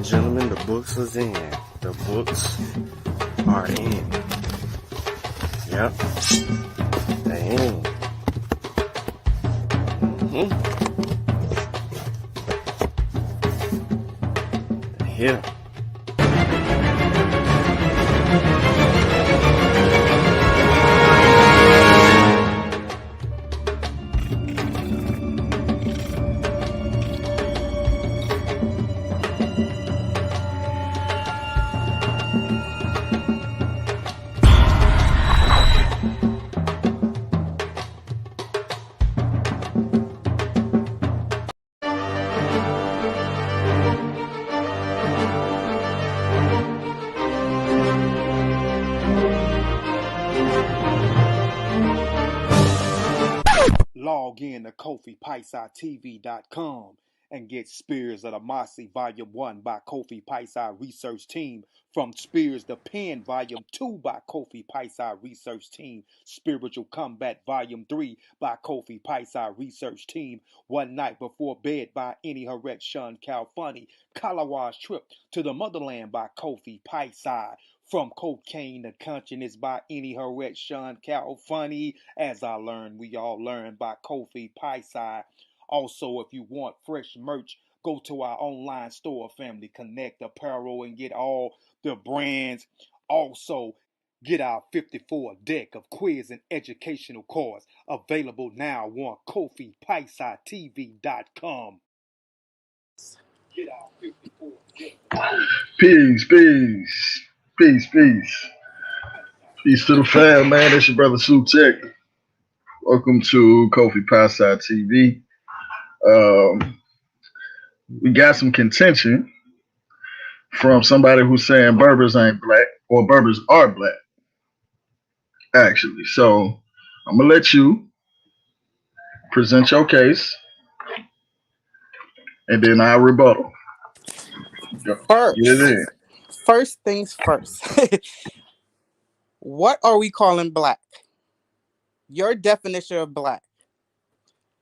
and gentlemen, the books is in. The books are in. Yep. They in. They're here. Log in to KofiPaisaTV.com and get Spears of the Mossy Volume 1 by Kofi Paisa Research Team, from Spears the Pen Volume 2 by Kofi Paisa Research Team, Spiritual Combat Volume 3 by Kofi Paisa Research Team, One Night Before Bed by Any Harret Shun Calfunny, Kalawa's Trip to the Motherland by Kofi Paisa, From Cocaine to Consciousness by Any Harret Shun Calfunny, As I Learned, We All Learn by Kofi Paisa. Also, if you want fresh merch, go to our online store, Family Connect Apparel, and get all the brands. Also, get our 54 deck of quiz and educational cards available now on KofiPaisaTV.com. Get our 54 deck. Peace. Peace to the fam, man. It's your brother Sue Tech. Welcome to Kofi Paisa TV. We got some contention from somebody who's saying Berbers ain't black, or Berbers are black, actually. So I'm gonna let you present your case, and then I'll rebuttal. First things first. What are we calling black? Your definition of black.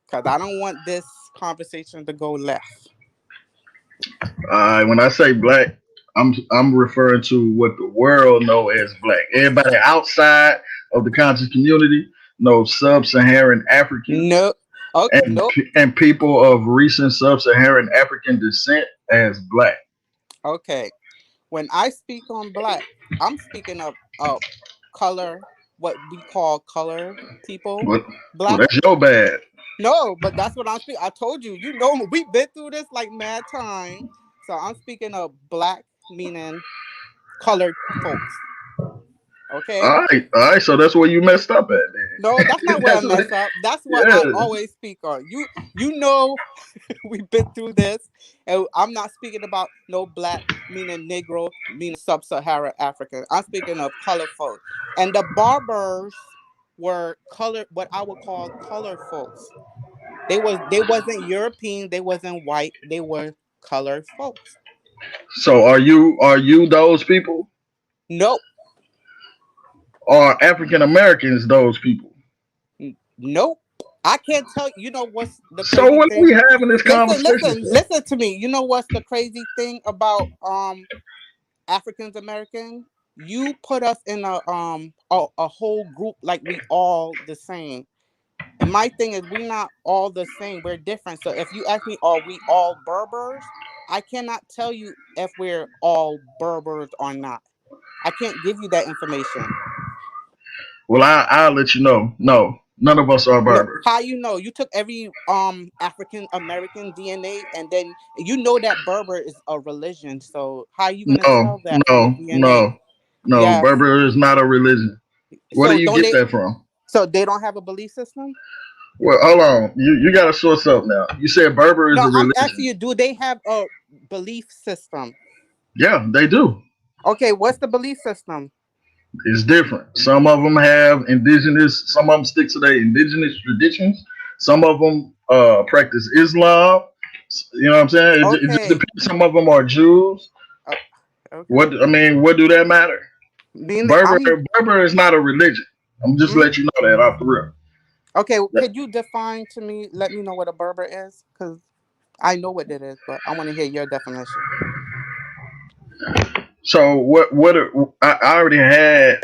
Because I don't want this conversation to go left. When I say black, I'm referring to what the world know as black. Everybody outside of the conscious community knows sub-Saharan African. No. Okay. And people of recent sub-Saharan African descent as black. Okay. When I speak on black, I'm speaking of color, what we call colored people. Black. Well, that's your bad. No, but that's what I'm speaking. I told you, we've been through this like mad time. So I'm speaking of black, meaning colored folks. Okay. All right. So that's where you messed up at, then. No, that's not where I messed up. That's what I always speak on. We've been through this, and I'm not speaking about no black, meaning Negro, meaning sub-Saharan African. I'm speaking of colored folks, and the Berbers were colored, what I would call colored folks. They wasn't European, they wasn't white, they were colored folks. So are you those people? Nope. Are African Americans those people? Nope. I can't tell you. Know what's the crazy so what thing? Are we having this conversation? Listen to me. You know what's the crazy thing about African American? You put us in a whole group like we all the same. And my thing is, we're not all the same. We're different. So if you ask me, are we all Berbers? I cannot tell you if we're all Berbers or not. I can't give you that information. Well, I'll let you know. No, none of us are Berbers. How you know? You took every African American DNA, and then you know that Berber is a religion. So how you gonna tell that from the DNA? No. Yes. Berber is not a religion. Where do you get that from? So they don't have a belief system? Well, hold on. You got to source up now. You said Berber is a religion. I'm asking you, do they have a belief system? Yeah, they do. Okay, what's the belief system? It's different. Some of them have indigenous. Some of them stick to their indigenous traditions. Some of them practice Islam. You know what I'm saying? Okay. It just depends. Some of them are Jews. Okay. What do that matter? Berber is not a religion. I'm just letting you know that off the rip. Okay, could you define to me? Let me know what a Berber is, because I know what it is, but I want to hear your definition. So I already had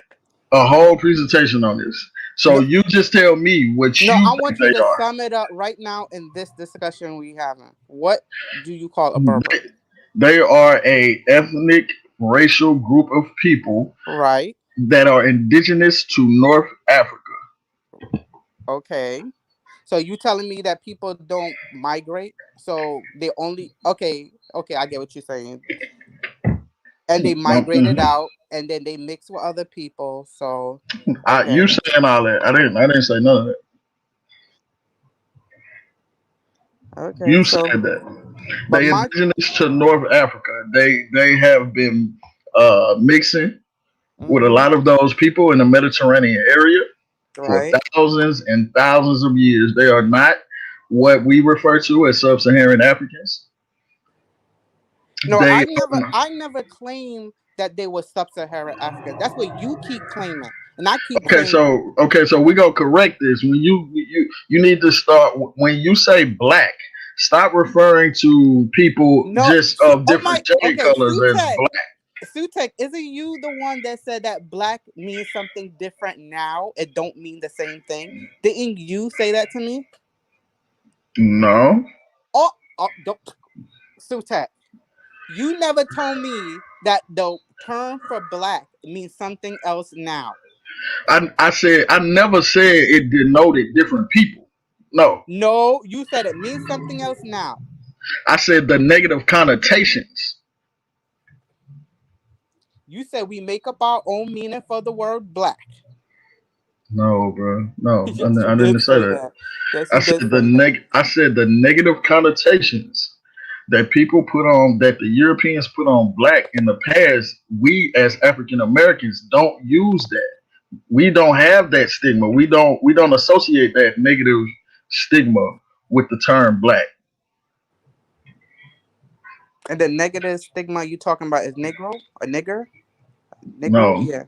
a whole presentation on this. So No, you just tell me what no, you I think want you they to are. sum it up right now in this discussion we having. What do you call a Berber? They, they are a ethnic racial group of people Right. that are indigenous to North Africa. Okay. So you telling me that people don't migrate? So they only okay, I get what you're saying. And they migrated Mhm. out and then they mix with other people. So You okay. saying all that? I didn't say none of that. Okay. You So said that. but They my indigenous to North Africa. They have been mixing with a mhm, lot of those people in the Mediterranean area for right. thousands and thousands of years. They are not what we refer to as sub-Saharan Africans. No, They I never claimed that they were sub-Saharan Africans. That's what you keep claiming. And I keep okay. saying So we gonna correct this. When you need to start when you say black. Stop referring to people no. just of Oh different my. shade Okay, colors as black. Sutek, isn't you the one that said that black means something different now? It don't mean the same thing. Didn't you say that to me? No, Oh, don't, Sutek, you never told me that the term for black means something else now. I said I never said it denoted different people. No, No, you said it means something else now. I said the negative connotations. You said we make up our own meaning for the word black. No, bro. No, Yes, you I didn't did say say that. that. Yes, you did say that. I said the negative connotations that people put on that the Europeans put on black in the past. We as African Americans don't use that. We don't have that stigma. We don't associate that negative stigma with the term black. And the negative stigma you talking about is Negro? A nigger? Negro? No, Yeah.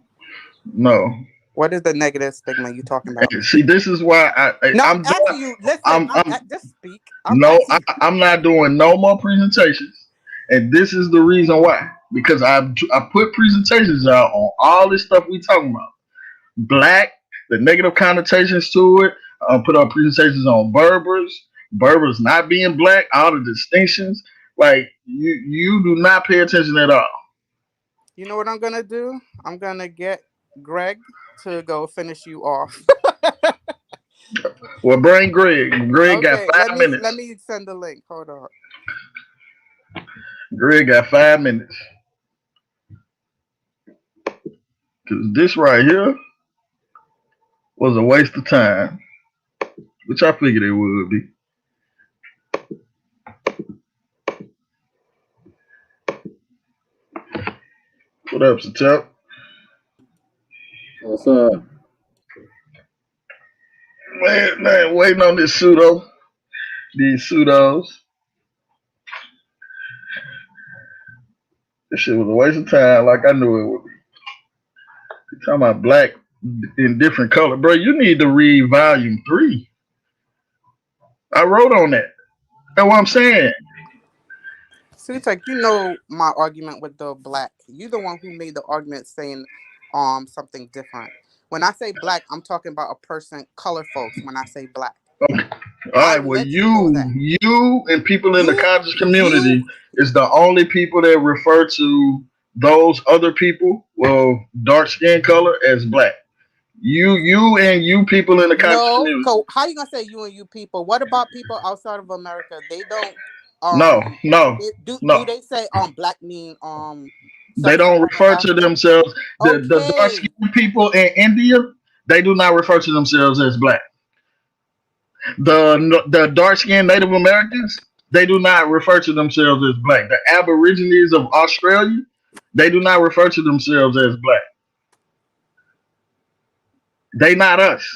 no. What is the negative stigma you talking about? See, this is why No, I'm I'm asking done. you. Listen, I'm just speak. I'm no, asking you. I'm not doing no more presentations, and this is the reason why. Because I put presentations out on all this stuff we talking about. Black, the negative connotations to it. I put up presentations on Berbers, Berbers not being black, all the distinctions. Like you do not pay attention at all. You know what I'm gonna do? I'm gonna get Greg to go finish you off. Well, bring Greg. Greg got Okay, let five me let minutes. me send the link. Hold on. Greg got 5 minutes. Cause this right here was a waste of time, which I figured it would be. What up, Satep? What's up? Man, waiting on this pseudo. These pseudos. This shit was a waste of time, like I knew it would be. You talking about black in different color, bro? You need to read volume 3. I wrote on that. That's what I'm saying. So it's like you know my argument with the black. You the one who made the argument saying something different. When I say black, I'm talking about a person, color folks. When I say black, Okay. All I right. Well, let you know that. you, and people in the You conscious you community is the only people that refer to those other people, well, dark skin color as black. You people in the conscious no. community. How you gonna say you and you people? What about people outside of America? They don't No, no, do no. they say black mean They don't sub-Saharan refer to African? themselves. The dark Okay. skinned people in India, they do not refer to themselves as black. The dark skinned Native Americans, they do not refer to themselves as black. The Aborigines of Australia, they do not refer to themselves as black. They not us.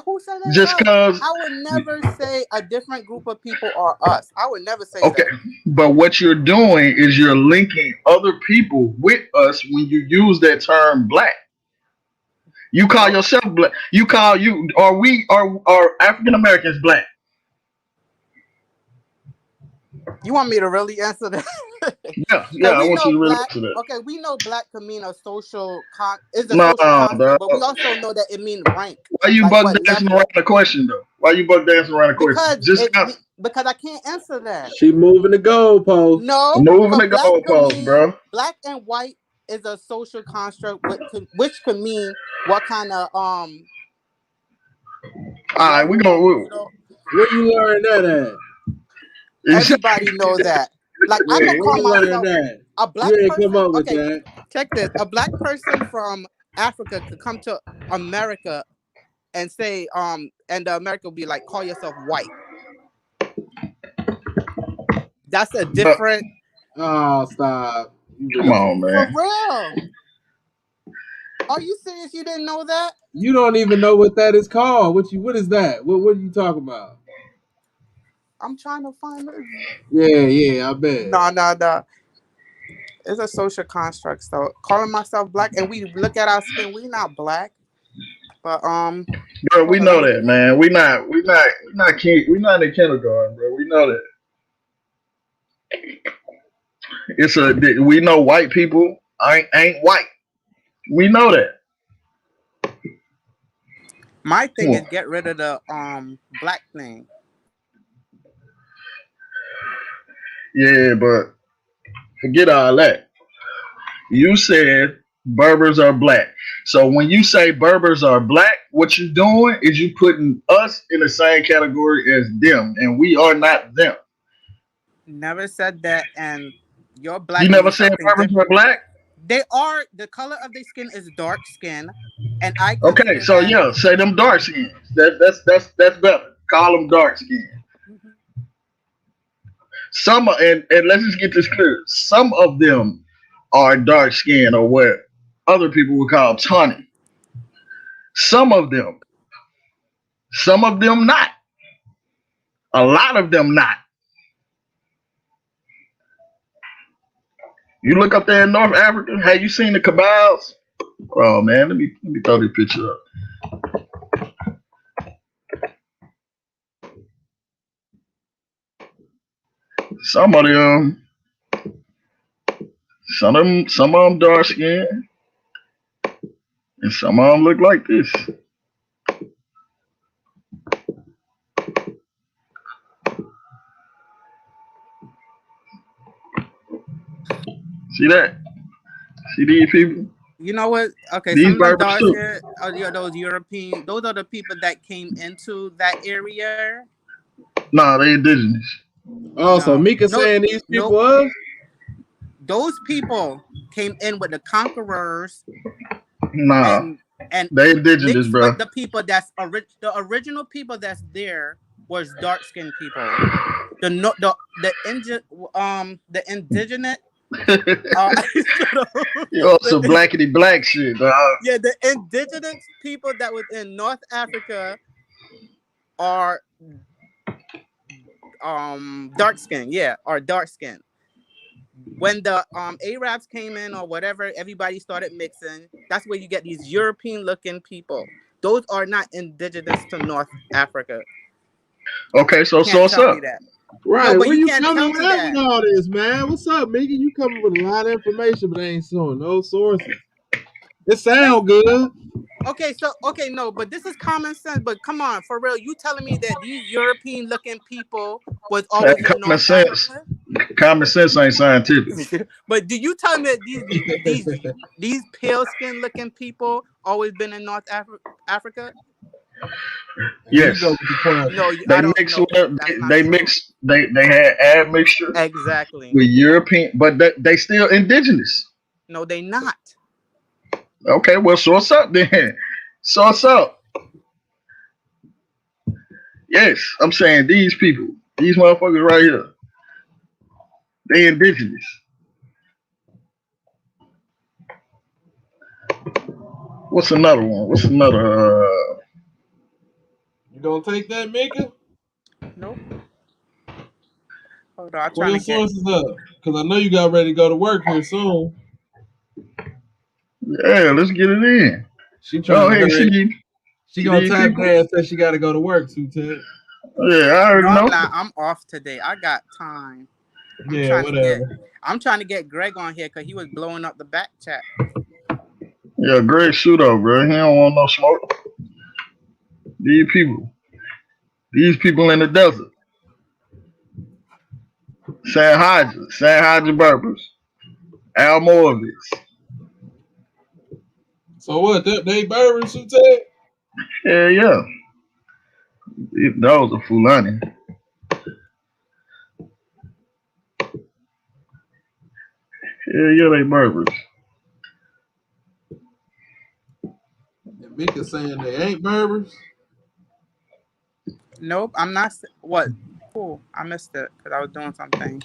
Who said they Just us? cause I would never say a different group of people are us. I would never say okay, that. but what you're doing is you're linking other people with us when you use that term black. You call Oh, yourself black. You call you are African Americans black. you want me to really answer that? Yeah. I we want know you to really black. listen to that. Okay, we know black can mean a social is a Nah, social construct, dog. but we also know that it means rank, Why you like bug what dancing level. around the question though? Why you bug dancing around the question? Because Just answer. because I can't answer that. She moving the goalpost. No, Moving because the goalposts, bro. black and white is a social construct, which could mean what kind of All right, we level, gonna. Where you learn that at? Everybody know that. Like I Where could call you learn myself that? a black You ain't come person. up with Okay, that. check this. A black person from Africa could come to America and say, and the America will be like, call yourself white. That's a But, different. Oh, stop. come on, For man. real. Are you serious? You didn't know that? You don't even know what that is called. What is that? What are you talking about? I'm trying to find it. Yeah, I bet. No. It's a social construct. So calling myself black, and we look at our skin, we not black. But Bro, we hold on, let know me. that, man. We not in kindergarten, bro. We know that. We know white people ain't white. We know that. My thing is Well, get rid of the black thing. yeah, but forget all that. You said Berbers are black. So when you say Berbers are black, what you're doing is you putting us in the same category as them, and we are not them. Never said that, and your You black never means said something Berbers different. are black? They are the color of their skin is dark skin, and I Okay, consider so that. yeah, say them dark skins. That's better. Call them dark skin. Mhm. Some and let's just get this clear. Some of them are dark skin or what other people would call tawny. Some of them, some of them not. A lot of them not. You look up there in North Africa. Have you seen the cabals? Oh man, let me throw this picture up. Some of them, some of them dark skin, and some of them look like this. See that? See these people? You know what? Okay, These some of them Berbers dark too. skin are those European. Those are the people that came into that area. Nah, they indigenous. Oh, so No, Mika no, saying these no. people us? Those people came in with the conquerors Nah, and they indigenous, mixed with bro. the people the original people that's there was dark skinned people. The no the indigenous shut up. You on some The, blackity black shit, dog. yeah, the indigenous people that was in North Africa are dark skin, yeah, are dark skin. When the Arabs came in or whatever, everybody started mixing. That's where you get these European looking people. Those are not indigenous to North Africa. Okay, You so can't what's tell me up? that. No, Right, but where you you can't coming tell with me that that. with all this, man? What's up, Mika? You coming with a lot of information, but ain't showing no sources. It sound good. Okay, no, but this is common sense. But come on, for real, you telling me that these European looking people was That always in common North sense. Africa? Common sense ain't scientific. But do you tell me that these pale skin looking people always been in Africa? Here you Yes, go with the question. No, they I don't mix know. with them. That's not They true. mix. They had admixture Exactly. with European, but they still indigenous. No, they not. Okay, well, source up then. Source up. Yes, I'm saying these people, these motherfuckers right here, they indigenous. What's another one? What's another? You gonna take that, Mika? Nope. Hold on, I'm Where trying your to get. sources up? Because I know you got ready to go to work here soon. Yeah, let's get it in. She trying Oh, to hey, hurry. She see gonna these tap people? dance and she got to go to work too, Ted. Yeah, I No, already I'm know. not. I'm off today. I got time. Yeah, whatever. I'm trying to get Greg on here because he was blowing up the back chat. Yeah, great pseudo, bro. He don't want no smoke. These people in the desert. San Hodges Berbers. Al Morvis. So what? They Berbers, you said? Yeah. That was a Fulani. Yeah, they Berbers. And Mika saying they ain't Berbers. Nope, I'm not. What? Cool. I missed it because I was doing something.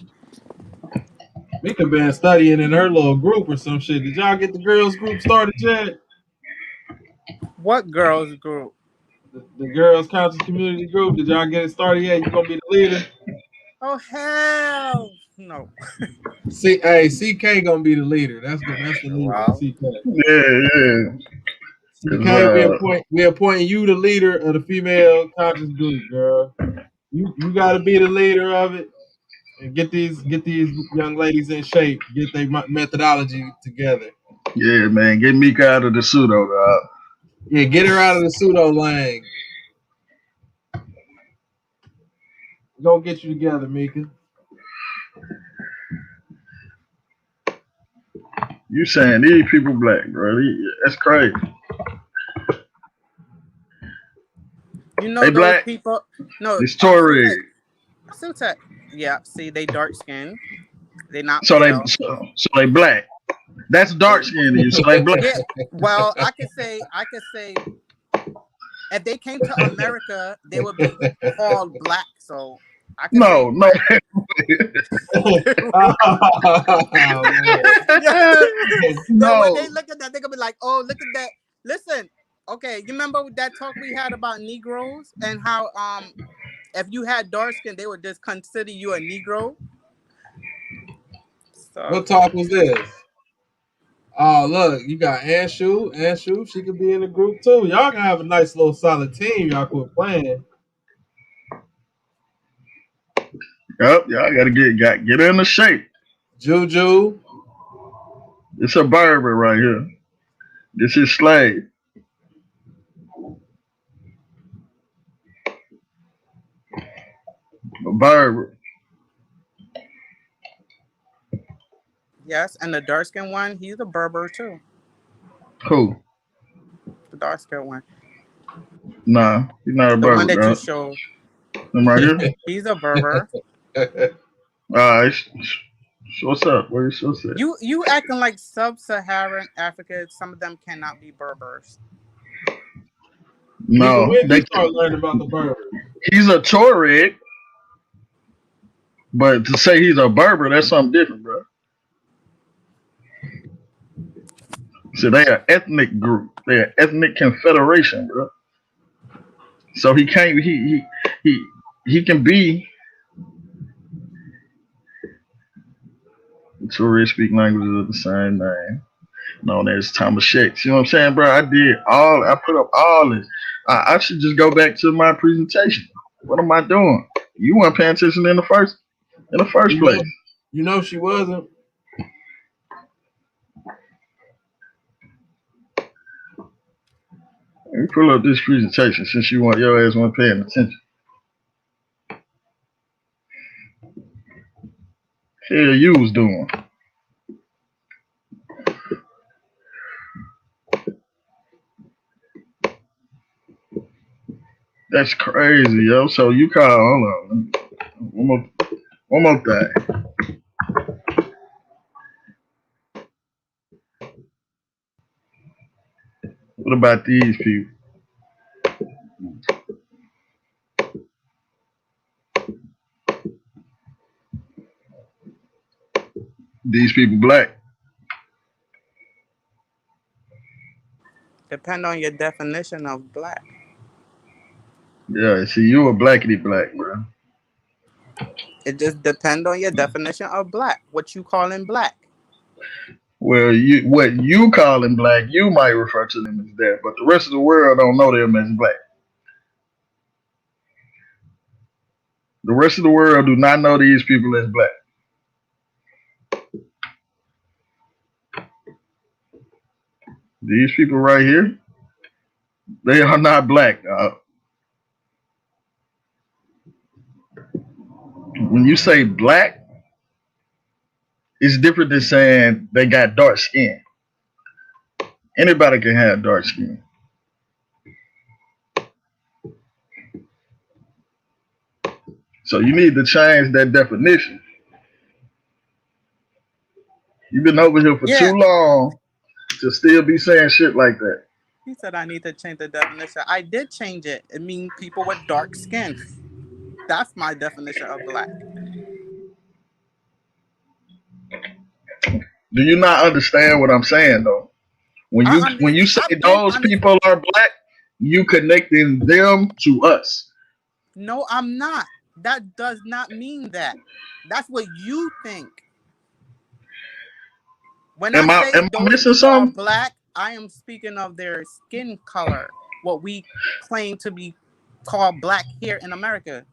Mika been studying in her little group or some shit. Did y'all get the girls group started yet? What girls group? The girls conscious community group. Did y'all get it started yet? You gonna be the leader? Oh hell no. CK gonna be the leader. That's the leader. Wow. CK. Yeah. CK, we appointing you the leader of the female conscious group, girl. You gotta be the leader of it and get these young ladies in shape. Get their methodology together. Yeah, man. Get Mika out of the pseudo, dog. Yeah, get her out of the pseudo lane. We're gonna get you together, Mika. You saying these people black, bro? That's crazy. You know They those black. people. No, It's Tory. Sutek. Yeah, see, they dark skinned. They not So pale. they black. That's dark skin to you. So they black. Yeah. Well, I could say, if they came to America, they would be called black. So I can No. say. So when they look at that, they're gonna be like, "Oh, look at that! Listen, okay, you remember that talk we had about Negroes and how if you had dark skin, they would just consider you a Negro." So What talk was this? Oh, look, you got Anshu. Anshu, she could be in the group too. Y'all can have a nice little solid team. Y'all quit playing. Yep, y'all gotta get in the shape. Juju. It's a Berber right here. This is Slave. A Berber. yes, and the dark skin one, he's a Berber too. Who? The dark skin one, Nah, he's not a the one Berber, that you dog. showed, Him right here? he's a Berber. Alright. What's up? What you say? You acting like sub-Saharan Africa. Some of them cannot be Berbers. No, When you start learning about the Berbers? He's a Tuareg, but to say he's a Berber, that's something different, bro. So they are ethnic group. They are ethnic confederation, bro. So he can't. He can be. The Tuareg speak languages of the same name, known as Tamasheks. You know what I'm saying, bro? I put up all this. I should just go back to my presentation. What am I doing? You weren't paying attention in the first place. You know she wasn't. Let me pull up this presentation since your ass weren't paying attention. Hell, you was doing. That's crazy, yo. So you call. Hold on. One more thing. What about these people? These people black. Depend on your definition of black. Yeah, see, you a blackity black, bro. It just depends on your definition of black. What you calling black? Well, what you calling black, you might refer to them as that, but the rest of the world don't know them as black. The rest of the world do not know these people as black. These people right here, they are not black. When you say black, it's different than saying they got dark skin. Anybody can have dark skin. So you need to change that definition. You've been over here for too Yeah, long to still be saying shit like that. he said I need to change the definition. I did change it. It means people with dark skin. That's my definition of black. Do you not understand what I'm saying though? When you say I've been those honest. people are black, you connecting them to us. No, I'm not. That does not mean that. That's what you think. When I say Am I those missing people are something? black, I am speaking of their skin color, what we claim to be called black here in America.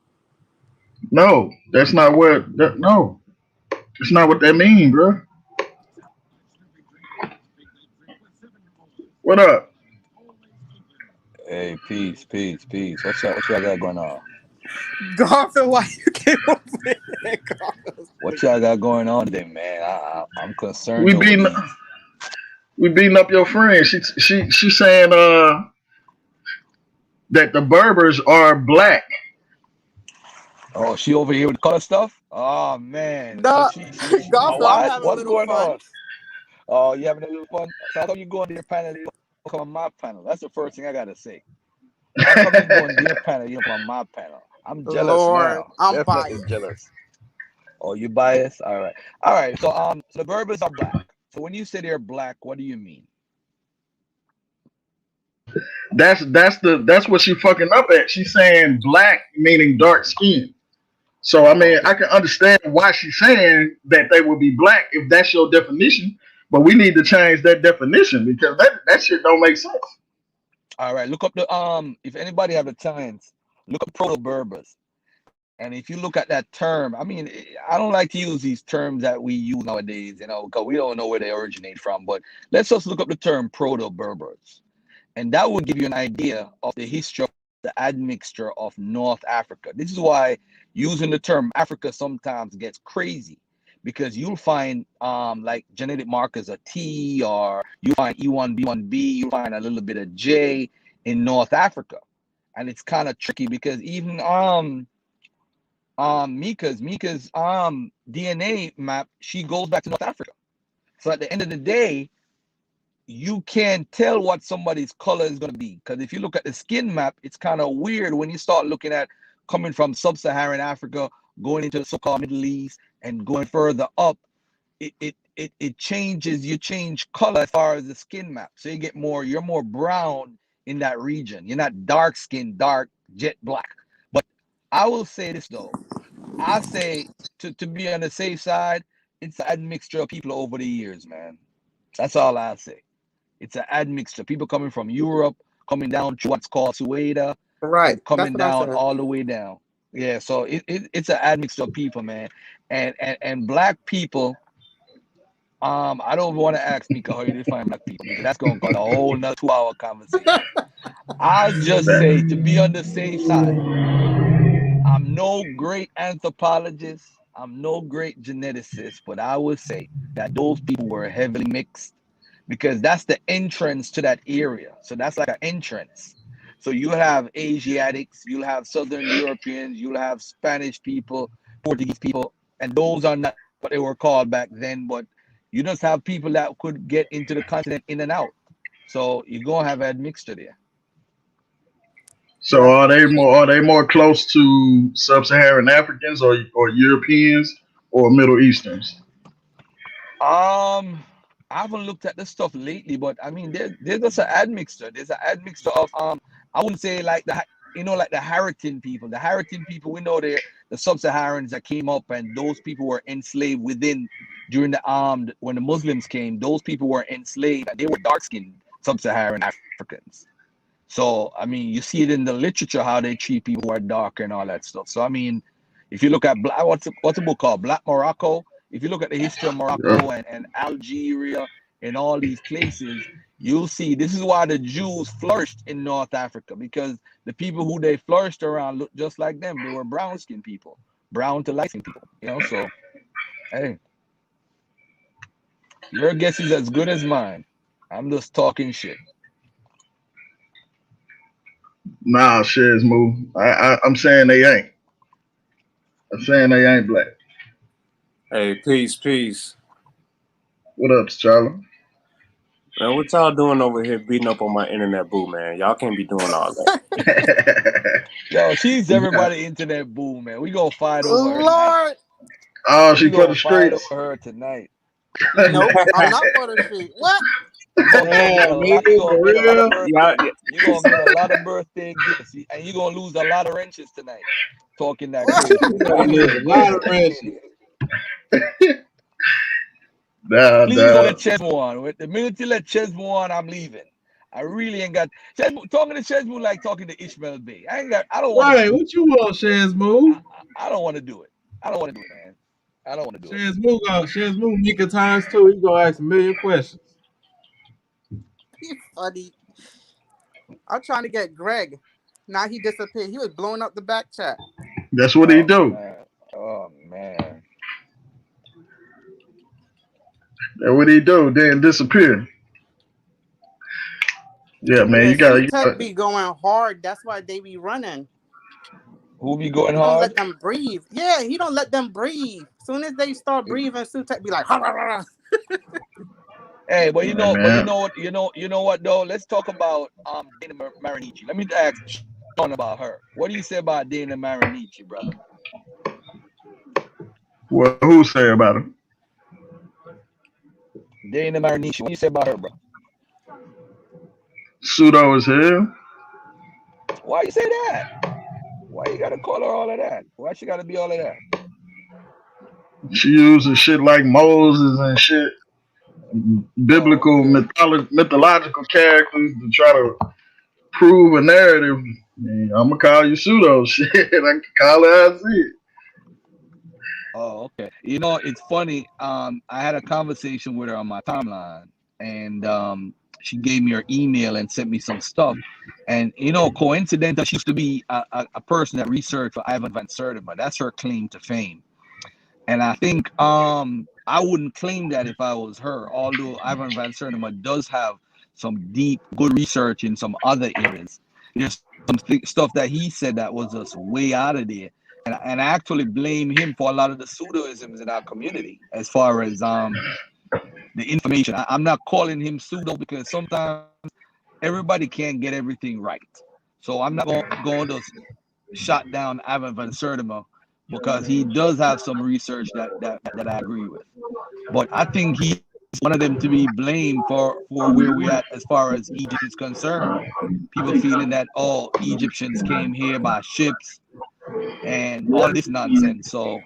No, that's not what. No, it's not what that mean, bro. What up? Hey, peace, peace, peace. What y'all got going on? Garfield, why you came over here? Garfield. What y'all got going on today, man? I'm We concerned over beating these. we beating up your friend. She saying that the Berbers are black. Oh, she over here with color stuff? Oh man. So No, she Garfield, I'm what? having a What's little going fun. on? Oh, you having a little fun? So how come you go on their panel? You don't come on my panel. That's the first thing I gotta say. How come you go on their panel? You don't come on my panel. I'm jealous Lord, now. I'm Definitely biased. jealous. Oh, you biased? All right. All right. So the Berbers are black. So when you say they're black, what do you mean? That's what she fucking up at. She's saying black meaning dark skin. So I mean, Okay. I can understand why she's saying that they would be black if that's your definition. But we need to change that definition because that shit don't make sense. All right, look up the if anybody have the chance, look up proto Berbers. And if you look at that term, I mean, I don't like to use these terms that we use nowadays, because we don't know where they originate from. But let's just look up the term proto Berbers, and that will give you an idea of the history of the admixture of North Africa. This is why using the term Africa sometimes gets crazy because you'll find like genetic markers of T, or you find E1B1B, you find a little bit of J in North Africa. And it's kind of tricky because even Mika's DNA map, she goes back to North Africa. So at the end of the day, you can't tell what somebody's color is going to be, because if you look at the skin map, it's kind of weird when you start looking at coming from sub-Saharan Africa, going into the so-called Middle East, and going further up. It changes. You change color as far as the skin map, so you're more brown in that region. You're not dark skin, dark jet black. But I will say this though, I say to be on the safe side, it's an admixture of people over the years, man. That's all I say. It's an admixture. People coming from Europe, coming down to what's called Sueda, Right. and That's coming what I'm down saying. all the way down. Yeah, so it's an admixture of people, man. And black people, I don't want to ask Mika how you define black people because that's gonna cause a whole nother 2 hour conversation. I'll just say to be on the safe side, I'm no great anthropologist, I'm no great geneticist, but I would say that those people were heavily mixed because that's the entrance to that area. So that's like an entrance. So you have Asiatics, you'll have Southern Europeans, you'll have Spanish people, Portuguese people, and those are not what they were called back then, but you just have people that could get into the continent in and out. So you're gonna have admixture there. So That's are they more close to sub-Saharan Africans or Europeans or Middle Easterns? I haven't looked at this stuff lately, but I mean, there's just an admixture. There's an admixture of I wouldn't say like like the Haritan people. The Haritan people, we know they're the sub-Saharans that came up, and those people were enslaved within during the when the Muslims came. Those people were enslaved, and they were dark-skinned sub-Saharan Africans. So I mean, you see it in the literature how they treat people who are darker and all that stuff. So I mean, if you look at Black, what's the book called? Black Morocco. If you look at the history of Yeah. Morocco and Algeria and all these places, you'll see this is why the Jews flourished in North Africa, because the people who they flourished around looked just like them. They were brown skinned people, brown to light skinned people, you know. So hey, your guess is as good as mine. I'm just talking shit. Nah, Shaz move. I'm saying they ain't. I'm saying they ain't black. Hey, peace. What up, Charlie? Man, what y'all doing over here beating up on my internet boo, man? Y'all can't be doing all that. Yo, she's everybody internet boo, man. We gonna fight over her tonight. Lord, Oh, she We for gonna the fight streets. over her tonight. nope, I'm not for the street. What? Yeah, nigga, for real. You gonna get a lot of birthday gifts, and you gonna lose a lot of wrenches tonight. Talking that What? crazy. But anyway, A lot of wrenches. Nah, please don't let Chess move on. The minute you let Chess move on, I'm leaving. I really ain't got talking to Chess like talking to Ishmael Bay. I don't want Right, what you want, Shaz Move? I don't want to do it. I don't want to do it, man. I don't want to do it. Shaz Move, Mika times 2. He's gonna ask a million questions. He's funny. I'm trying to get Greg. Now he disappeared. He was blowing up the back chat. That's what he do. Man. Oh man. That's what he do. Then disappear. Yeah, man. Yeah, You got. Sutek be going hard. That's why they be running. Who be going He don't hard? let them breathe. Yeah, he don't let them breathe. Soon as they start breathing, Sutek be like, ha, ha, ha. Hey, but you know, Man. you know what though? Let's talk about Dana Marinici. Let me ask Sean about her. What do you say about Dana Marinici, brother? What? Who say about him? Dana Marinici. What do you say about her, bro? Pseudo as hell. Why you say that? Why you gotta call her all of that? Why she gotta be all of that? She uses shit like Moses and shit, biblical Oh, okay. mythological characters to try to prove a narrative. Man, I'm gonna call you pseudo shit. I can call it as it. Oh, okay. You know, it's funny. I had a conversation with her on my timeline, and she gave me her email and sent me some stuff. And you know, coincidentally, she used to be a person that researched for Ivan Van Sertima. That's her claim to fame. And I think I wouldn't claim that if I was her, although Ivan Van Sertima does have some deep, good research in some other areas. There's some stuff that he said that was just way out of there. And I actually blame him for a lot of the pseudoisms in our community as far as the information. I'm not calling him pseudo because sometimes everybody can't get everything right. So I'm not going to shut down Ivan Van Sertima because he does have some research that I agree with. But I think he's one of them to be blamed for where we're at as far as Egypt is concerned. People feeling that all Egyptians came here by ships and all this nonsense. So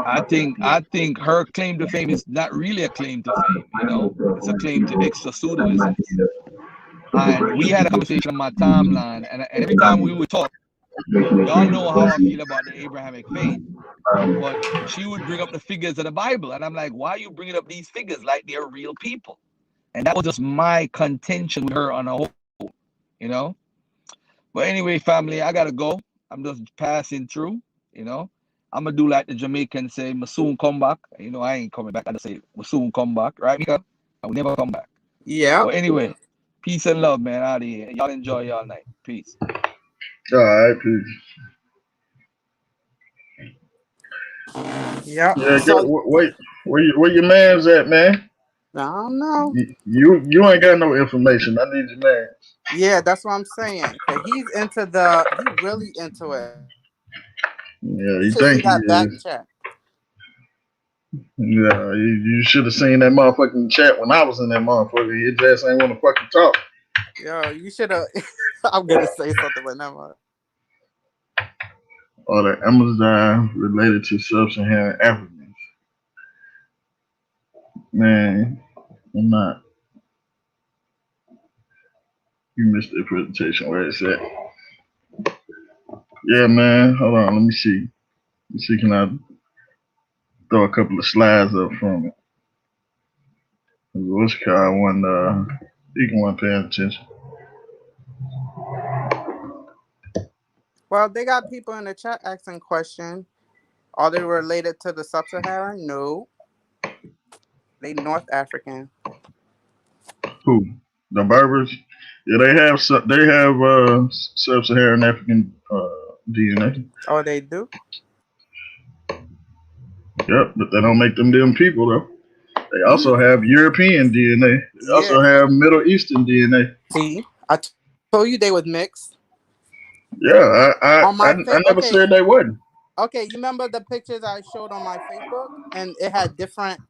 I think her claim to fame is not really a claim to fame, you know. It's a claim to extra pseudoisms. And we had a conversation on my timeline, and every time we would talk, y'all know how I feel about the Abrahamic faith. But she would bring up the figures of the Bible, and I'm like, why are you bringing up these figures like they're real people? And that was just my contention with her on a whole, you know. But anyway, family, I gotta go. I'm just passing through, you know. I'm gonna do like the Jamaicans say, "I'ma soon come back." You know, I ain't coming back. I just say, "I'ma soon come back," right, Mika? I will never come back. Yeah. But anyway, peace and love, man. Out of here. Y'all enjoy y'all night. Peace. All right, peace. Yep. Yeah, So wait, where your man's at, man? I don't know. You ain't got no information. I need your man. Yeah, that's what I'm saying. Cause he really into it. Yeah, You you should see think he that back is? chat. Yeah, you should have seen that motherfucking chat when I was in that motherfucker. Your ass ain't want to fucking talk. Yo, you should have. I'm gonna say something, but never. Or the Amazon related to sub-Saharan Africans. Man, I'm not. You missed the presentation where it's at. Yeah, man. Hold on. Let me see. Let's see, can I throw a couple of slides up from it? What's called one? You can want paying attention. Well, they got people in the chat asking question. Are they related to the sub-Saharan? No, they North African. Who? The Berbers? Yeah, they have sub-Saharan African DNA. Oh, they do. Yep, but they don't make them people though. They Mm, also have European DNA. They yeah. also have Middle Eastern DNA. See, told you they was mixed. Yeah, On my I never okay, said they wasn't. okay. You remember the pictures I showed on my Facebook, and it had different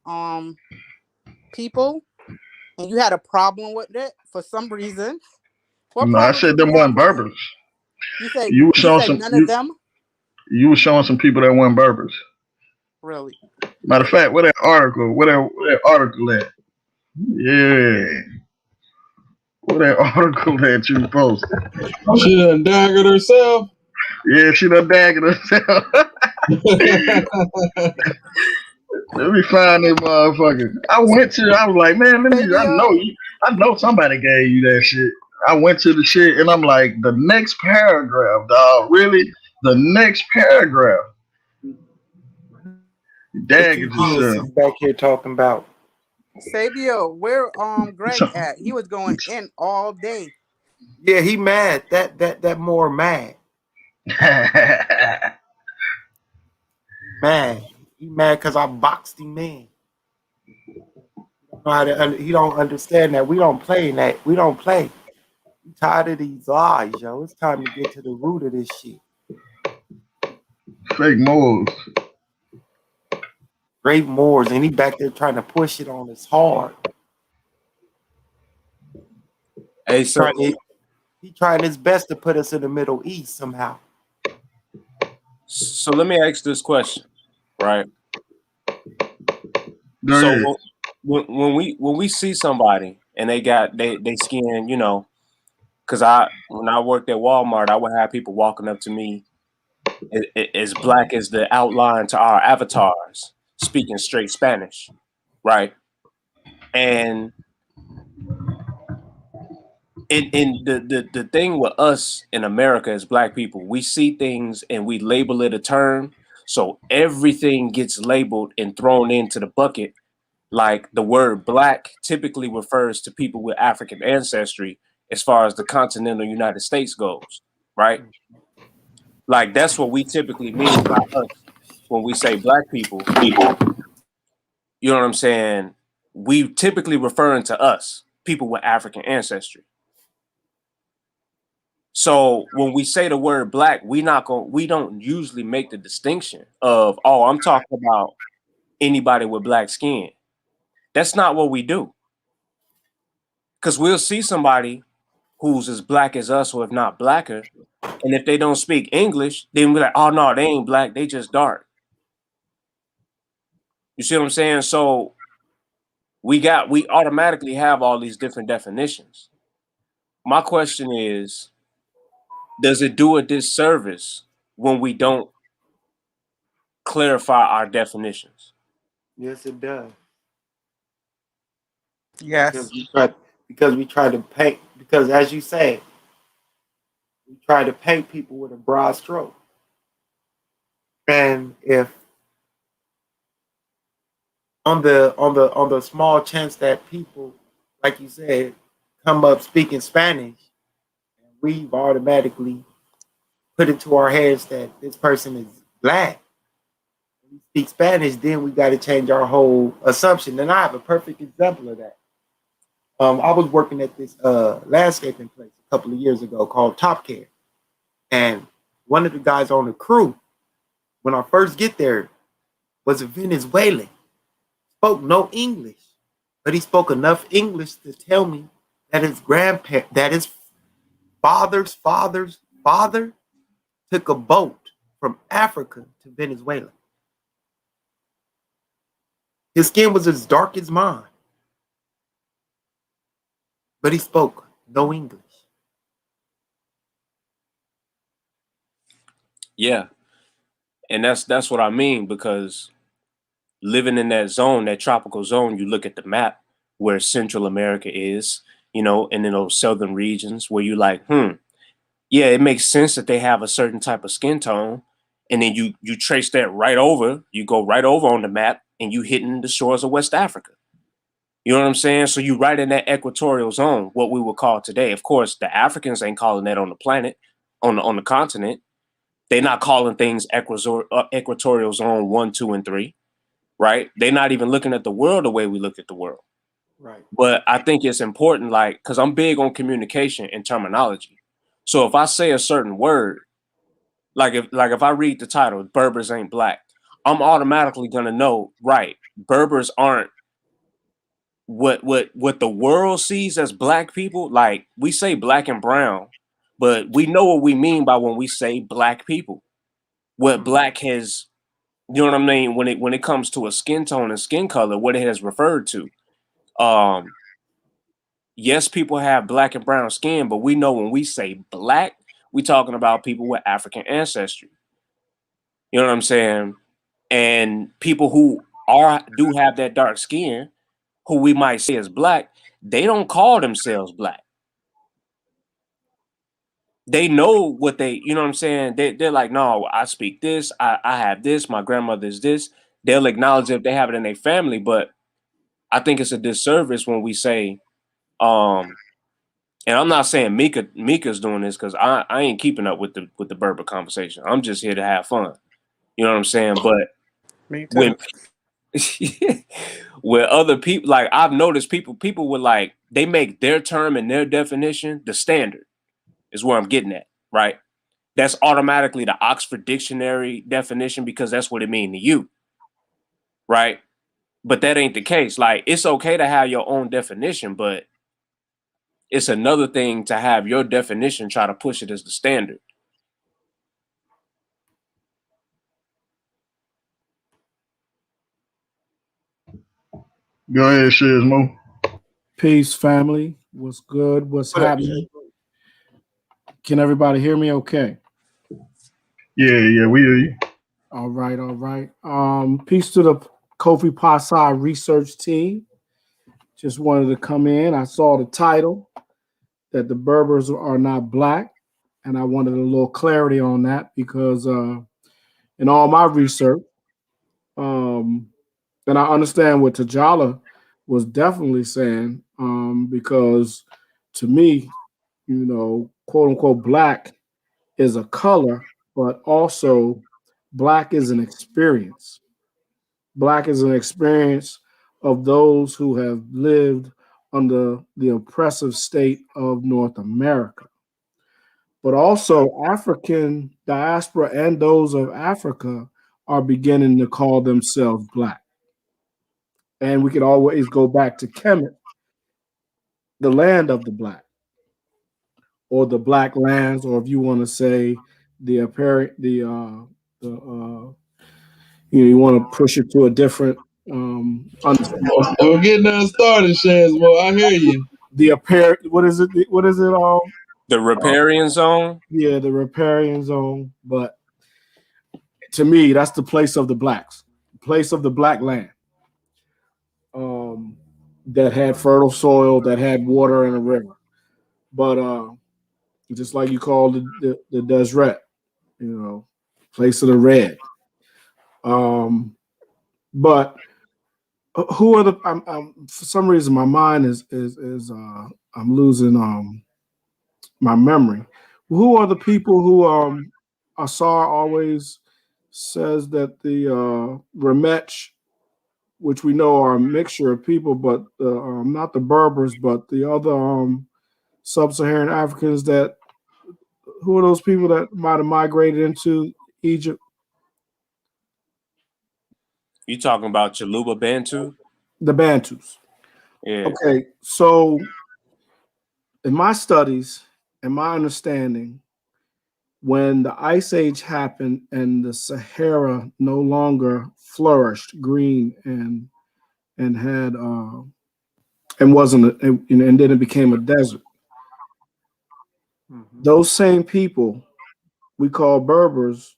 people, and you had a problem with it for some reason. What No, I problem said did you them have weren't with it? Berbers. You say You were you showing say some none of them you were showing some people that weren't Berbers. really. Matter of fact, where that article at? Yeah. Where that article that you posted? She done daggered herself. Yeah, she done dagging herself. Let me find that motherfucker. I was like, man, Fabio, I know somebody gave you that shit. I went to the shit and I'm like, the next paragraph, dog. Really? The next paragraph. What you Dagged yourself. geniuses back here talking about? Fabio, where Greg at? He was going in all day. Yeah, he mad. That more mad. Mad. He mad because I boxed him in. He don't understand that we don't play in that. We don't play. I'm tired of these lies, yo. It's time to get to the root of this shit. Fake moves. Great Moors, and he back there trying to push it on us hard. Hey, so He trying his best to put us in the Middle East somehow. so let me ask this question, right? Go So ahead. when we see somebody and they got they skin, you know, because when I worked at Walmart, I would have people walking up to me as black as the outline to our avatars, speaking straight Spanish, right? And the thing with us in America as black people, we see things and we label it a term, so everything gets labeled and thrown into the bucket. Like the word black typically refers to people with African ancestry as far as the continental United States goes, right? Like that's what we typically mean by us when we say black people. You know what I'm saying? We typically referring to us, people with African ancestry. So when we say the word black, we don't usually make the distinction of, oh, I'm talking about anybody with black skin. That's not what we do. Because we'll see somebody who's as black as us, or if not blacker, and if they don't speak English, then we're like, oh no, they ain't black, they just dark. You see what I'm saying? So we automatically have all these different definitions. My question is, does it do a disservice when we don't clarify our definitions? Yes, it does. Yes. Because we try to paint, because as you say, we try to paint people with a broad stroke. And if on the small chance that people, like you said, come up speaking Spanish, we've automatically put into our heads that this person is black. When we speak Spanish, then we got to change our whole assumption. And I have a perfect example of that. I was working at this landscaping place a couple of years ago called Top Care. And one of the guys on the crew, when I first get there, was a Venezuelan. Spoke no English, but he spoke enough English to tell me that his father's father took a boat from Africa to Venezuela. His skin was as dark as mine, but he spoke no English. Yeah. And that's what I mean, because living in that zone, that tropical zone, you look at the map, where Central America is, and in those southern regions where you like, yeah, it makes sense that they have a certain type of skin tone. And then you trace that right over, you go right over on the map and you hitting the shores of West Africa. You know what I'm saying? So you right in that equatorial zone, what we would call today. Of course, the Africans ain't calling that on the planet, on the continent. They're not calling things equatorial zone 1, 2, and 3, right? They're not even looking at the world the way we look at the world. Right. But I think it's important, like, because I'm big on communication and terminology. So if I say a certain word, like if I read the title, Berbers ain't black, I'm automatically gonna know, right? Berbers aren't what the world sees as black people. Like, we say black and brown, but we know what we mean by when we say black people. What black has, you know what I mean, when it comes to a skin tone and skin color, what it has referred to. Yes, people have black and brown skin, but we know when we say black, we talking about people with African ancestry. You know what I'm saying? And people who do have that dark skin, who we might say is black, they don't call themselves black. They know what you know what I'm saying? They're like, no, I speak this, I have this, my grandmother's this. They'll acknowledge if they have it in their family, but I think it's a disservice when we say, and I'm not saying Mika's doing this because I ain't keeping up with the Berber conversation. I'm just here to have fun. You know what I'm saying? But Me when too. where other people, like, I've noticed people would, like, they make their term and their definition the standard, is where I'm getting at, right? That's automatically the Oxford Dictionary definition because that's what it means to you, right? But that ain't the case. Like, it's okay to have your own definition, but it's another thing to have your definition try to push it as the standard. Go ahead, Shiz Mo. Peace, family. What's good? What's What up, happening? Can everybody hear me okay? Yeah, we hear you. All right, all right. Peace to the Kofi Pasai research team. Just wanted to come in. I saw the title that the Berbers are not black, and I wanted a little clarity on that because in all my research, and I understand what Tajala was definitely saying, because to me, quote unquote, black is a color, but also black is an experience. Black is an experience of those who have lived under the oppressive state of North America. But also, African diaspora and those of Africa are beginning to call themselves black. And we could always go back to Kemet, the land of the black, or the black lands, or if you want to say the apparent, the you want to push it to a different understanding. Don't get nothing started, Shazmo. I hear you. The apparent, what is it? What is it? The riparian zone. Yeah, the riparian zone. But to me, that's the place of the blacks, place of the black land, that had fertile soil, that had water and a river. But just like you called the Deseret, place of the red. But who are the? For some reason, my mind is I'm losing my memory. Who are the people who Asar always says that the Remech, which we know are a mixture of people, but not the Berbers, but the other sub-Saharan Africans, that who are those people that might have migrated into Egypt? You talking about Chaluba Bantu? The Bantus. Yeah. Okay, so in my studies and my understanding, when the Ice Age happened and the Sahara no longer flourished green and had and wasn't and then it became a desert. Those same people we call Berbers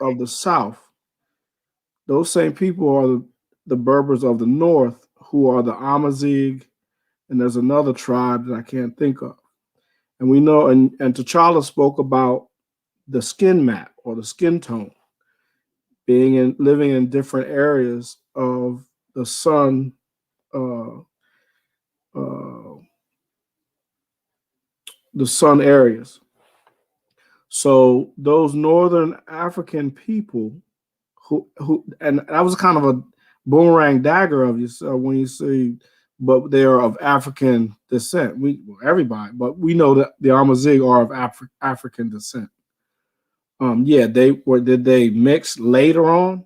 of the South. Those same people are the Berbers of the North, who are the Amazigh and there's another tribe that I can't think of. And we know, and T'Challa spoke about the skin map or the skin tone being in living in different areas of the sun, uh, uh, the sun areas. So those northern African people who and that was kind of a boomerang dagger of you when you say, but they are of African descent. Everybody, but we know that the Amazigh are of African descent. Yeah, they were. Did they mix later on?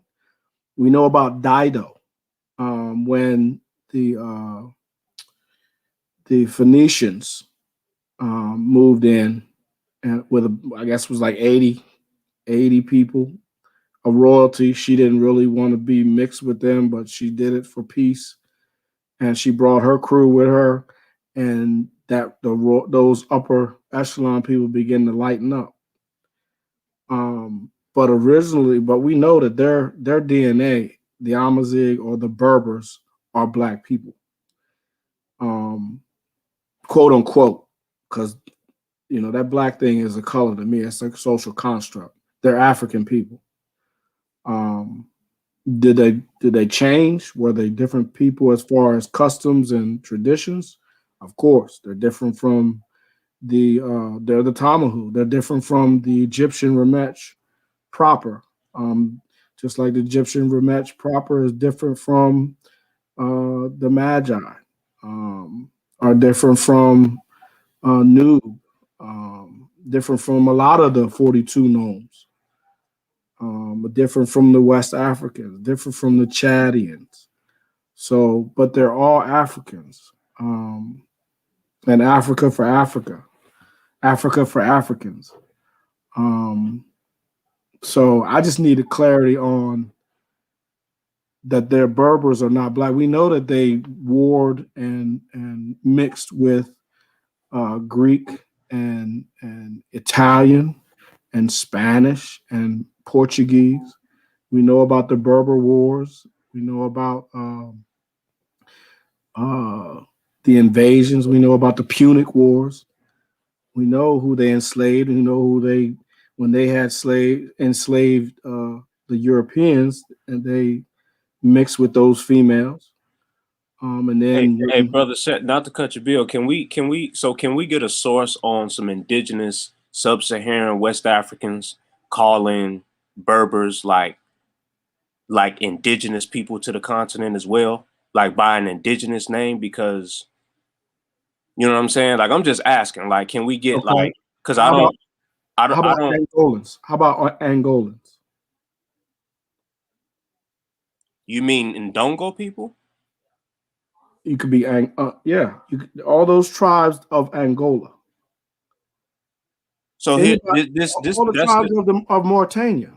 We know about Dido, when the Phoenicians moved in, and with I guess it was like 80 people of royalty. She didn't really want to be mixed with them, but she did it for peace, and she brought her crew with her, and those upper echelon people begin to lighten up. But we know that their DNA, the Amazigh or the Berbers, are black people, quote unquote, because that black thing is a color to me. It's a social construct. They're African people. Did they change? Were they different people as far as customs and traditions? Of course, they're different from they're the Tamahu. They're different from the Egyptian Remech proper. Just like the Egyptian Remech proper is different from the Magi, are different from Nub, different from a lot of the 42 nomes, different from the West Africans, different from the Chadians. So, but they're all Africans, and Africa for Africa, Africa for Africans. So I just needed clarity on that their Berbers are not black. We know that they warred and mixed with Greek and Italian and Spanish and Portuguese. We know about the Berber Wars. We know about the invasions. We know about the Punic Wars. We know who they enslaved. We know when they had enslaved the Europeans, and they mixed with those females. And then hey, brother, not to cut your bill. Can we get a source on some indigenous sub-Saharan West Africans calling Berbers like indigenous people to the continent as well, like by an indigenous name? Because you know what I'm saying? Like, I'm just asking, like, can we get okay. because How about don't. Angolans? How about Angolans? You mean Ndongo people? You could be all those tribes of Angola. So here, this all the tribes of Mauritania.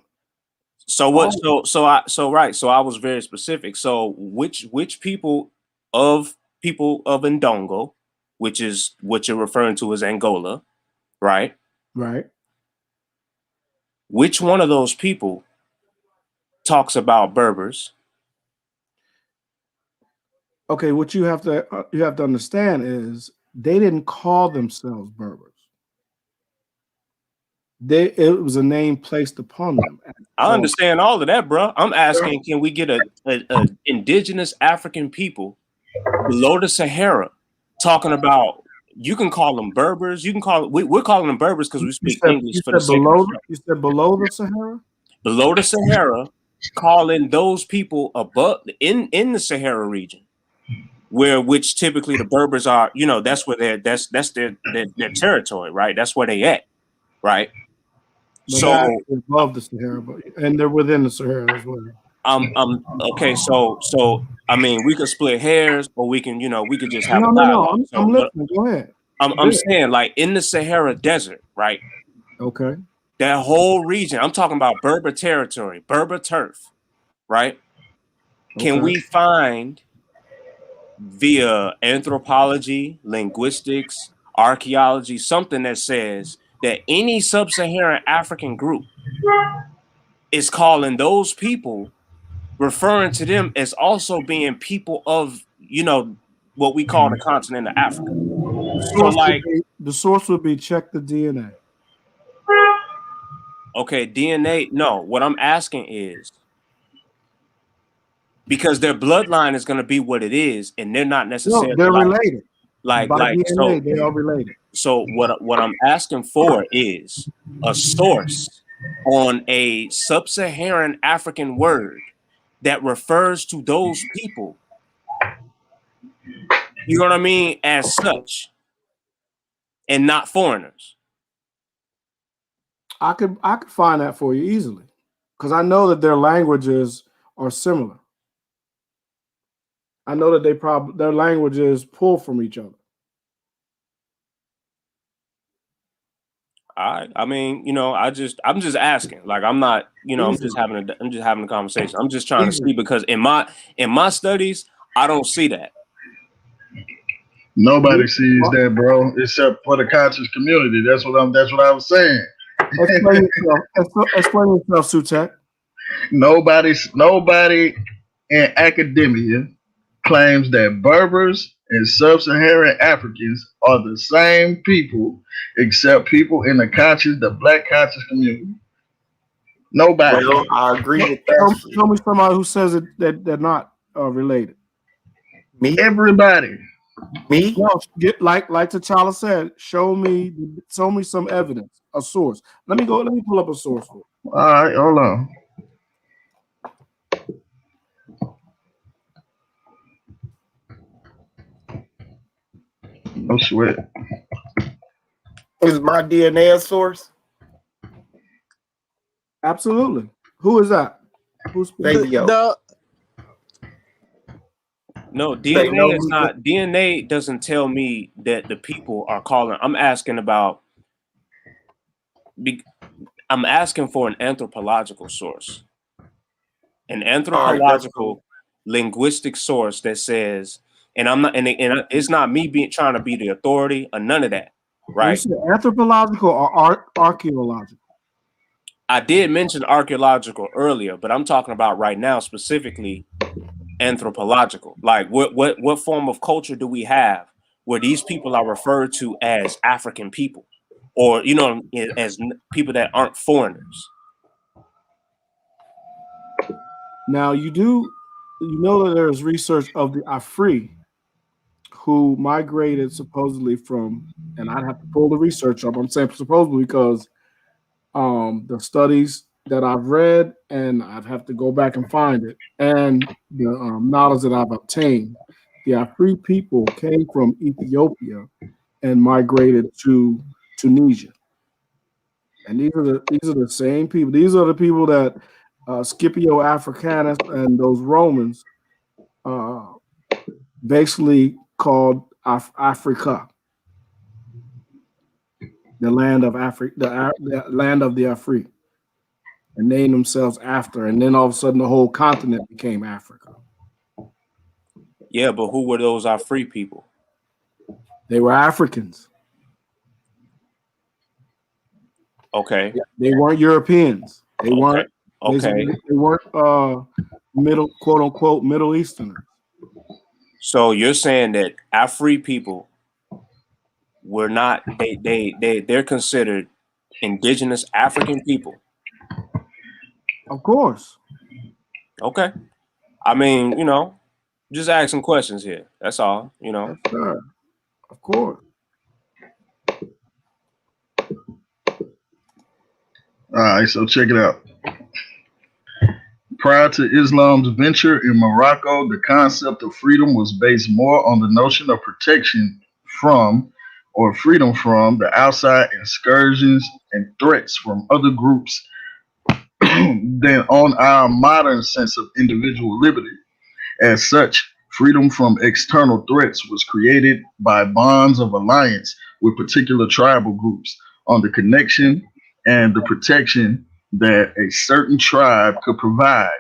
So what? So I was very specific. So which people of Ndongo, which is what you're referring to as Angola, right? Right. Which one of those people talks about Berbers? Okay, what you have to understand is they didn't call themselves Berbers. It was a name placed upon them. I understand all of that, bro. I'm asking, can we get a indigenous African people below the Sahara talking about? You can call them Berbers. You can call we're calling them Berbers because we speak English for the sake of it. You said below the Sahara? Below the Sahara, calling those people above in the Sahara region, which typically the Berbers are, that's where that's their territory, right? That's where they at, right? But so above the Sahara, and they're within the Sahara as well. Okay, so I mean, we could split hairs, or we can, we could just have a dialogue. I'm listening. Go ahead. I'm saying, like, in the Sahara Desert, right? Okay. That whole region, I'm talking about Berber territory, Berber turf, right? Okay. Can we find via anthropology, linguistics, archaeology, something that says that any sub-Saharan African group is calling those people, referring to them as also being people of, what we call the continent of Africa. The source would be check the DNA. Okay, DNA. No, what I'm asking is because their bloodline is going to be what it is, and they're not necessarily. No, they're related. By DNA, so they are related. So what I'm asking for is a source on a sub-Saharan African word that refers to those people. You know what I mean? As such, and not foreigners. I could find that for you easily, because I know that their languages are similar. I know that their languages pull from each other. I mean, you know, I'm just asking. Like, I'm not, you know, I'm just having a conversation. I'm just trying to see, because in my studies, I don't see that. Nobody sees that, bro, except for the conscious community. That's what I was saying. Explain yourself, Sutek. Nobody in academia claims that Berbers and sub-Saharan Africans are the same people, except people in the black conscious community. Nobody. Well, I agree with that. Tell me somebody who says that they're not related. Me? Everybody. Me? No, like T'Challa said, show me some evidence, a source. Let me pull up a source for you. All right, hold on. No sweat. Is my DNA a source? Absolutely. Who is that? Who's Radio? No, DNA is not. DNA doesn't tell me that the people are calling. I'm asking for an anthropological source, an anthropological linguistic source that says, and I'm not, and it's not me trying to be the authority or none of that, right? You said anthropological or archaeological? I did mention archaeological earlier, but I'm talking about right now specifically anthropological. Like what form of culture do we have where these people are referred to as African people, or, you know, as people that aren't foreigners? Now you know that there's research of the Afri who migrated supposedly from, and I'd have to pull the research up. I'm saying supposedly because the studies that I've read, and I'd have to go back and find it, and the knowledge that I've obtained, the Afri people came from Ethiopia and migrated to Tunisia. And these are the same people. These are the people that Scipio Africanus and those Romans basically called Africa, the land of Africa, the land of the Afri, and named themselves after. And then all of a sudden, the whole continent became Africa. Yeah, but who were those Afri people? They were Africans. Okay. They weren't Europeans. They weren't. Okay. They weren't quote unquote Middle Easterners. So you're saying that Afri people were not, they're considered indigenous African people? Of course. Okay. I mean, you know, just asking questions here. That's all, you know. Yes, sir. Of course. All right, so check it out. Prior to Islam's venture in Morocco, the concept of freedom was based more on the notion of protection from or freedom from the outside incursions and threats from other groups than on our modern sense of individual liberty. As such, freedom from external threats was created by bonds of alliance with particular tribal groups on the connection and the protection that a certain tribe could provide.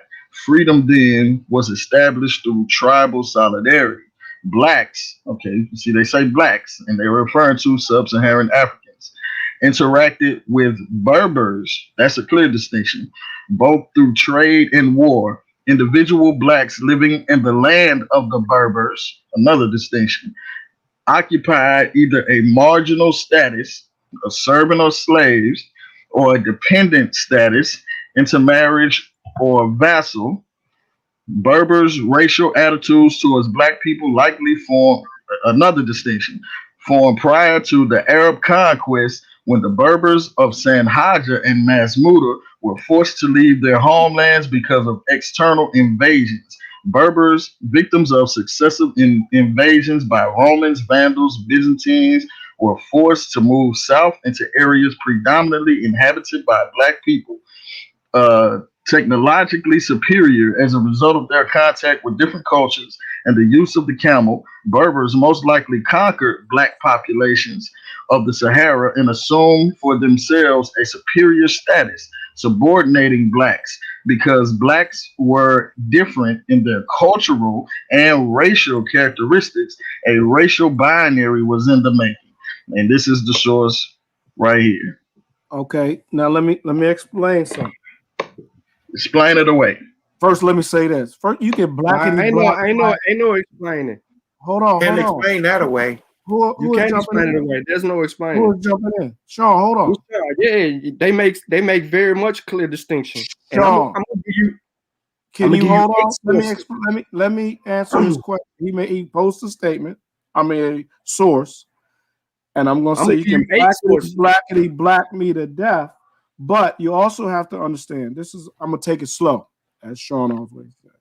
Freedom then was established through tribal solidarity. Blacks, okay, you see, they say blacks, and they're referring to sub-Saharan Africans, interacted with Berbers, that's a clear distinction, both through trade and war, individual blacks living in the land of the Berbers, another distinction, occupied either a marginal status, a servant or slaves, or a dependent status, intermarriage or vassal. Berbers' racial attitudes towards black people likely form another distinction, formed prior to the Arab conquest when the Berbers of Sanhaja and Masmuda were forced to leave their homelands because of external invasions. Berbers, victims of successive invasions by Romans, Vandals, Byzantines, were forced to move south into areas predominantly inhabited by black people, uh, technologically superior as a result of their contact with different cultures and the use of the camel. Berbers most likely conquered black populations of the Sahara and assumed for themselves a superior status, subordinating blacks because blacks were different in their cultural and racial characteristics. A racial binary was in the making. And this is the source right here. Okay, now let me explain something. Explain it away. First, let me say this. First, you can blackity black. Ain't no explaining. Hold on, Can't hold on. explain that away. Who is Can't jumping explain it in? away. There's no explaining. Who is jumping in? Sean, hold on. Yeah, they make very much clear distinction. And Sean, I'm gonna give you. can you hold on? sources. Let me answer his question. He posted a statement. I mean a source, and I'm gonna say you can blackity black me to death, but you also have to understand. I'm gonna take it slow, as Sean always says.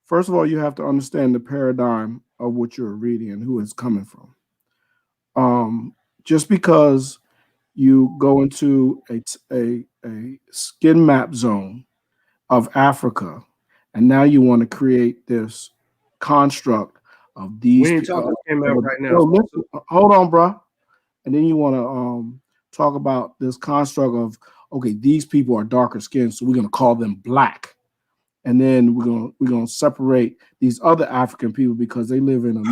First of all, you have to understand the paradigm of what you're reading and who it's coming from. Just because you go into a skin map zone of Africa, and now you want to create this construct of these. We ain't talking skin map right now. No, listen, hold on, bro. And then you want to talk about this construct of, okay, these people are darker skinned, so we're going to call them black. And then we're gonna separate these other African people because they live in a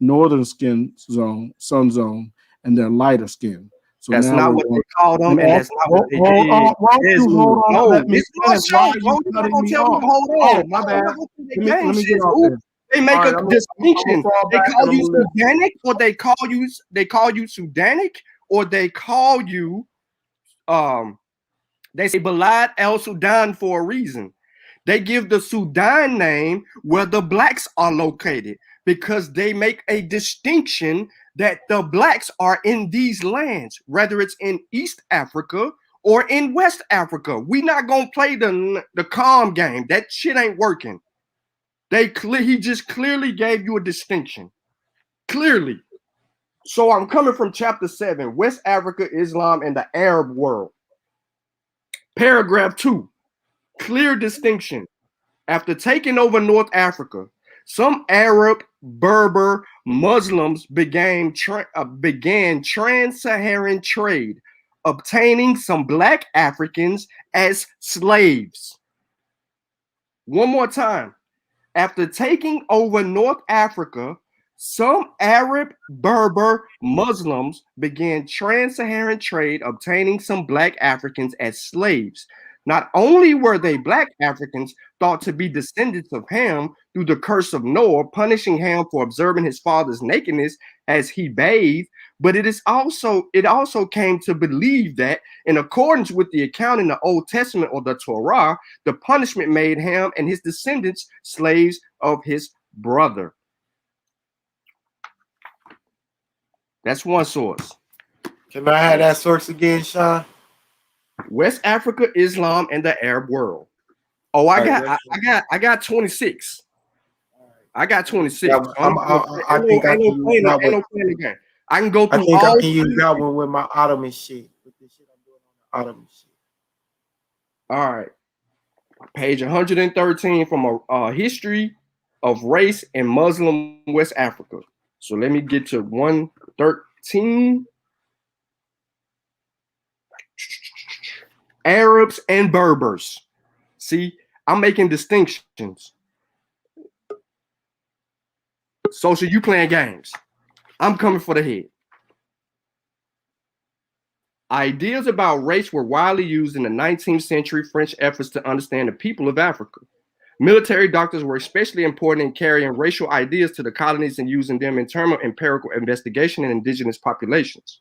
northern skin zone, sun zone, and they're lighter skin. So that's now not what they called them, and that's not what they did. Hold on, no, let me finish. Why are you you're not cutting gonna me tell me off? to hold on. Oh, my bad. Let me get Games off there. They make All a right, I'm distinction. fall They back call and you I'm gonna Sudanic, or they call you Sudanic, or they call you they say Balad El Sudan for a reason. They give the Sudan name where the blacks are located because they make a distinction that the blacks are in these lands, whether it's in East Africa or in West Africa. We not gonna play the calm game. That shit ain't working. He just clearly gave you a distinction. Clearly. So I'm coming from chapter 7, West Africa, Islam, and the Arab world. Paragraph 2, clear distinction. After taking over North Africa, some Arab, Berber, Muslims began trans-Saharan trade, obtaining some black Africans as slaves. One more time. After taking over North Africa, some Arab, Berber, Muslims began trans-Saharan trade, obtaining some black Africans as slaves. Not only were they black Africans thought to be descendants of Ham through the curse of Noah, punishing Ham for observing his father's nakedness as he bathed, but it also came to believe that, in accordance with the account in the Old Testament or the Torah, the punishment made Ham and his descendants slaves of his brother. That's one source. Can I have that source again, Sean? West Africa, Islam, and the Arab world. Oh, I got 26. I got 26. Yeah, I think I can use that one. I can go through I think I can use that one with my Ottoman shit. With the shit I'm doing on the Ottoman shit. All right. Page 113 from a history of race in Muslim West Africa. So let me get to 113. Arabs and Berbers. See, I'm making distinctions. Social, you playing games. I'm coming for the head. Ideas about race were widely used in the 19th century French efforts to understand the people of Africa. Military doctors were especially important in carrying racial ideas to the colonies and using them in terms of empirical investigation in indigenous populations.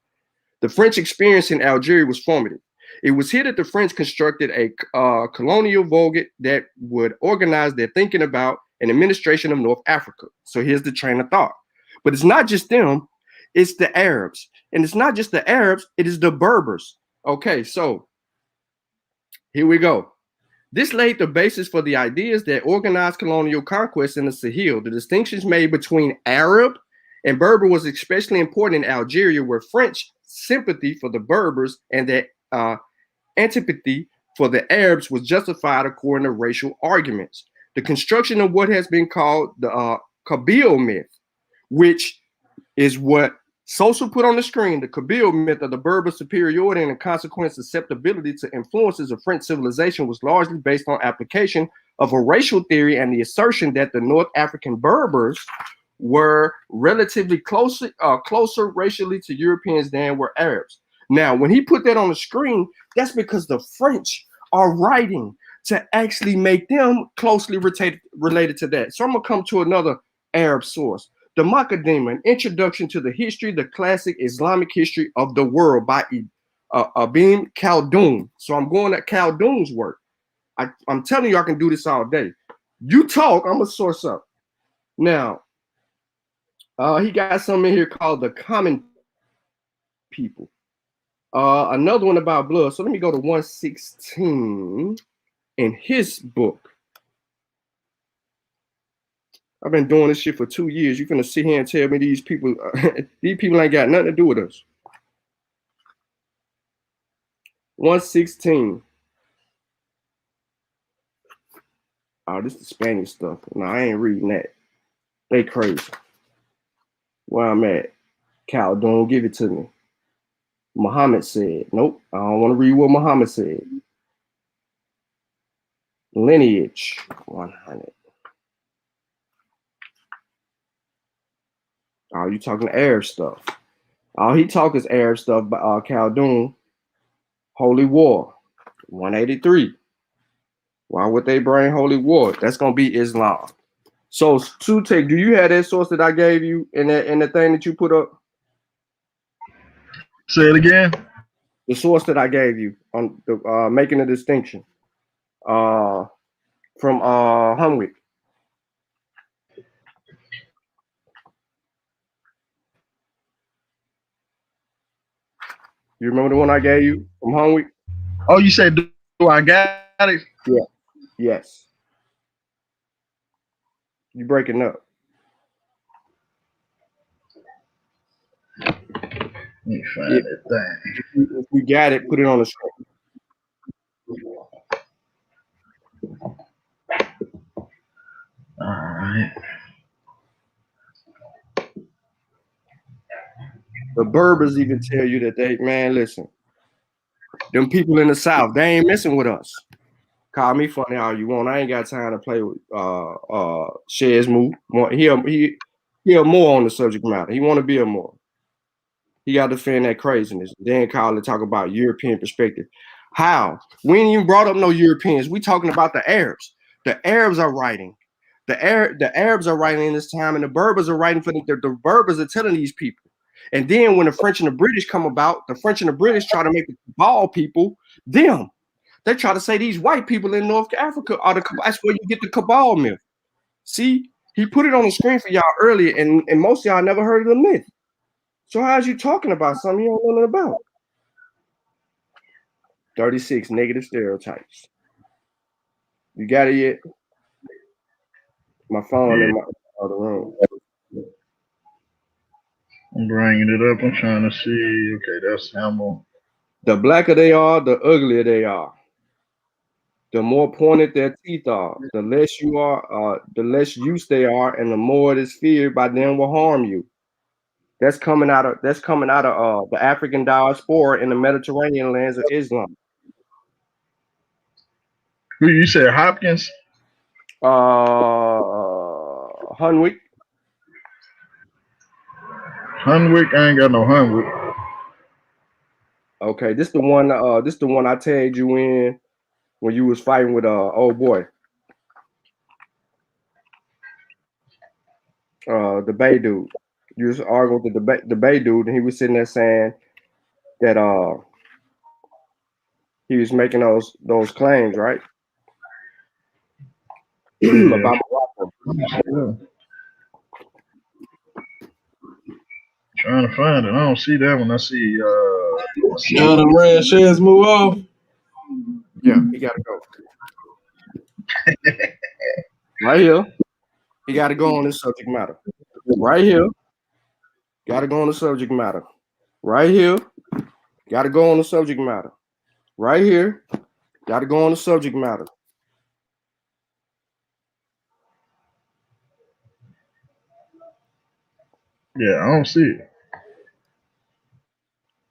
The French experience in Algeria was formative. It was here that the French constructed a colonial vogue that would organize their thinking about an administration of North Africa. So here's the train of thought. But it's not just them, it's the Arabs. And it's not just the Arabs, it is the Berbers. Okay, so here we go. This laid the basis for the ideas that organized colonial conquest in the Sahel. The distinctions made between Arab and Berber was especially important in Algeria, where French sympathy for the Berbers and their antipathy for the Arabs was justified according to racial arguments. The construction of what has been called the Kabyle myth, which is what Social put on the screen, the Kabyle myth of the Berber superiority and the consequent susceptibility to influences of French civilization was largely based on application of a racial theory and the assertion that the North African Berbers were relatively closer racially to Europeans than were Arabs. Now, when he put that on the screen, that's because the French are writing to actually make them closely related to that. So I'm going to come to another Arab source. The Muqaddimah, an introduction to the history, the classic Islamic history of the world by Ibn Khaldun. So I'm going at Khaldun's work. I'm telling you, I can do this all day. You talk, I'm going to source up. Now, he got something in here called the Common People. Another one about blood. So let me go to 116 in his book. I've been doing this shit for 2 years. You're gonna sit here and tell me these people ain't got nothing to do with us. 116. Oh, this is the Spanish stuff. No, I ain't reading that. They crazy. Where I'm at. Cal, don't give it to me. Muhammad said. Nope, I don't want to read what Muhammad said. Lineage 100. Oh, you talking Arab stuff. All he talk is Arab stuff by Khaldun. Holy War, 183. Why would they bring Holy War? That's gonna be Islam. So, Sute, do you have that source that I gave you in the thing that you put up? Say it again. The source that I gave you on the making a distinction from Hunwick. You remember the one I gave you from Hunwick? Oh, you said, do I got it? Yeah. Yes. You breaking up. Let me find that thing. If we got it, put it on the screen. All right. The Berbers even tell you that man, listen, them people in the South, they ain't messing with us. Call me funny all you want. I ain't got time to play with Shed's move. He'll more on the subject matter. He want to be a more. He got to defend that craziness. Then call it talk about European perspective. How? We ain't even brought up no Europeans. We talking about the Arabs. The Arabs are writing. The Arabs are writing in this time, and the Berbers are writing for the Berbers are telling these people. And then when the French and the British come about, the French and the British try to make the Cabal people them. They try to say these white people in North Africa are that's where you get the Cabal myth. See, he put it on the screen for y'all earlier, and most of y'all never heard of the myth. So how's you talking about something you don't know nothing about? 36 negative stereotypes. You got it yet? My phone in my other room. I'm bringing it up. I'm trying to see. Okay, that's Hamill. The blacker they are, the uglier they are. The more pointed their teeth are, the less you are, the less use they are, and the more it is feared by them will harm you. That's coming out of the African diaspora in the Mediterranean lands of Islam. Who you said, Hopkins? Hunwick. Hunwick? I ain't got no Hunwick. Okay, this the one. This the one I tagged you in when you was fighting with old boy. The Bay dude. You was arguing with the Bay dude, and he was sitting there saying that he was making those claims, right? About Morocco. Yeah. Trying to find it. I don't see that one. I see the red sheds move off. Yeah, he gotta go. Right here. He gotta go on this subject matter. Right here. Gotta go on the subject matter. Right here. Gotta go on the subject matter. Right here. Gotta go on the subject matter. Yeah, I don't see it.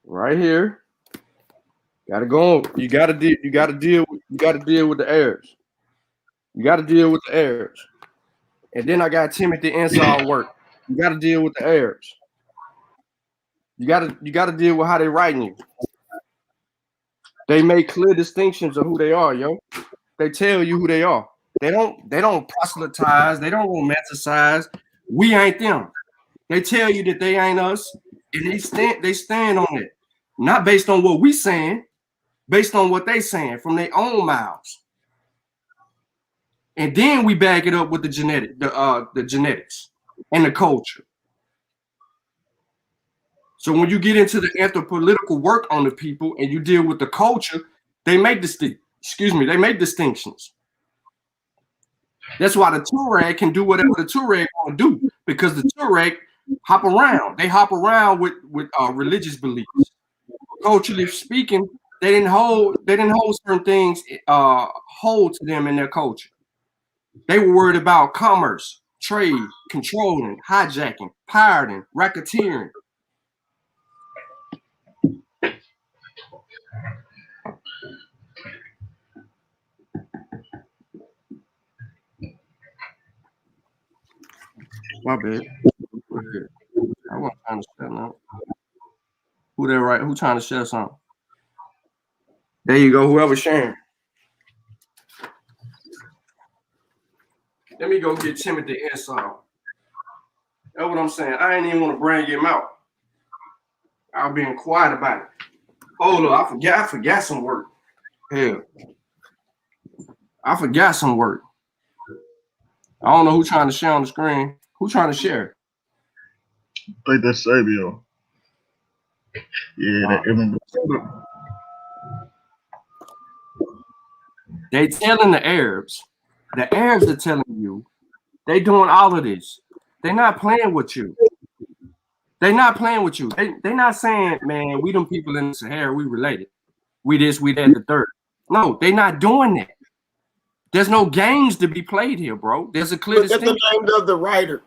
Right here. Gotta go on. You gotta deal with the errors. You gotta deal with the errors. And then I got Timothy Inside work. You gotta deal with the errors. You gotta deal with how they writing you. They make clear distinctions of who they are, yo. They tell you who they are. They don't proselytize, they don't romanticize. We ain't them. They tell you that they ain't us, and they stand on it. Not based on what we saying, based on what they saying from their own mouths. And then we back it up with the genetics and the culture. So when you get into the anthropological work on the people and you deal with the culture, they make distinctions. That's why the Tuareg can do whatever the Tuareg want to do, because the Tuareg hop around. They hop around with religious beliefs. Culturally speaking, they didn't hold certain things hold to them in their culture. They were worried about commerce, trade, controlling, hijacking, pirating, racketeering. My bad. I wasn't trying to share nothing. Who there right? Who trying to share something? There you go. Whoever's sharing. Let me go get Timothy Inside. That's what I'm saying. I ain't even want to bring him out. I'm being quiet about it. Hold up, I forgot some work. Hell. I forgot some work. I don't know who's trying to share on the screen. Who trying to share? I think that's Sabio. Yeah, They telling the Arabs are telling you, they doing all of this. They're not playing with you. They're not playing with you. They're not saying, man, we them people in the Sahara, we related. We this, we that, the third. No, they're not doing that. There's no games to be played here, bro. There's a clear distinction. Look at the name of the writer.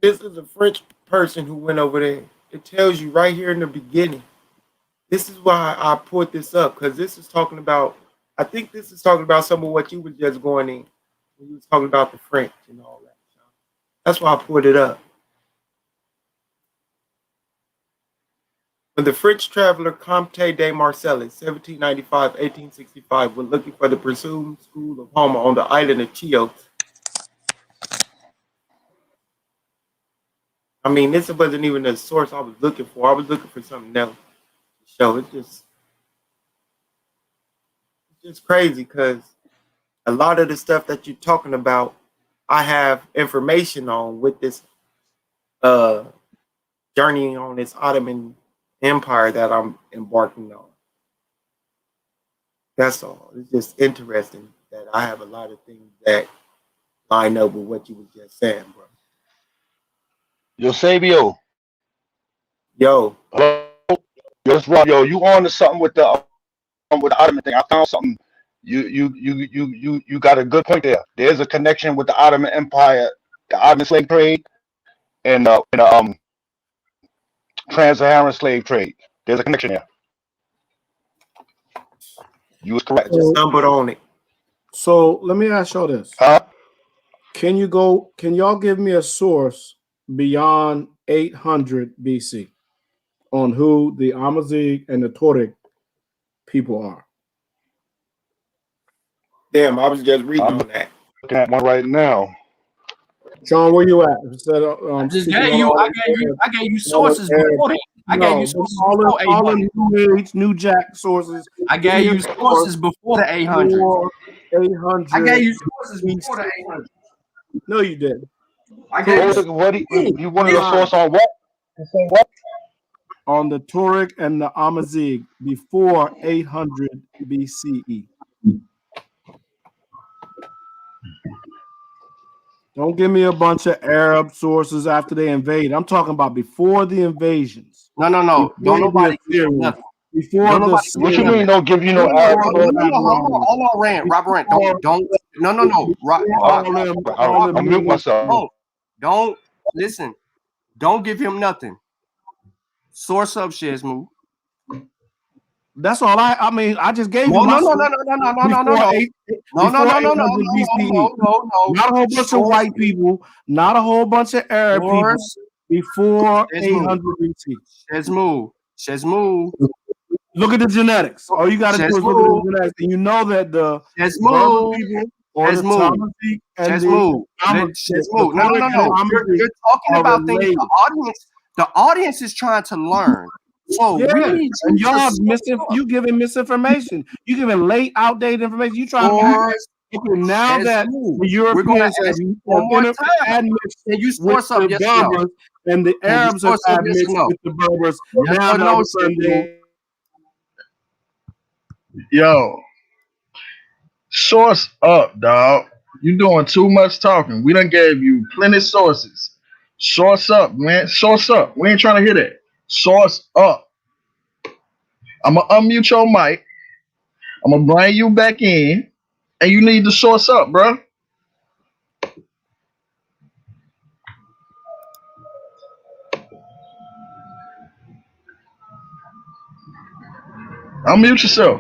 This is a French person who went over there. It tells you right here in the beginning. This is why I put this up, because this is talking about, I think this is talking about some of what you were just going in when you was talking about the French and all that. That's why I put it up. When the French traveler Comte de Marcellus, 1795-1865, was looking for the presumed school of Homer on the island of Chios. I mean, this wasn't even the source I was looking for. I was looking for something else to show. It's just crazy, because a lot of the stuff that you're talking about, I have information on with this journey on this Ottoman Empire that I'm embarking on. That's all. It's just interesting that I have a lot of things that line up with what you were just saying, bro. Yo, Sabio. Yo. Hello. Yo, it's Rob. Yo, you on to something with the Ottoman thing? I found something. You got a good point there. There's a connection with the Ottoman Empire, the Ottoman slave trade, and trans-Saharan slave trade. There's a connection there. You was correct. I just stumbled on it. So let me ask y'all this. Huh? Can y'all give me a source beyond 800 BC on who the Amazigh and the Tuareg people are. Damn, I was just reading I'm on that. looking at one right now. Sean, where you at? Instead I of just speaking gave on you. all I gave you all the sources Arab. before that. I gave you sources before all the 800. New Age, New Jack sources. I gave you sources before the 800. For 800. I gave you sources before the 800. No, you didn't. I gave you. What you wanted a source on what? Say what? On the Tuareg and the Amazigh before 800 BCE. Don't give me a bunch of Arab sources after they invade. I'm talking about before the invasions. No. Don't nobody give you nothing. Before the What you mean don't give you no Arab source? Hold on, Rand. Robert Rand. Don't. No. I'll mute myself. Don't listen. Don't give him nothing. Source up, Shesmu. That's all I mean. I just gave you No. my No. Not a whole bunch of white people. Not a whole bunch of Arab people. Before 800 BC. Shesmu. Look at the genetics. All you got to do is look at the genetics, and you know that the Berber people or the Tamazigh and the Shesmu. No. You're talking about things. The audience is trying to learn. So yeah, we need and y'all you giving misinformation. You giving late, outdated information. You trying to now that the Europeans have admixed with the Berbers and the Arabs have admixed with the Berbers. Now all of a sudden yo, source up, dog. You doing too much talking. We done gave you plenty of sources. Source up, man. Source up. We ain't trying to hear that. Source up. I'm gonna unmute your mic. I'm gonna bring you back in, and you need to source up, bro. Unmute yourself.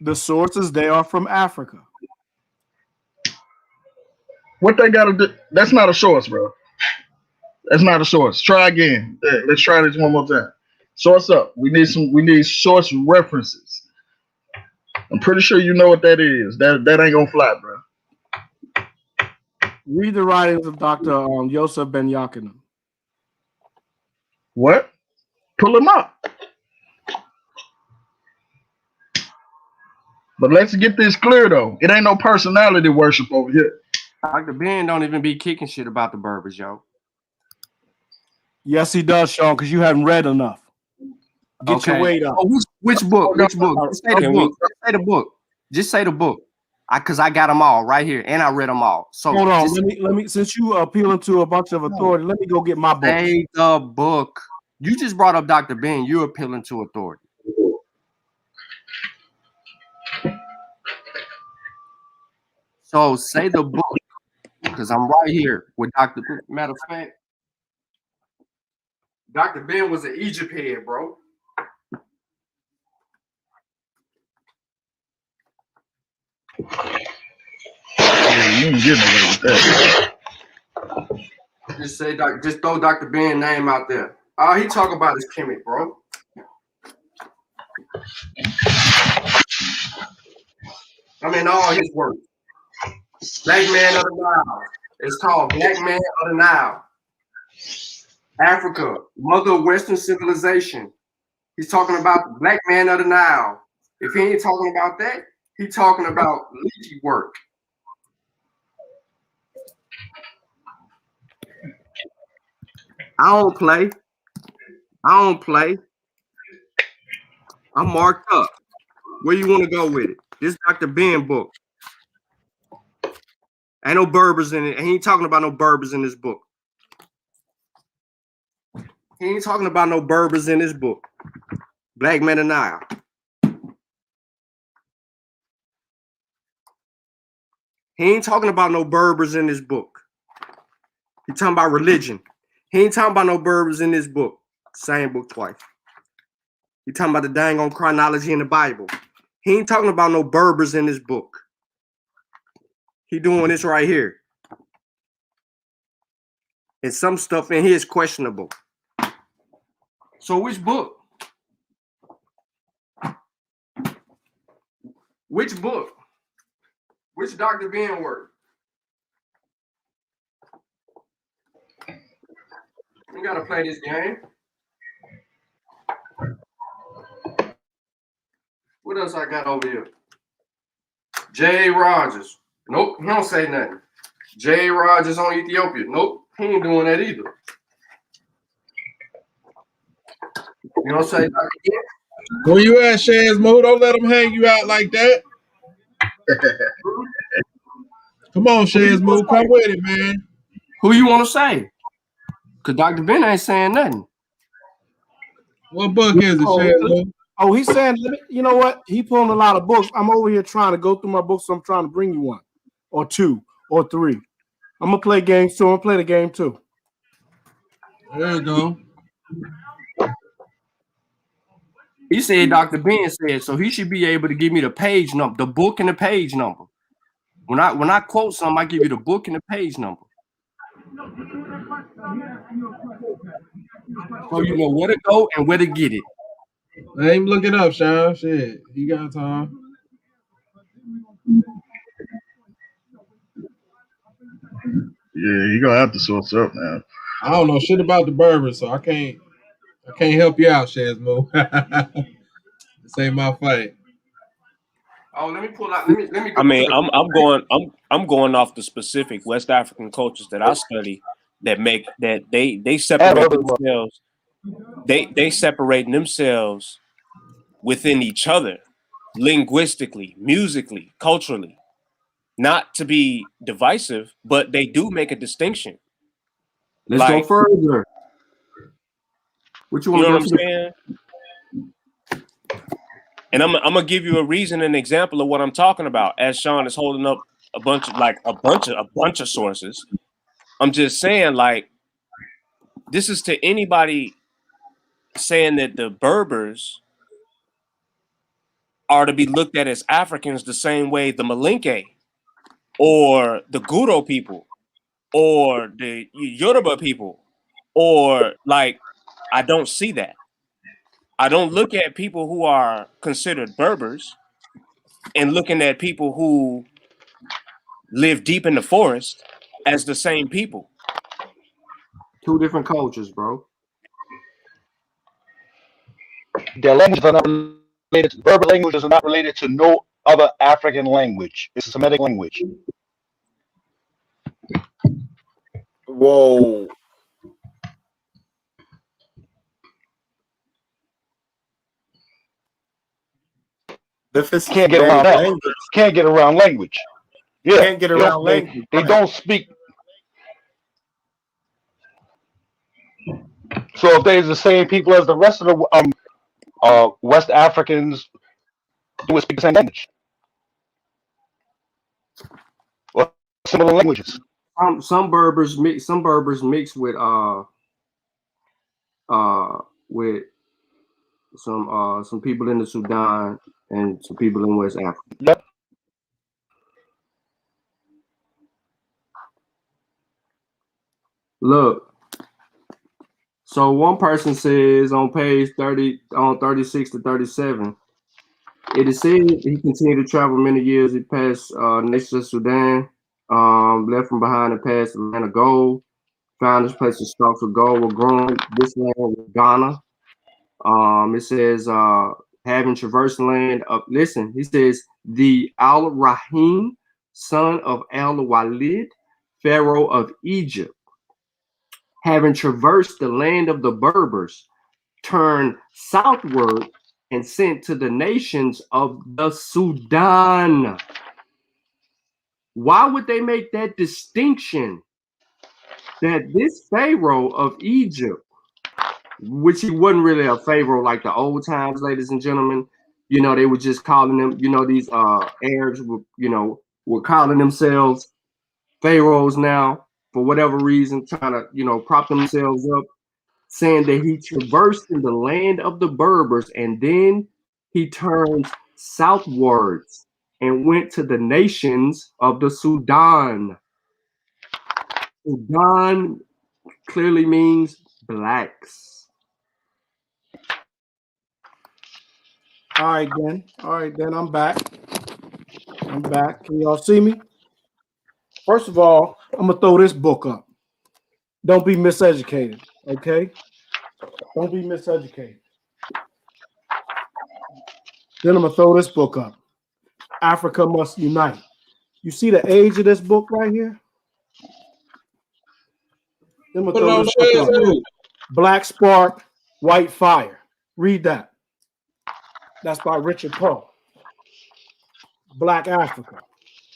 the sources, they are from Africa. What they gotta do? That's not a source, bro. That's not a source. Try again. Let's try this one more time. Source up. We need source references. I'm pretty sure you know what that is. That ain't gonna fly, bro. Read the writings of Dr. Yosef Ben Yaakov. What? Pull them up. But let's get this clear though. It ain't no personality worship over here. Dr. Ben don't even be kicking shit about the Berbers, yo. Yes, he does, Sean, because you haven't read enough. Get your weight up. Oh, which book? Which book? Just say the book. Just say the book. Just say the book. Because I got them all right here, and I read them all. So hold on. Let me. Since you appealing to a bunch of authority, let me go get my book. Say the book. You just brought up Dr. Ben. You're appealing to authority. So say the book, because I'm right here with Dr. Ben. Matter of fact, Dr. Ben was an Egypt head, bro. You ain't getting away with that. Just say, just throw Dr. Ben's name out there. All he talk about is Kemet, bro. I mean, all his work. Black Man of the Nile. It's called Black Man of the Nile. Africa, mother of Western civilization. He's talking about the Black Man of the Nile. If he ain't talking about that, he's talking about leechy work. I don't play. I'm marked up. Where you want to go with it? This Dr. Ben book. Ain't no Berbers in it. He ain't talking about no Berbers in this book. He ain't talking about no Berbers in this book. Black Man of Nile. He ain't talking about no Berbers in this book. He talking about religion. He ain't talking about no Berbers in this book. Same book twice. He talking about the dang on chronology in the Bible. He ain't talking about no Berbers in this book. He doing this right here. and some stuff in here is questionable. So which book? Which book? Which Dr. Ben work? We gotta play this game. What else I got over here? J. Rogers. Nope, he don't say nothing. J. Rogers on Ethiopia. Nope, he ain't doing that either. You don't say Dr. Ben? Where you at, Shazmo? Don't let them hang you out like that. Come on, Shazmo, come with it, man. Who you want to say? Because Dr. Ben ain't saying nothing. What book is it, Shazmo? Oh, he's saying, you know what? He pulling a lot of books. I'm over here trying to go through my books, so I'm trying to bring you one, or two, or three. I'm gonna play games too. I'm gonna play the game too. There you go. He said Dr. Ben said, so he should be able to give me the page number, the book and the page number. When I quote something, I give you the book and the page number. So you know where to go and where to get it. Let him look it up, Sean. Shit, he got time. Yeah, you gonna have to source up, man. I don't know shit about the Berbers, so I can't help you out, Shazmo. This ain't my fight. Oh, let me pull out. Let me go. I mean, I'm going off the specific West African cultures that I study that make that they separate themselves. They separate themselves within each other, linguistically, musically, culturally. Not to be divisive, but they do make a distinction. Let's go further. What you want know to what I'm saying? And I'm gonna give you a reason, an example of what I'm talking about. As Sean is holding up a bunch of sources, I'm just saying, like, this is to anybody saying that the Berbers are to be looked at as Africans the same way the Malinke or the Guro people or the Yoruba people, or like, I don't see that. I don't look at people who are considered Berbers and looking at people who live deep in the forest as the same people. Two different cultures, bro. Their languages are not related. Berber languages are not related to no other African language. It's a Semitic language. Whoa. Can't get around that. Language. Can't get around language. Yeah, Can't get around language. They don't speak. So if they're the same people as the rest of the West Africans, they would speak the same language or similar languages. Some Berbers mix with some people in the Sudan and some people in West Africa. Yep. Look, so one person says on page 30, on 36 to 37, it is said he continued to travel many years. He passed nations of Sudan, left from behind and passed the land of gold, found this place of stalks of gold were growing. This land was Ghana. It says, having traversed the land of, listen, he says, the Al Rahim, son of Al Walid, Pharaoh of Egypt, having traversed the land of the Berbers, turned southward and sent to the nations of the Sudan. Why would they make that distinction that this Pharaoh of Egypt, which he wasn't really a Pharaoh like the old times, ladies and gentlemen, you know, they were just calling them, you know, these Arabs were, you know, were calling themselves Pharaohs now for whatever reason, trying to, you know, prop themselves up, saying that he traversed in the land of the Berbers and then he turns southwards and went to the nations of the Sudan. Sudan clearly means blacks. All right, then. I'm back. Can y'all see me? First of all, I'm gonna throw this book up. Don't be miseducated, okay? Don't be miseducated. Then I'm gonna throw this book up. Africa Must Unite. You see the age of this book right here? Then I'm gonna throw this book up. Black Spark, White Fire. Read that. That's by Richard Poe. Black Africa.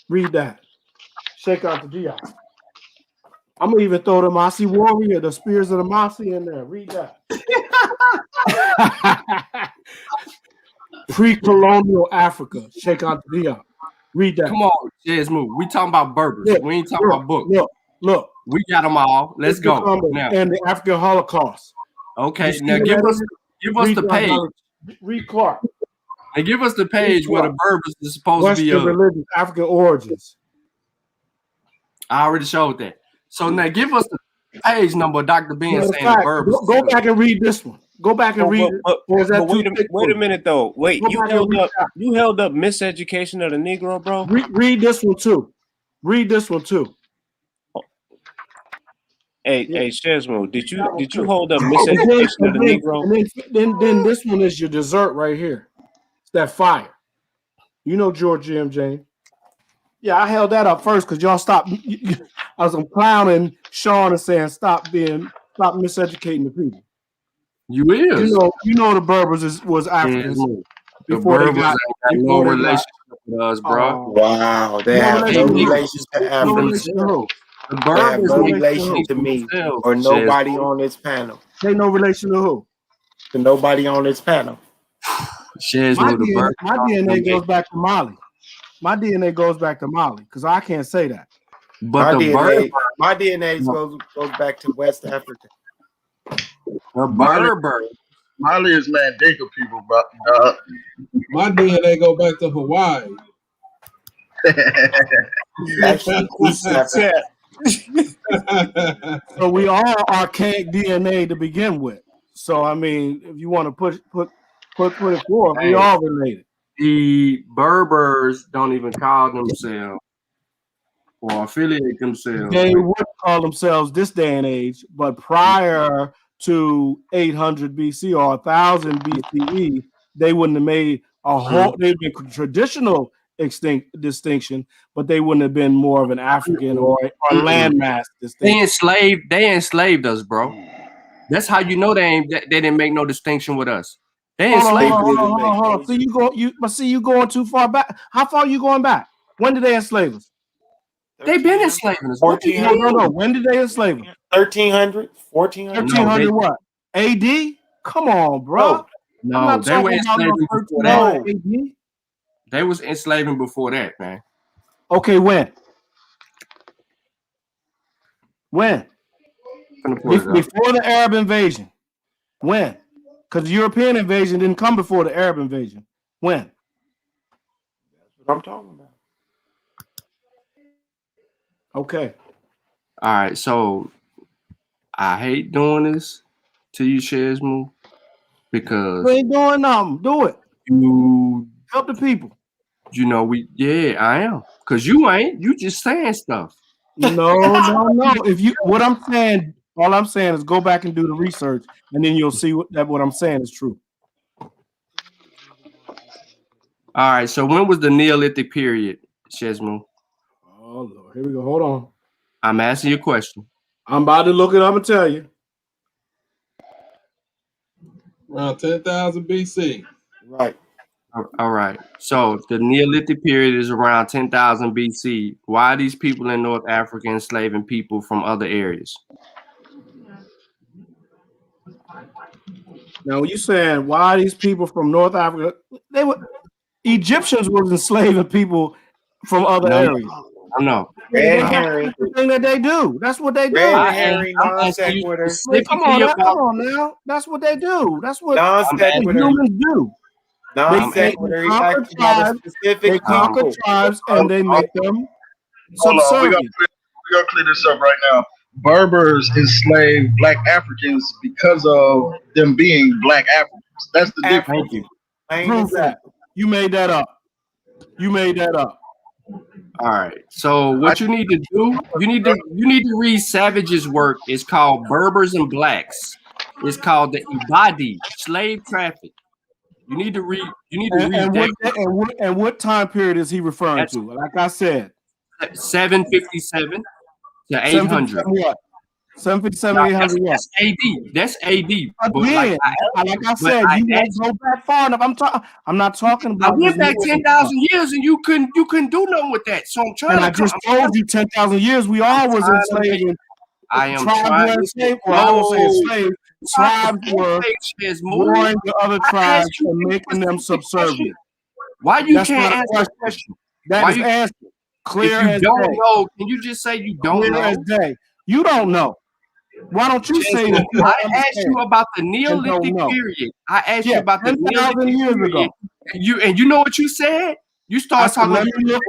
Read that. Shake out the Dion. I'm gonna even throw the Masi Warrior, the Spears of the Masi in there. Read that. Pre-colonial Africa. Shake out the Dion. Read that. Come on, Jasmine. We talking about Berbers. We ain't talking about books. Look. We got them all. Let's go now. And the African Holocaust. Okay, now give us the page. Read Clark. And give us the page where the Berbers is supposed Western to be. religion, African origins. I already showed that. So now give us the page number. Dr. Ben saying the Berbers. Go back and read this one. Go back and read it. But wait a minute though. Wait, you held up miseducation of the Negro, bro. Read this one too. Hey, Shesmo, did you hold up miseducation of the Negro? And then this one is your dessert right here. It's that fire. You know George M. James. Yeah, I held that up first because y'all stopped. I was clowning Sean and saying stop miseducating the people. You is. You know the Berbers was Africans. Before the Berbers they got no relationship with us, bro. Wow, they have no relation to Africans. The Berbers have no relation to me or nobody on this panel. They no relation to who? To nobody on this panel. My DNA goes back to Mali. My DNA goes back to Mali because I can't say that. But my DNA goes back to West Africa. The Berbers. Mali is Mandinka people, bro. My DNA go back to Hawaii. So we all archaic DNA to begin with. So I mean, if you want to put it forward, we all related. The Berbers don't even call themselves or affiliate themselves. They would call themselves this day and age, but prior to 800 BC or 1000 BCE, they wouldn't have made a whole. They'd been traditional distinction, but they wouldn't have been more of an African or landmass distinction. They enslaved us, bro. That's how you know they didn't make no distinction with us. They enslaved us. Hold on. So you going too far back. How far are you going back? When did they enslave us? They've been enslaving us. No. When did they enslave us? 1300, 1400. 1300 what? AD? Come on, bro. No, they were enslaving before that. AD? They was enslaving before that, man. Okay, when? Before the Arab invasion. When? Because the European invasion didn't come before the Arab invasion. When? That's what I'm talking about. Okay. All right, so I hate doing this to you, Shesmo, because you ain't doing nothing. Do it. You help the people. You know, I am. Because you ain't. You just saying stuff. No. If what I'm saying, all I'm saying is go back and do the research, and then you'll see what I'm saying is true. All right. So when was the Neolithic period, Shesmo? Oh Lord, here we go. Hold on. I'm asking you a question. I'm about to look it up and tell you. Around 10,000 BC. Right. All right. So the Neolithic period is around 10,000 BC. Why are these people in North Africa enslaving people from other areas? Now, you saying why these people from North Africa? Egyptians was enslaving people from other areas. No. Red herring. The thing that they do. That's what they do. Red herring, non sequitur. Come on now. That's what they do. That's what humans do. They conquer tribes and they make them subservient. We're gonna clear this up right now. Berbers enslaved black Africans because of them being black Africans. That's the difference. Thank you. African, plain and Prove that. simple. You made that up. You made that up. All right. So what you need to do, you need to read Savage's work. It's called Berbers and Blacks. It's called the Ibadi, slave traffic. You need to read And that. what time period is he referring That's to? Like I said, 757 to 800. 757 what? 757, Now, 800 what? that's AD. That's AD. But Again, like I said, you won't go back far enough. I'm not talking I about went this back new 10,000 years and you couldn't do nothing with that. So I'm trying and to I just told you 10,000 years we all was enslaved. I am Tribes trying were to enslaved. Well, I won't say enslaved. Tribes were warring the other tribes and making them subservient. Why you That's can't not a answer the question? That Why is answered. Clear if you as don't day. know, can you just say you don't Clear know? as day. You don't know. Why don't you say that you I don't asked you about the and Neolithic don't know? period. I asked you about the 10,000 Neolithic years period. ago. And you know what you said? You I started said, talking let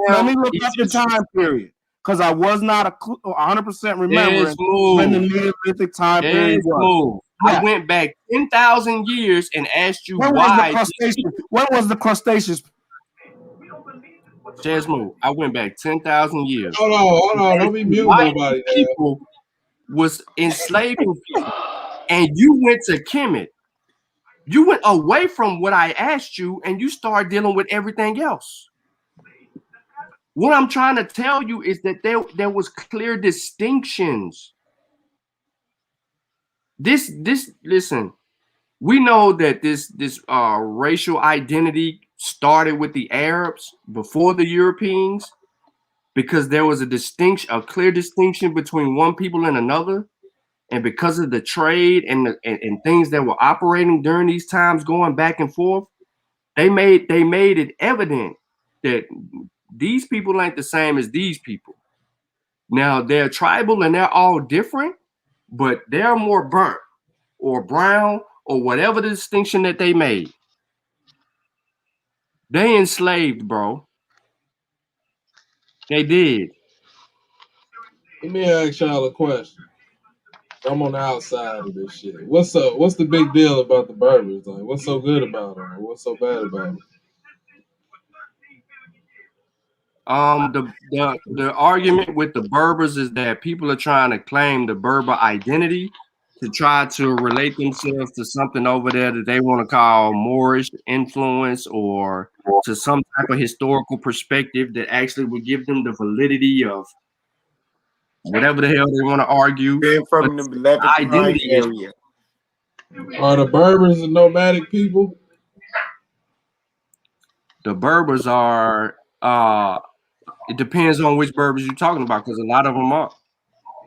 about me look up the time period because I was not 100% remembering Smooth. when the Neolithic time period was. Smooth. Yeah. I went back 10,000 years and asked you When why. When was the crustaceans? Smooth. I went back 10,000 years. Hold on. Don't be muting Why nobody now. people was enslaving people, and you went to Kemet. You went away from what I asked you, and you started dealing with everything else. What I'm trying to tell you is that there was clear distinctions. Listen, we know that this racial identity started with the Arabs before the Europeans because there was a clear distinction between one people and another. And because of the trade and things that were operating during these times going back and forth, they made it evident that these people ain't the same as these people. Now they're tribal and they're all different, but they're more burnt or brown or whatever the distinction that they made. They enslaved, bro. They did. Let me ask y'all a question. I'm on the outside of this shit. What's up? What's the big deal about the Berbers? Like, what's so good about them? Or what's so bad about them? The argument with the Berbers is that people are trying to claim the Berber identity to try to relate themselves to something over there that they want to call Moorish influence or to some type of historical perspective that actually would give them the validity of whatever the hell they want to argue. Being from the Levantine identity area. Are the Berbers nomadic people? The Berbers are it depends on which Berbers you're talking about because a lot of them are.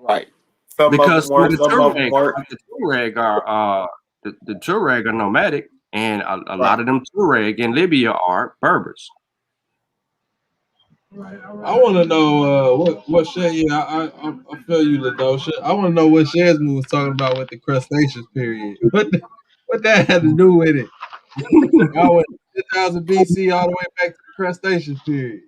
Right. Some Because of them were, the some of them weren't. Tuareg are the Tuareg are nomadic, and a lot of them Tuareg in Libya are Berbers. I want to know what Shay. Yeah, I feel you, Ladosha. I want to know what Shazmu was talking about with the crustaceous period. What that had to do with it? I went 10,000 BC all the way back to the crustaceous period.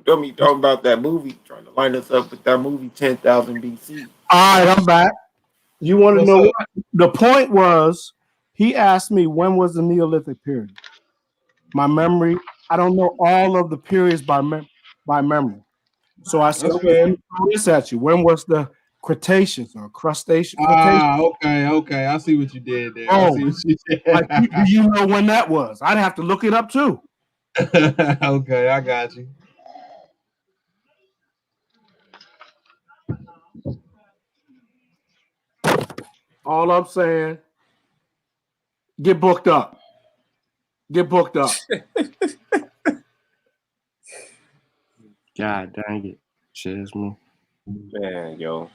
Don't be talking about that movie, trying to line us up with that movie 10,000 BC. All right, I'm back. You want to know what? The point was, he asked me when was the Neolithic period. My memory, I don't know all of the periods by memory. So I said, throw this at you. When was the Cretaceous or Cretaceous? Okay. I see what you did there. I see what you did. Do you know when that was? I'd have to look it up too. Okay, I got you. All I'm saying, get booked up. Get booked up. God dang it, Shazmu. Man, yo.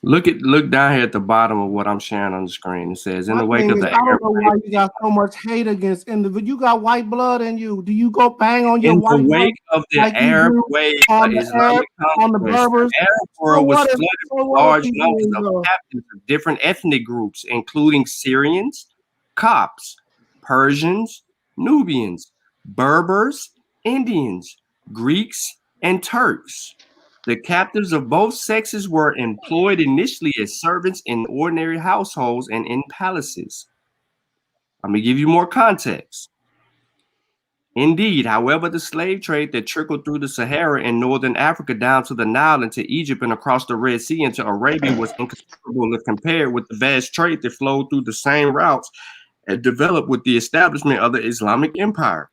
Look down here at the bottom of what I'm sharing on the screen. It says, in the wake of the I don't know why you got so much hate against individuals. You got white blood in you. Do you go bang on your white blood? In the wake of the Arab wave of Islamic on the Berbers, the Arab world was flooded with large numbers of captives of different ethnic groups, including Syrians, Copts, Persians, Nubians, Berbers, Indians, Greeks, and Turks. The captives of both sexes were employed initially as servants in ordinary households and in palaces. I'm going to give you more context. Indeed, however, the slave trade that trickled through the Sahara in northern Africa down to the Nile into Egypt and across the Red Sea into Arabia was inconsiderable if compared with the vast trade that flowed through the same routes and developed with the establishment of the Islamic Empire.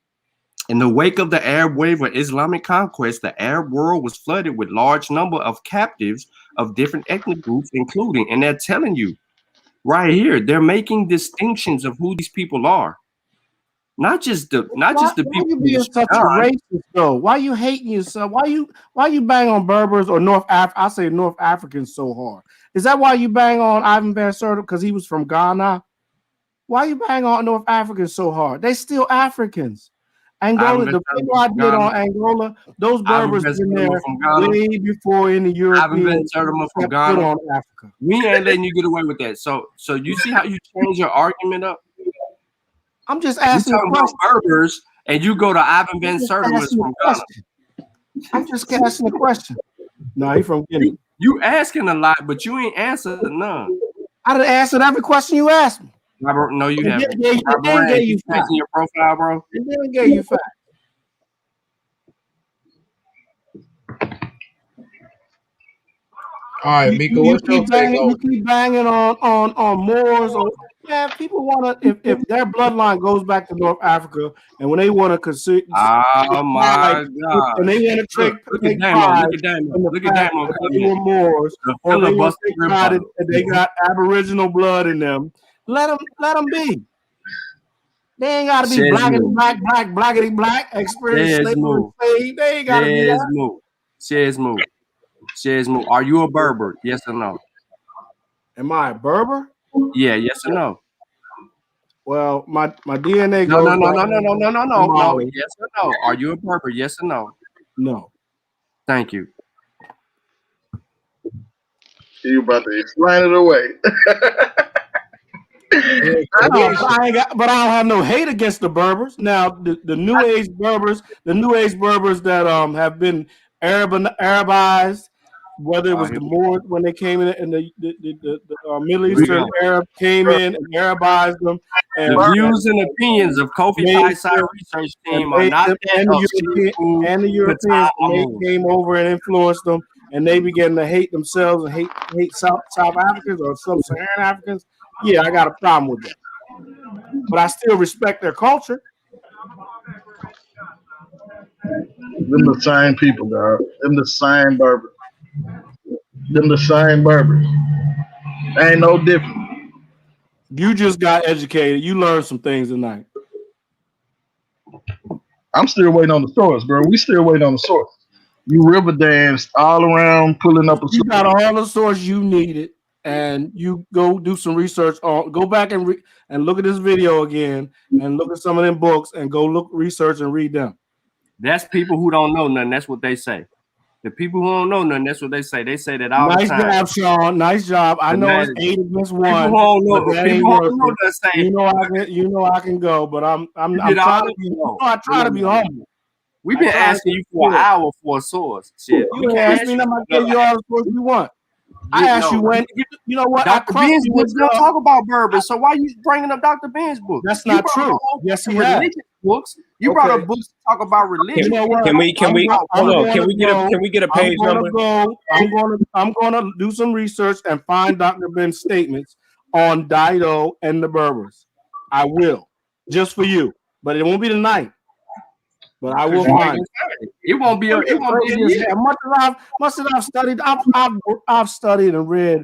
In the wake of the Arab wave of Islamic conquest, the Arab world was flooded with large number of captives of different ethnic groups, including, and they're telling you right here, they're making distinctions of who these people are. Not just the people. Why you being such a racist though? Why you hating yourself? Why you bang on Berbers or North Africa? I say North Africans so hard. Is that why you bang on Ivan Van Sertima because he was from Ghana? Why you bang on North Africans so hard? They still Africans. Angola, the people I did on Angola, those Berbers been there way before any Europeans put on Africa. We ain't letting you get away with that. So you see how you change your argument up? I'm just asking you about Berbers, and you go to Ivan Van Sertima from Ghana. I'm just asking a question. No, he from Guinea. You asking a lot, but you ain't answered none. I done answered every question you asked me. Robert, no, you haven't. Then gave you facts in your profile, bro. And then gave you facts. All right, Mika, what's your take? You keep banging on Moors or people want to if their bloodline goes back to North Africa and when they want to consider God, and they want to take pride look at Damo they were Moors or they want to take pride and they got Aboriginal blood in them, let them be. They ain't got to be blackity black, experienced slavery. They ain't got to be that. Shazmoo, are you a Berber? Yes or no? Am I a Berber? Yeah, yes or no? Well, my DNA goes no. Yes or no? Are you a Berber? Yes or no? No. Thank you. You about to explain it away. But I don't have no hate against the Berbers. Now the new age Berbers that have been Arabized, whether it was the Moors when they came in and the Middle Eastern Arab came in and Arabized them. And the views and opinions of Kofi Paisai research team are not and the Europeans came over and influenced them, and they began to hate themselves and hate South Africans or Sub-Saharan Africans. Yeah, I got a problem with that, but I still respect their culture. Them the same people, dog. Them the same Berbers. Them the same Berbers. Ain't no different. You just got educated. You learned some things tonight. I'm still waiting on the source, bro. We still waiting on the source. You river danced all around, pulling up a. You got all the source you needed, and you go do some research on. Go back and look at this video again, and look at some of them books, and go research and read them. That's people who don't know nothing. That's what they say. The people who don't know nothing, that's what they say. They say that all the time. Nice job, Sean. Nice job. I know it's 8 against 1. People don't know that saying. You know I can go, but I'm trying to be. I try to be humble. We've been asking you for an hour for a source. Shit. You asked me, I'm gonna give you all the source you want. I asked you when. You know what? Dr. Ben's books don't talk about Berbers, so why are you bringing up Dr. Ben's book? That's not true. Yes, he has books. You brought up books to talk about religion. You know what? Can we get a page number? I'm gonna do some research and find Dr. Ben's statements on Dido and the Berbers. I will, just for you, but it won't be tonight. But I will find it. It won't be. Much as I've studied, I've studied and read.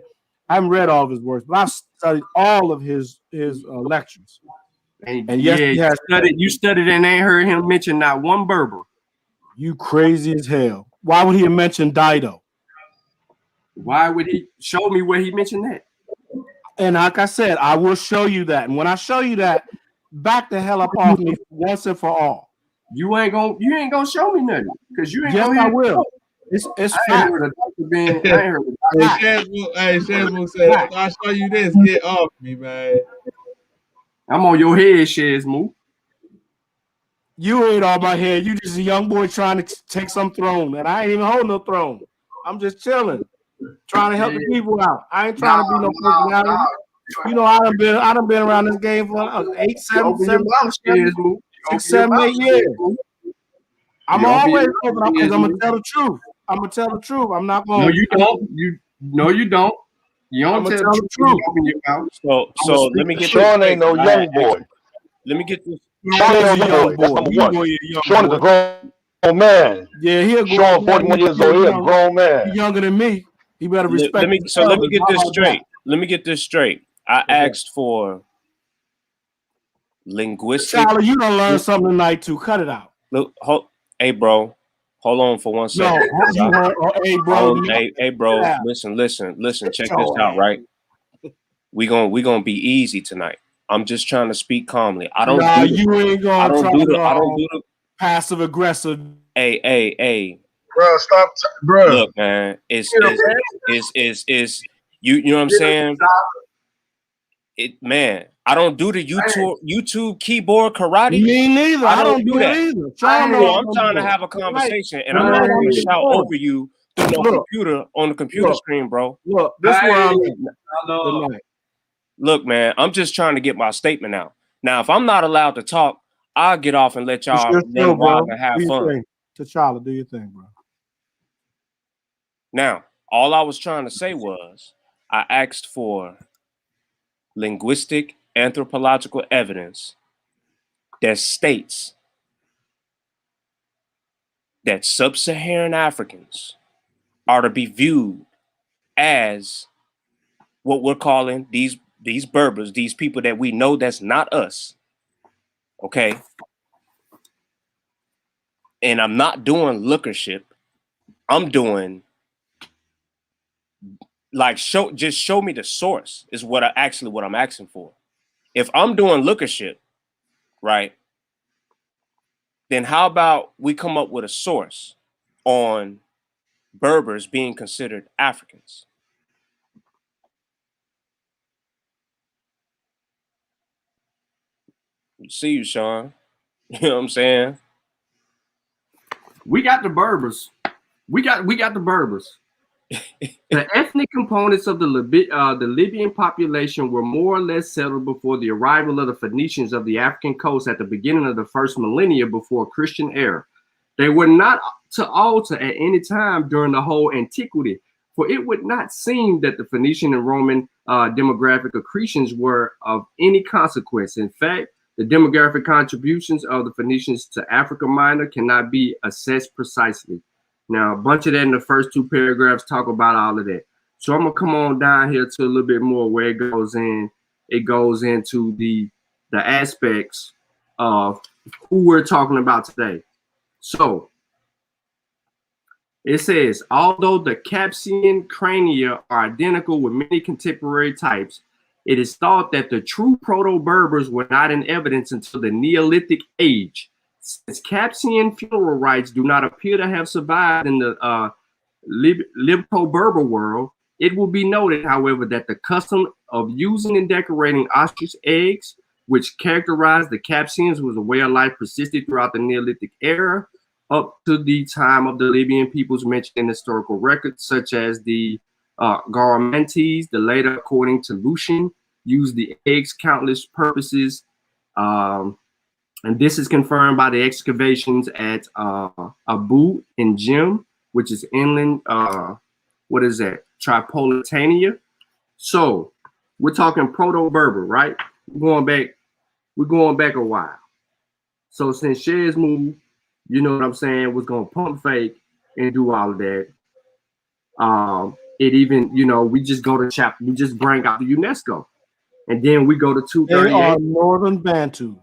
I haven't read all of his works, but I've studied all of his lectures. And yes, you studied and ain't heard him mention not one Berber. You crazy as hell. Why would he have mentioned Dido? Why would he show me where he mentioned that? And like I said, I will show you that. And when I show you that, back the hell up off me once and for all. You ain't gonna show me nothing because you ain't. Yes, I will. It's Hey, Shazmoo said, if I show you this, get off me, man. I'm on your head, Shazmoo. You ain't on my head. You just a young boy trying to take some throne, and I ain't even holding no throne. I'm just chilling, trying to help the people out. I ain't trying to be no personality. You know, I done been around this game for 8, 7, Open your 7, mouth, 7, Shaz, move. 6, Open your 7, mouth, 8 years. Shaz. I'm You open your always mouth, open up because Shaz, I'm gonna move. tell the truth. I'm gonna tell the truth. I'm not No, gonna. you don't. You don't. You I'm don't gonna tell the tell the truth when you truth. open your mouth. So let me get this Sean ain't straight. no 'Cause I young asked, boy. let me get this. Sean Sean ain't is no a young young boy. That's boy. number You one. know he a young Sean is a boy. grown man. Yeah, he a grown Sean, man. 41 He's years still old. He a young. grown man. He's younger than me. He better respect his Let me elders. get How this about that? straight. Let me get this straight. I Okay. asked for linguistic. Tyler, you done learn something tonight too. Cut it out. Look, hey, bro, hold on for 1 second. No, you hey, bro. Hey, bro, Yeah. listen. Check this out, right? We gonna be easy tonight. I'm just trying to speak calmly. Nah, you ain't gonna try to I don't do the passive aggressive. Hey. Bro, stop, bro. Look, man, it's you know what I'm saying? Man, I don't do the YouTube keyboard karate. Me neither. I don't do that. it either. Sean So knows I'm trying to have a conversation, and I'm Tonight, not going to just shout fun. over you through no computer on the computer screen, bro. Look, this is where I'm at tonight. Look, man, I'm just trying to get my statement out. Now, if I'm not allowed to talk, I'll get off and let y'all run wild and have fun. T'Challa, do your thing, bro. Now, all I was trying to say was I asked for linguistic anthropological evidence that states that sub-Saharan Africans are to be viewed as what we're calling these Berbers, these people that we know that's not us. Okay. And I'm not doing lookership. I'm doing like show me the source is what I'm asking for. If I'm doing lookership, right, then how about we come up with a source on Berbers being considered Africans? See you, Sean. You know what I'm saying? We got the Berbers. We got the Berbers. The ethnic components of the Libyan population were more or less settled before the arrival of the Phoenicians of the African coast at the beginning of the first millennia before Christian era. They were not to alter at any time during the whole antiquity, for it would not seem that the Phoenician and Roman demographic accretions were of any consequence. In fact, the demographic contributions of the Phoenicians to Africa Minor cannot be assessed precisely. Now, a bunch of that in the first two paragraphs talk about all of that. So I'm gonna come on down here to a little bit more where it goes in. It goes into the aspects of who we're talking about today. So it says, although the Capsian crania are identical with many contemporary types, it is thought that the true Proto-Berbers were not in evidence until the Neolithic age. Since Capsian funeral rites do not appear to have survived in the Libco-Berber world, it will be noted, however, that the custom of using and decorating ostrich eggs, which characterized the Capsians, was a way of life persisted throughout the Neolithic era up to the time of the Libyan peoples mentioned in historical records, such as the Garamantes, the later, according to Lucian, used the eggs countless purposes. And this is confirmed by the excavations at Abu in Jim, which is inland, what is that? Tripolitania. So we're talking Proto-Berber, right? We're going back a while. So since Shaz moved, you know what I'm saying, was gonna pump fake and do all of that. It even, you know, we just go to chapter, we just bring out the UNESCO. And then we go to 238. They are Northern Bantus.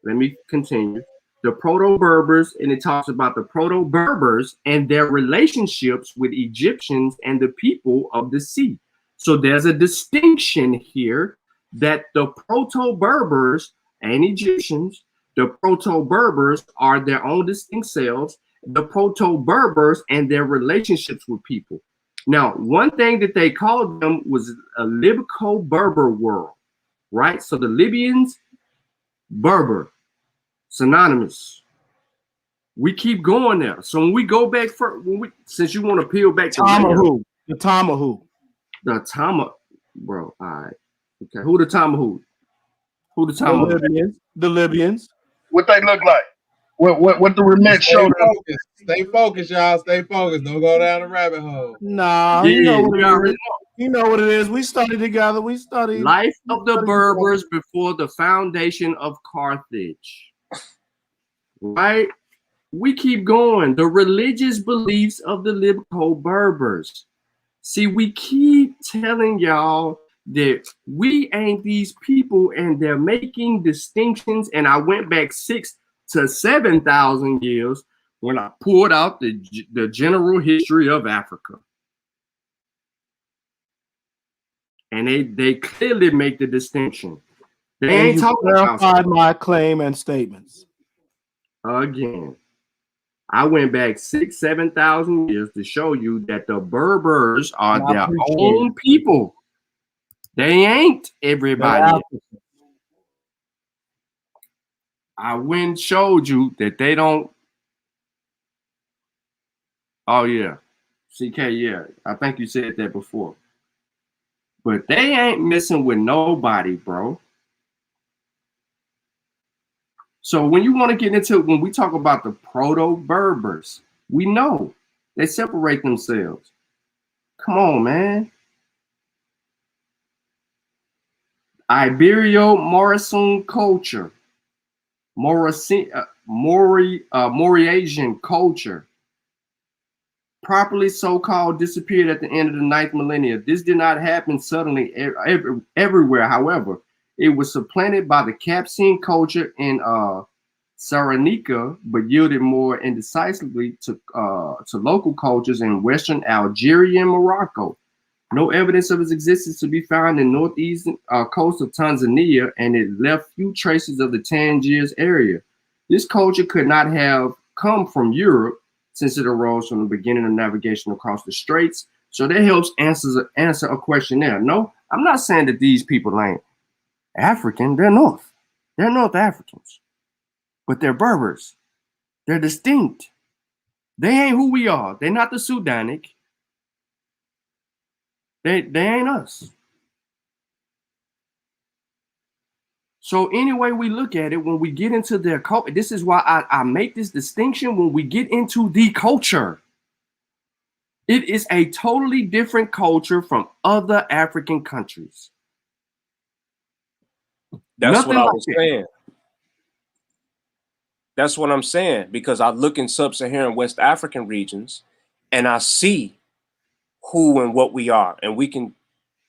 Let me continue. The Proto-Berbers, and it talks about the Proto-Berbers and their relationships with Egyptians and the people of the sea. So there's a distinction here that the Proto-Berbers and Egyptians, the Proto-Berbers are their own distinct selves, the Proto-Berbers and their relationships with people. Now, one thing that they called them was a Libco-Berber world, right? So the Libyans, Berber. synonymous. We keep going there. So when we go back for since you want to peel back the Tomahawk. The Tomahawk. The Tomahawk, bro. All right. Okay. Who the Tomahawk? Who the Tomahawk? The Libyans. What they look like? What the remix showed us? Stay focused, y'all. Stay focused. Don't go down the rabbit hole. Nah, you know what it is. You know what it is. We studied together. We studied Life of the Berbers before the foundation of Carthage. Right? We keep going. The religious beliefs of the Libyco Berbers. See, we keep telling y'all that we ain't these people, and they're making distinctions. And I went back 6,000 to 7,000 years when I pulled out the general history of Africa. And they clearly make the distinction. They ain't talking about my claim and statements. Again, I went back 6,000 to 7,000 years to show you that the Berbers are their own people. They ain't everybody. I went and showed you that they don't. Oh yeah, CK, yeah. I think you said that before. But they ain't messing with nobody, bro. So when you want to get into, when we talk about the proto-Berbers, we know they separate themselves. Come on, man. Ibero-Mauritanian culture, Mauritian culture, properly so-called disappeared at the end of the 9th millennium. This did not happen suddenly everywhere. However, it was supplanted by the Capsian culture in Cyrenaica, but yielded more indecisively to local cultures in Western Algeria and Morocco. No evidence of its existence to be found in northeastern coast of Tanzania, and it left few traces of the Tangiers area. This culture could not have come from Europe, since it arose from the beginning of navigation across the straits. So that helps answer a question there. No, I'm not saying that these people ain't African. They're North. They're North Africans. But they're Berbers. They're distinct. They ain't who we are. They're not the Sudanic. They ain't us. So any way we look at it, when we get into their culture, this is why I make this distinction. When we get into the culture, it is a totally different culture from other African countries. That's what I was saying. That's what I'm saying, because I look in sub-Saharan West African regions and I see who and what we are, and we can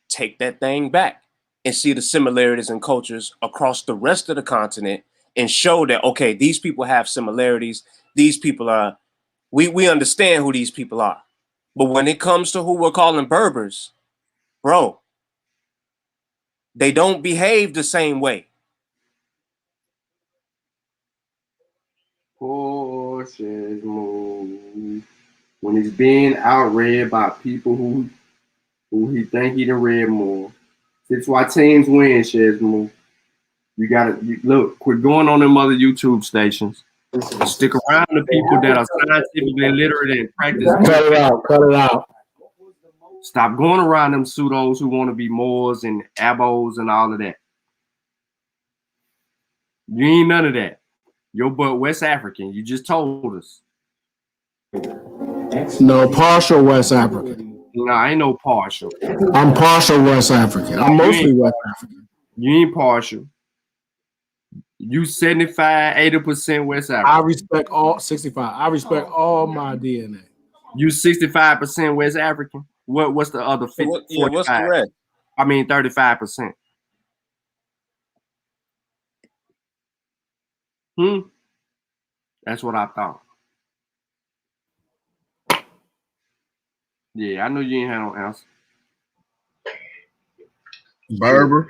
take that thing back and see the similarities in cultures across the rest of the continent and show that, okay, these people have similarities. These people are, we understand who these people are. But when it comes to who we're calling Berbers, bro, they don't behave the same way. Horses move. When he's being outread by people who he think he done read more. That's why teams win, Shesmo. You gotta look, quit going on them other YouTube stations. Stick around the people that are scientifically literate and practice. Cut it out. Cut it out. Stop going around them pseudos who want to be Moors and Abos and all of that. You ain't none of that. You're but West African. You just told us. No, partial West African. No, I ain't no partial. I'm partial West African. I'm mostly West African. You ain't partial. You 75, 80% West African. I respect all 65. I respect all my DNA. You 65% West African. What's the other 50? Yeah, what's correct? I mean 35%. That's what I thought. Yeah, I know you ain't had no answer. Berber,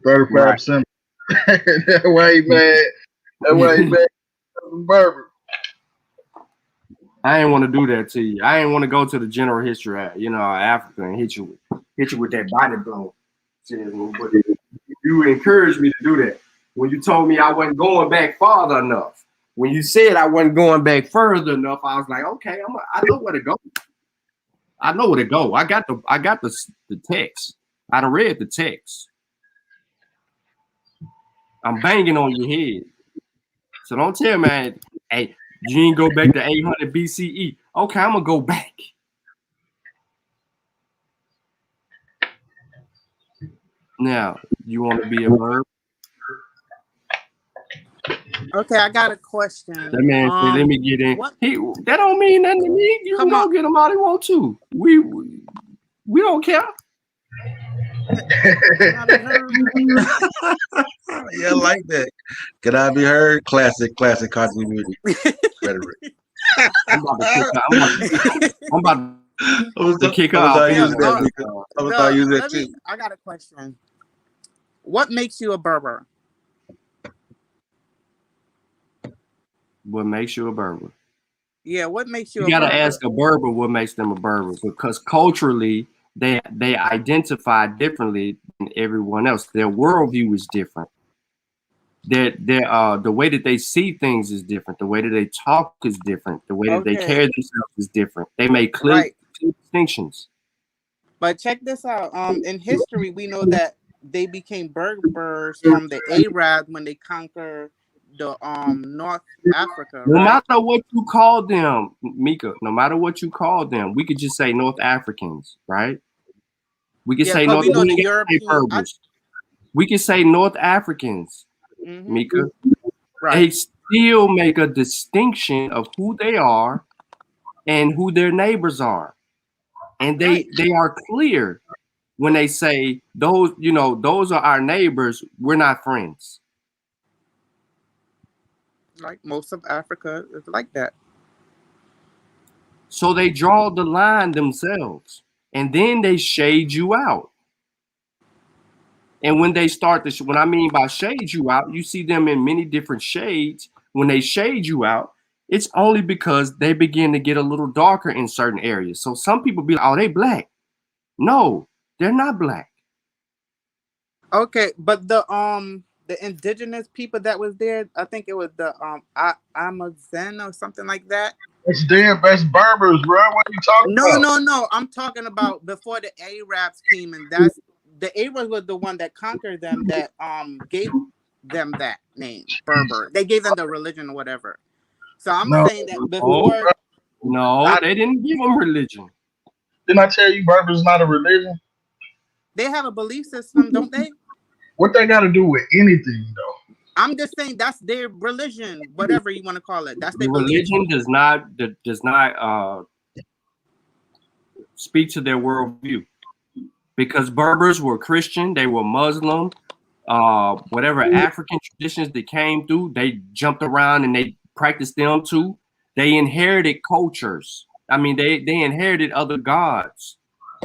35%. That way, man. That way, man. Berber. I ain't want to do that to you. I ain't want to go to the general history, Africa, and hit you with that body blow. But you encouraged me to do that. when you told me I wasn't going back farther enough. When you said I wasn't going back further enough, I was like, okay, I know where to go. I know where to go. I got the text. I done read the text. I'm banging on your head. So don't tell me, hey, you ain't go back to 800 BCE. Okay, I'm gonna go back. Now, you want to be a Berber? Okay, I got a question. That man said, "Let me get in." What? That don't mean nothing to me. You can go get him all he want to. We don't care. Yeah, I like that. Can I be heard? Classic continuity rhetoric. I'm about to kick her out. I use that too. I got a question. What makes you a Berber? What makes you a Berber? Yeah, what makes you? You gotta ask a Berber what makes them a Berber, because culturally they identify differently than everyone else. Their worldview is different. The way that they see things is different. The way that they talk is different. The way that they carry themselves is different. They make clear distinctions. But check this out. In history, we know that they became Berbers from the Arabs when they conquered the North Africa. No matter what you call them, Mika, no matter what you call them, we could just say North Africans, right? We could say North Berbers. We could say North Africans, Mika. They still make a distinction of who they are and who their neighbors are. And they are clear when they say those, those are our neighbors, we're not friends. Like most of Africa is like that. So they draw the line themselves, and then they shade you out. And when they start to, when I mean by shade you out, you see them in many different shades. When they shade you out, it's only because they begin to get a little darker in certain areas. So some people be like, oh, they black. No, they're not black. Okay, but the indigenous people that was there, I think it was the Amazon or something like that. It's damn best Berbers, bro. What are you talking about? No. I'm talking about before the Arabs came, and that's the Arabs was the one that conquered them, that gave them that name, Berber. They gave them the religion or whatever. So I'm saying that before. No, they didn't give them religion. Didn't I tell you Berber's not a religion? They have a belief system, don't they? What they got to do with anything, though? I'm just saying that's their religion, whatever you want to call it. That's their religion. Does not speak to their worldview, because Berbers were Christian, they were Muslim, whatever African traditions that came through, they jumped around and they practiced them too. They inherited cultures. I mean, they inherited other gods.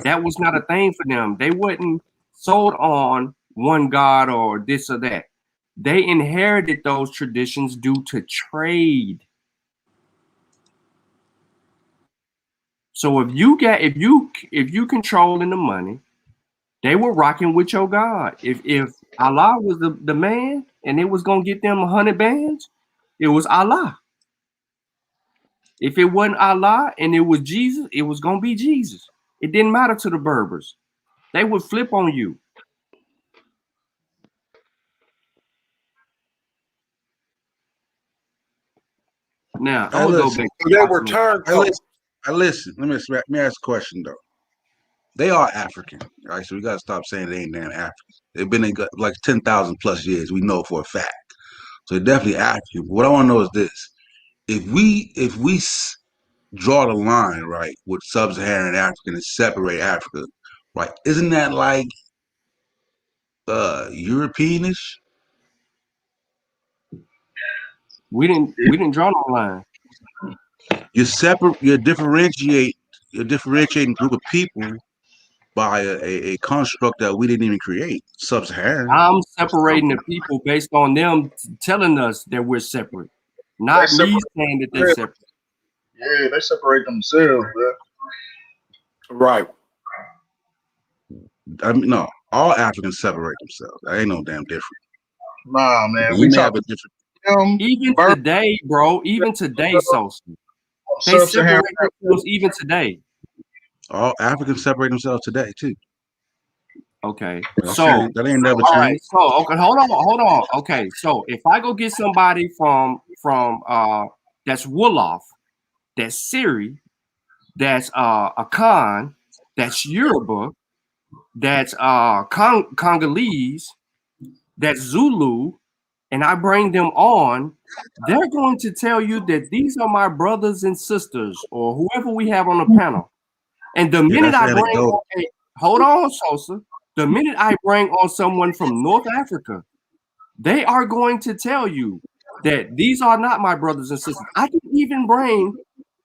That was not a thing for them. They wasn't sold on one god or this or that. They inherited those traditions due to trade. So if you controlling the money, they were rocking with your God. If Allah was the man and it was gonna get them 100 bands, it was Allah. If it wasn't Allah and it was Jesus, it was gonna be Jesus. It didn't matter to the Berbers. They would flip on you. Now I'm gonna go back. They were turncoats. Listen. Let me ask a question though. They are African, right? So we gotta stop saying they ain't damn Africans. They've been in like 10,000 plus years. We know for a fact. So they're definitely African. What I want to know is this: if we draw the line right with sub-Saharan Africa and separate Africa, right? Isn't that like Europeanish? We didn't draw no line. You're differentiating group of people by a construct that we didn't even create, sub-Saharan. I'm separating the people based on them telling us that we're separate, not me saying that they're separate. Yeah, they separate themselves, bro. Right. I mean, no, all Africans separate themselves. That ain't no damn different. Nah, man. We We may talk have a different. Even Burma, today, bro. Even today, Sosa. They sub-Saharan. separate themselves even today. All Africans separate themselves today too. Okay. That So, that ain't never all right. changed. So, okay, hold on. Okay. So, if I go get somebody from that's Wolof, that's Siri, that's Akan, that's Yoruba, that's Congolese, that's Zulu, and I bring them on, they're going to tell you that these are my brothers and sisters or whoever we have on the panel. And the Yeah, minute that's I bring anecdotal. on hold on, Sosa. The minute I bring on someone from North Africa, they are going to tell you that these are not my brothers and sisters. I can even bring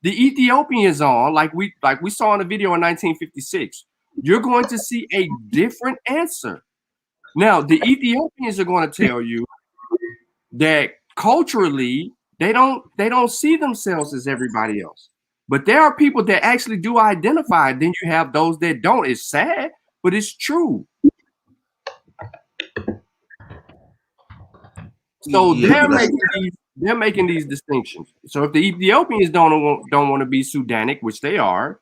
the Ethiopians on, like we saw in the video in 1956. You're going to see a different answer. Now, the Ethiopians are going to tell you that culturally they don't see themselves as everybody else. But there are people that actually do identify. Then you have those that don't. It's sad, but it's true. So Yeah, but that's they're making these distinctions. So if the Ethiopians don't want to be Sudanic, which they are,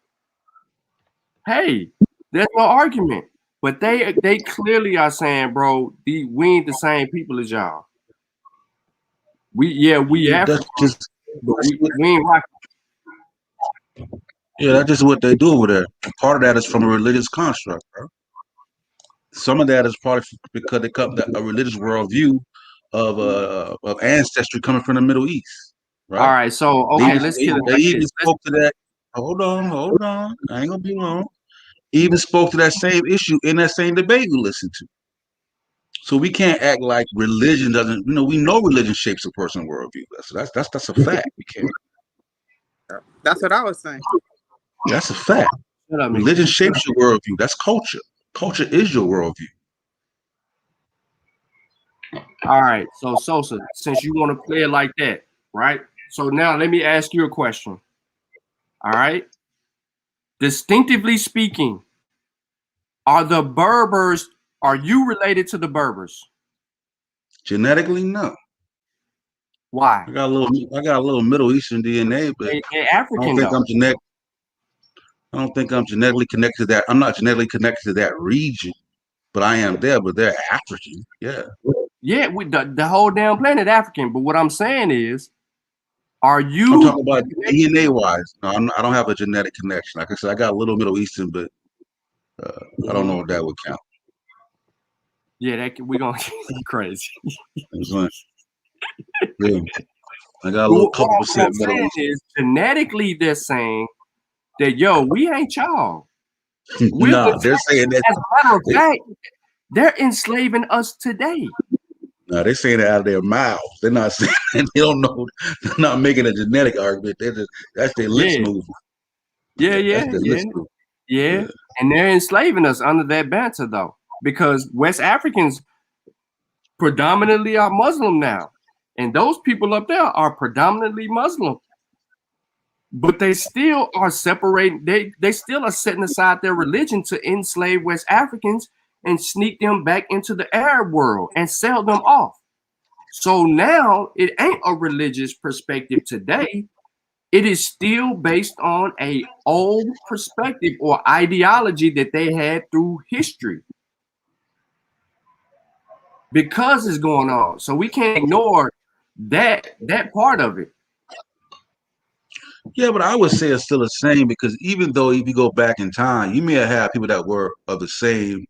hey, there's no argument. But they clearly are saying, bro, we ain't the same people as y'all. We that's African, just but we ain't rock. yeah, that's just what they do over there. And part of that is from a religious construct, bro. Some of that is probably because they come a religious worldview of ancestry coming from the Middle East, All right? right, so They okay, even, let's they, kill it they like even this. spoke to that. Hold on. I ain't gonna be long. Even spoke to that same issue in that same debate we listened to. So we can't act like religion doesn't. We know religion shapes a person's worldview. That's a fact. We can't. That's what I was saying. That's a fact. Shut up, Mika. Religion shapes your worldview. That's culture. Culture is your worldview. All right, so Sosa, since you want to play it like that, right? So now let me ask you a question. All right. Distinctively speaking, are the Berbers, are you related to the Berbers? Genetically, no. Why? I got a little Middle Eastern DNA, but And I don't African think though. I don't think I'm genetically connected to that. I'm not genetically connected to that region, but I am there. But they're African. Yeah. Yeah, the whole damn planet African. But what I'm saying is, are I'm you talking about DNA wise. No, I don't have a genetic connection. Like I said, I got a little Middle Eastern, but I don't know if that would count. Yeah, we're gonna get crazy. Yeah. I got a little couple What percent I'm Middle saying Eastern. is, genetically, they're saying that we ain't y'all. We're Nah, they're saying that. as a matter of fact, they're enslaving us today. No, they're saying it out of their mouths. They're not saying. They don't know. They're not making a genetic argument. That's their lips moving. That's their lips moving. Yeah. And they're enslaving us under that banter, though, because West Africans predominantly are Muslim now, and those people up there are predominantly Muslim. But they still are separating. They still are setting aside their religion to enslave West Africans and sneak them back into the Arab world and sell them off. So now it ain't a religious perspective today. It is still based on a old perspective or ideology that they had through history. Because it's going on. So we can't ignore that part of it. Yeah, but I would say it's still the same because even though if you go back in time, you may have had people that were of the same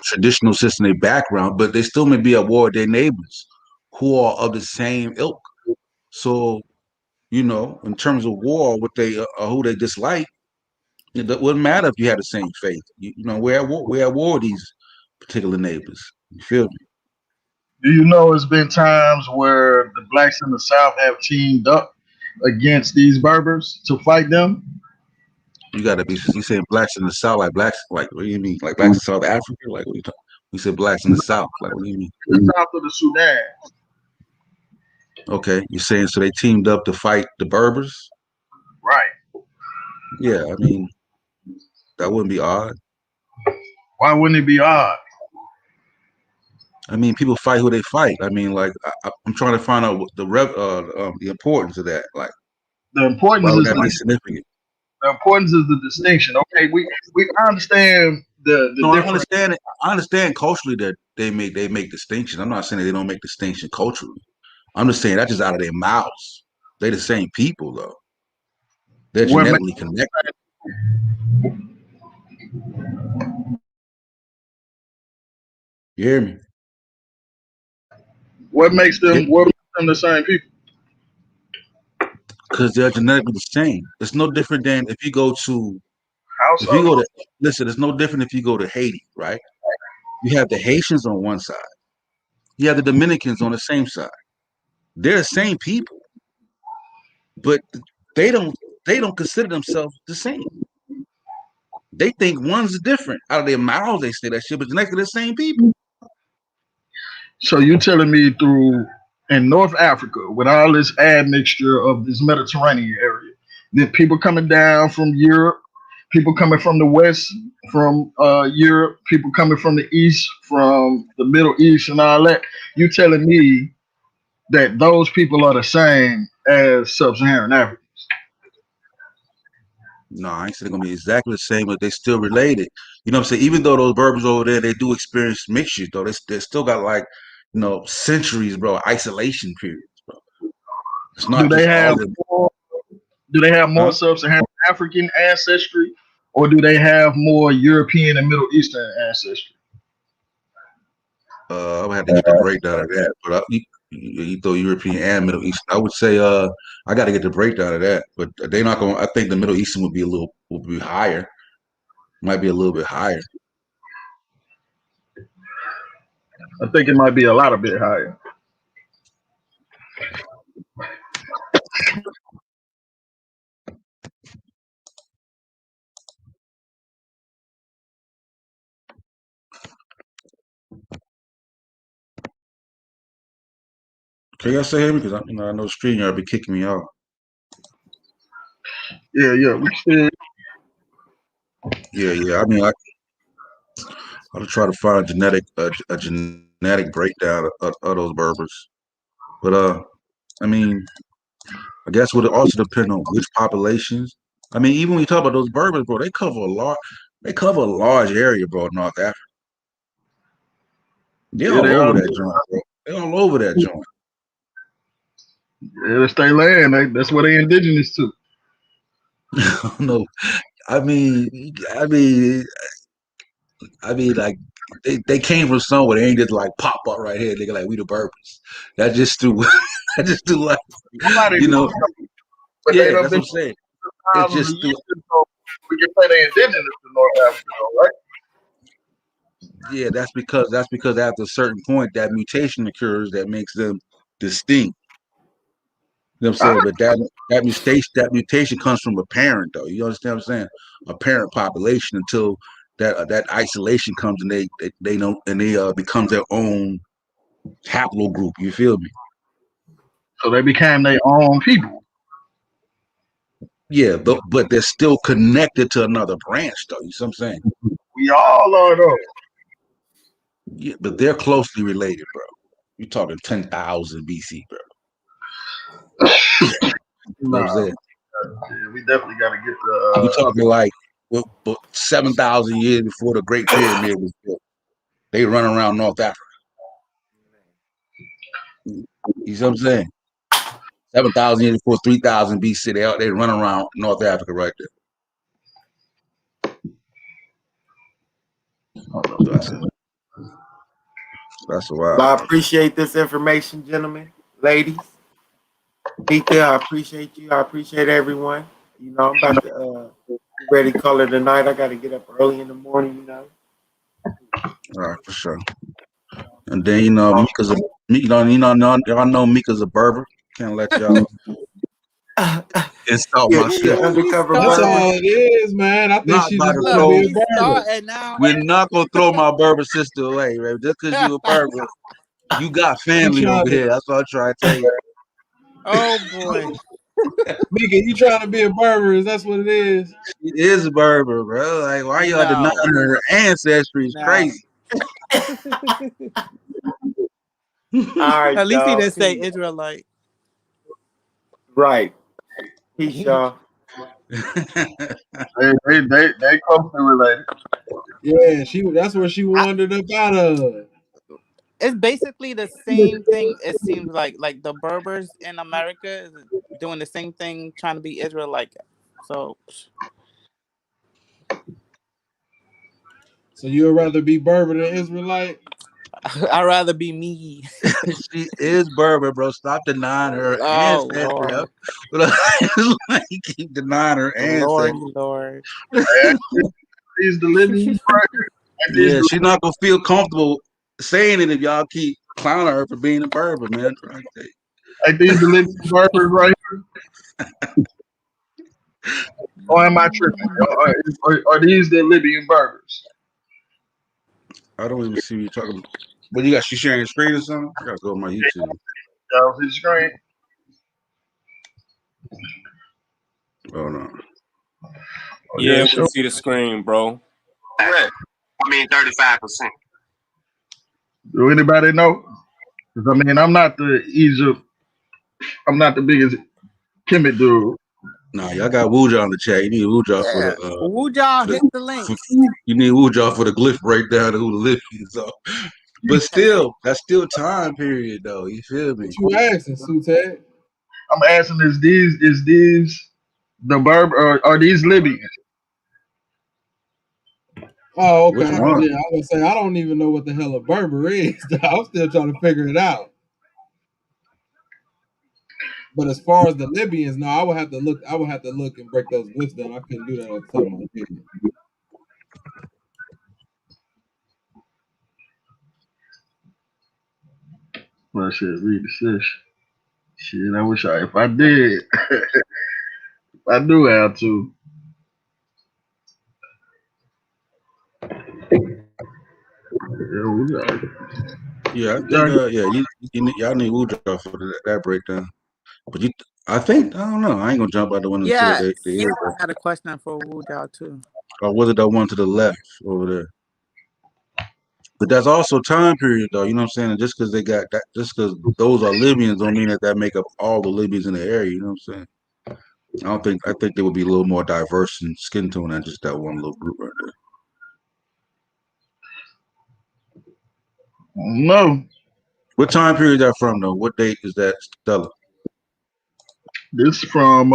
traditional system, their background, but they still may be at war with their neighbors who are of the same ilk. So, in terms of war, what they who they dislike, it wouldn't matter if you had the same faith. We're at war. We're at war with these particular neighbors. You feel me? Do you know it's been times where the blacks in the South have teamed up against these Berbers to fight them? You gotta be. You saying blacks in the South, like blacks, like what do you mean? Like blacks in South Africa? Like what you talking? We said blacks in the South. Like what do you mean? The South of the Sudan. Okay, you're saying so they teamed up to fight the Berbers? Right. Yeah, I mean that wouldn't be odd. Why wouldn't it be odd? I mean, people fight who they fight. I mean, like I'm trying to find out what the importance of that. Like, The importance why would is that be significant? the importance is the distinction. Okay, we understand the No, I different. understand it. I understand culturally that they make distinctions. I'm not saying that they don't make distinction culturally. I'm just saying that's just out of their mouths. They the same people though. They're What makes genetically connected. You hear me? what makes Yeah, them the same people? because they're genetically the same. It's no different than How if you so? go to listen. It's no different if you go to Haiti, right? You have the Haitians on one side. You have the Dominicans on the same side. They're the same people, but they don't they don't consider themselves the same. They think one's different. Out of their mouths, they say that shit, but they're the same people. So you telling me through in North Africa with all this admixture of this Mediterranean area, that people coming down from Europe, people coming from the West, from Europe, people coming from the East, from the Middle East, and all that. You telling me that those people are the same as Sub-Saharan Africans? No, I ain't saying they're gonna be exactly the same, but they still related. You know what I'm saying? Even though those Berbers over there, they do experience mixtures, though they still got like centuries, bro, isolation periods, bro. It's Do not they just have all of them, more, do they have more huh? Sub-Saharan African ancestry, or do they have more European and Middle Eastern ancestry? I would have to get the breakdown of that, but you throw European and Middle Eastern. I would say I got to get the breakdown of that, but they're not going. I think the Middle Eastern would be higher, might be a little bit higher. I think it might be a lot a bit higher. Can y'all say him? Because I know StreamYard be kicking me off. Yeah, we still. Yeah. I mean, I'll try to find a genetic breakdown of those Berbers. But I mean, I guess would also depend on which populations. I mean, even when you talk about those Berbers, bro, they cover a large area, bro, in North Africa. They're Yeah, all they over are. that joint, bro. They're all over that joint. Yeah, that's their land. That's where they indigenous to. No, I mean, I mean, like they came from somewhere. They ain't just like pop up right here. They like we the Berbers. That just too. I just too like Somebody, you know. but they Yeah, don't that's what been I'm saying. It's thousands of just too. years, so we can say they indigenous to North Africa, though, right? Yeah, that's because after a certain point, that mutation occurs that makes them distinct. You know what I'm All saying? right. But that mutation comes from a parent, though. You understand what I'm saying? A parent population until that isolation comes and they know and they becomes their own haplogroup. You feel me? So they became their own people. Yeah, but they're still connected to another branch, though. You see what I'm saying? We all are though. Yeah, but they're closely related, bro. You're talking 10,000 BC, bro. You know what I'm Nah, saying? yeah, we definitely got to get We're the. talking like 7,000 years before the Great Pyramid was built. They run around North Africa. You see what I'm saying? 7,000 years before 3,000 BC, they run around North Africa right there. So that's a Well, wild. I appreciate this information, gentlemen, ladies. Mika, I appreciate you. I appreciate everyone. I'm about to get ready to call it a night. I got to get up early in the morning. All right, for sure. And then y'all know Mika's a Berber. Can't let y'all insult Yeah, my she an sister. He undercover That's Berber. all started. it is, man. I think Not she about just to want to Look, be throw. a he's barber. starting now. We're not gonna throw my Berber sister away, right? Just because you a Berber, you got You family trying over to, here. That's what I'm trying to tell you. Oh boy. Mika, you trying to be a barber? That's what it is. She is a Berber, bro. Like, why y'all denying No. her ancestry? Is No. crazy. All right, At least he y'all. didn't say Peace. Israelite. Right. Peace, y'all. They closely related. Yeah, that's where she I, wandered up out of. it's basically the same thing. It seems like the Berbers in America is doing the same thing, trying to be Israelite. So So you'd rather be Berber than Israelite? I'd rather be me. She is Berber, bro. Stop denying her Oh ancestry. Lord, It's like you keep denying her ancestry. Lordy Lord. These the living right? And these Yeah, she's not gonna feel comfortable saying it if y'all keep clowning her for being a Berber, man. like these the living barbers right here. Or am I tripping? Are these the Libyan Berbers? I don't even see what you're talking about. But you got she sharing your screen or something? I gotta go on my YouTube. Y'all see the screen? Oh no. Yeah, Okay, we sure. see the screen, bro. 35%. Do anybody know? Because I mean, I'm not the Egypt. I'm not the biggest Kemet dude. Nah, y'all got Wuja on the chat. You need Wuja Yeah, Wuja, hit the for link. you need Wuja for the glyph breakdown of who the Libyans are. But still, that's still time period though. You feel me? What you asking, Sute? I'm asking, is these the Berber? Or are these Libyans? Oh, Which okay. one? Yeah, I was gonna say I don't even know what the hell a Berber is. I'm still trying to figure it out. But as far as the Libyans, no, I would have to look. I would have to look and break those glyphs down. I couldn't do that off the top of my head. Well, shit, read the fish. Shit, I wish if I did, I do have to. Yeah, we got it. Yeah, I think Y'all y'all need Wuja for that breakdown. But I think I don't know. I ain't gonna jump out the window and say that Yeah, they is. I got a question for Wuja too. Or was it that one to the left over there? But that's also time period though. You know what I'm saying? And just because they got that, just because those are Libyans, don't mean that make up all the Libyans in the area. You know what I'm saying? I think they would be a little more diverse in skin tone than just that one little group right there. no. What time period that from though? What date is that, Stella? This from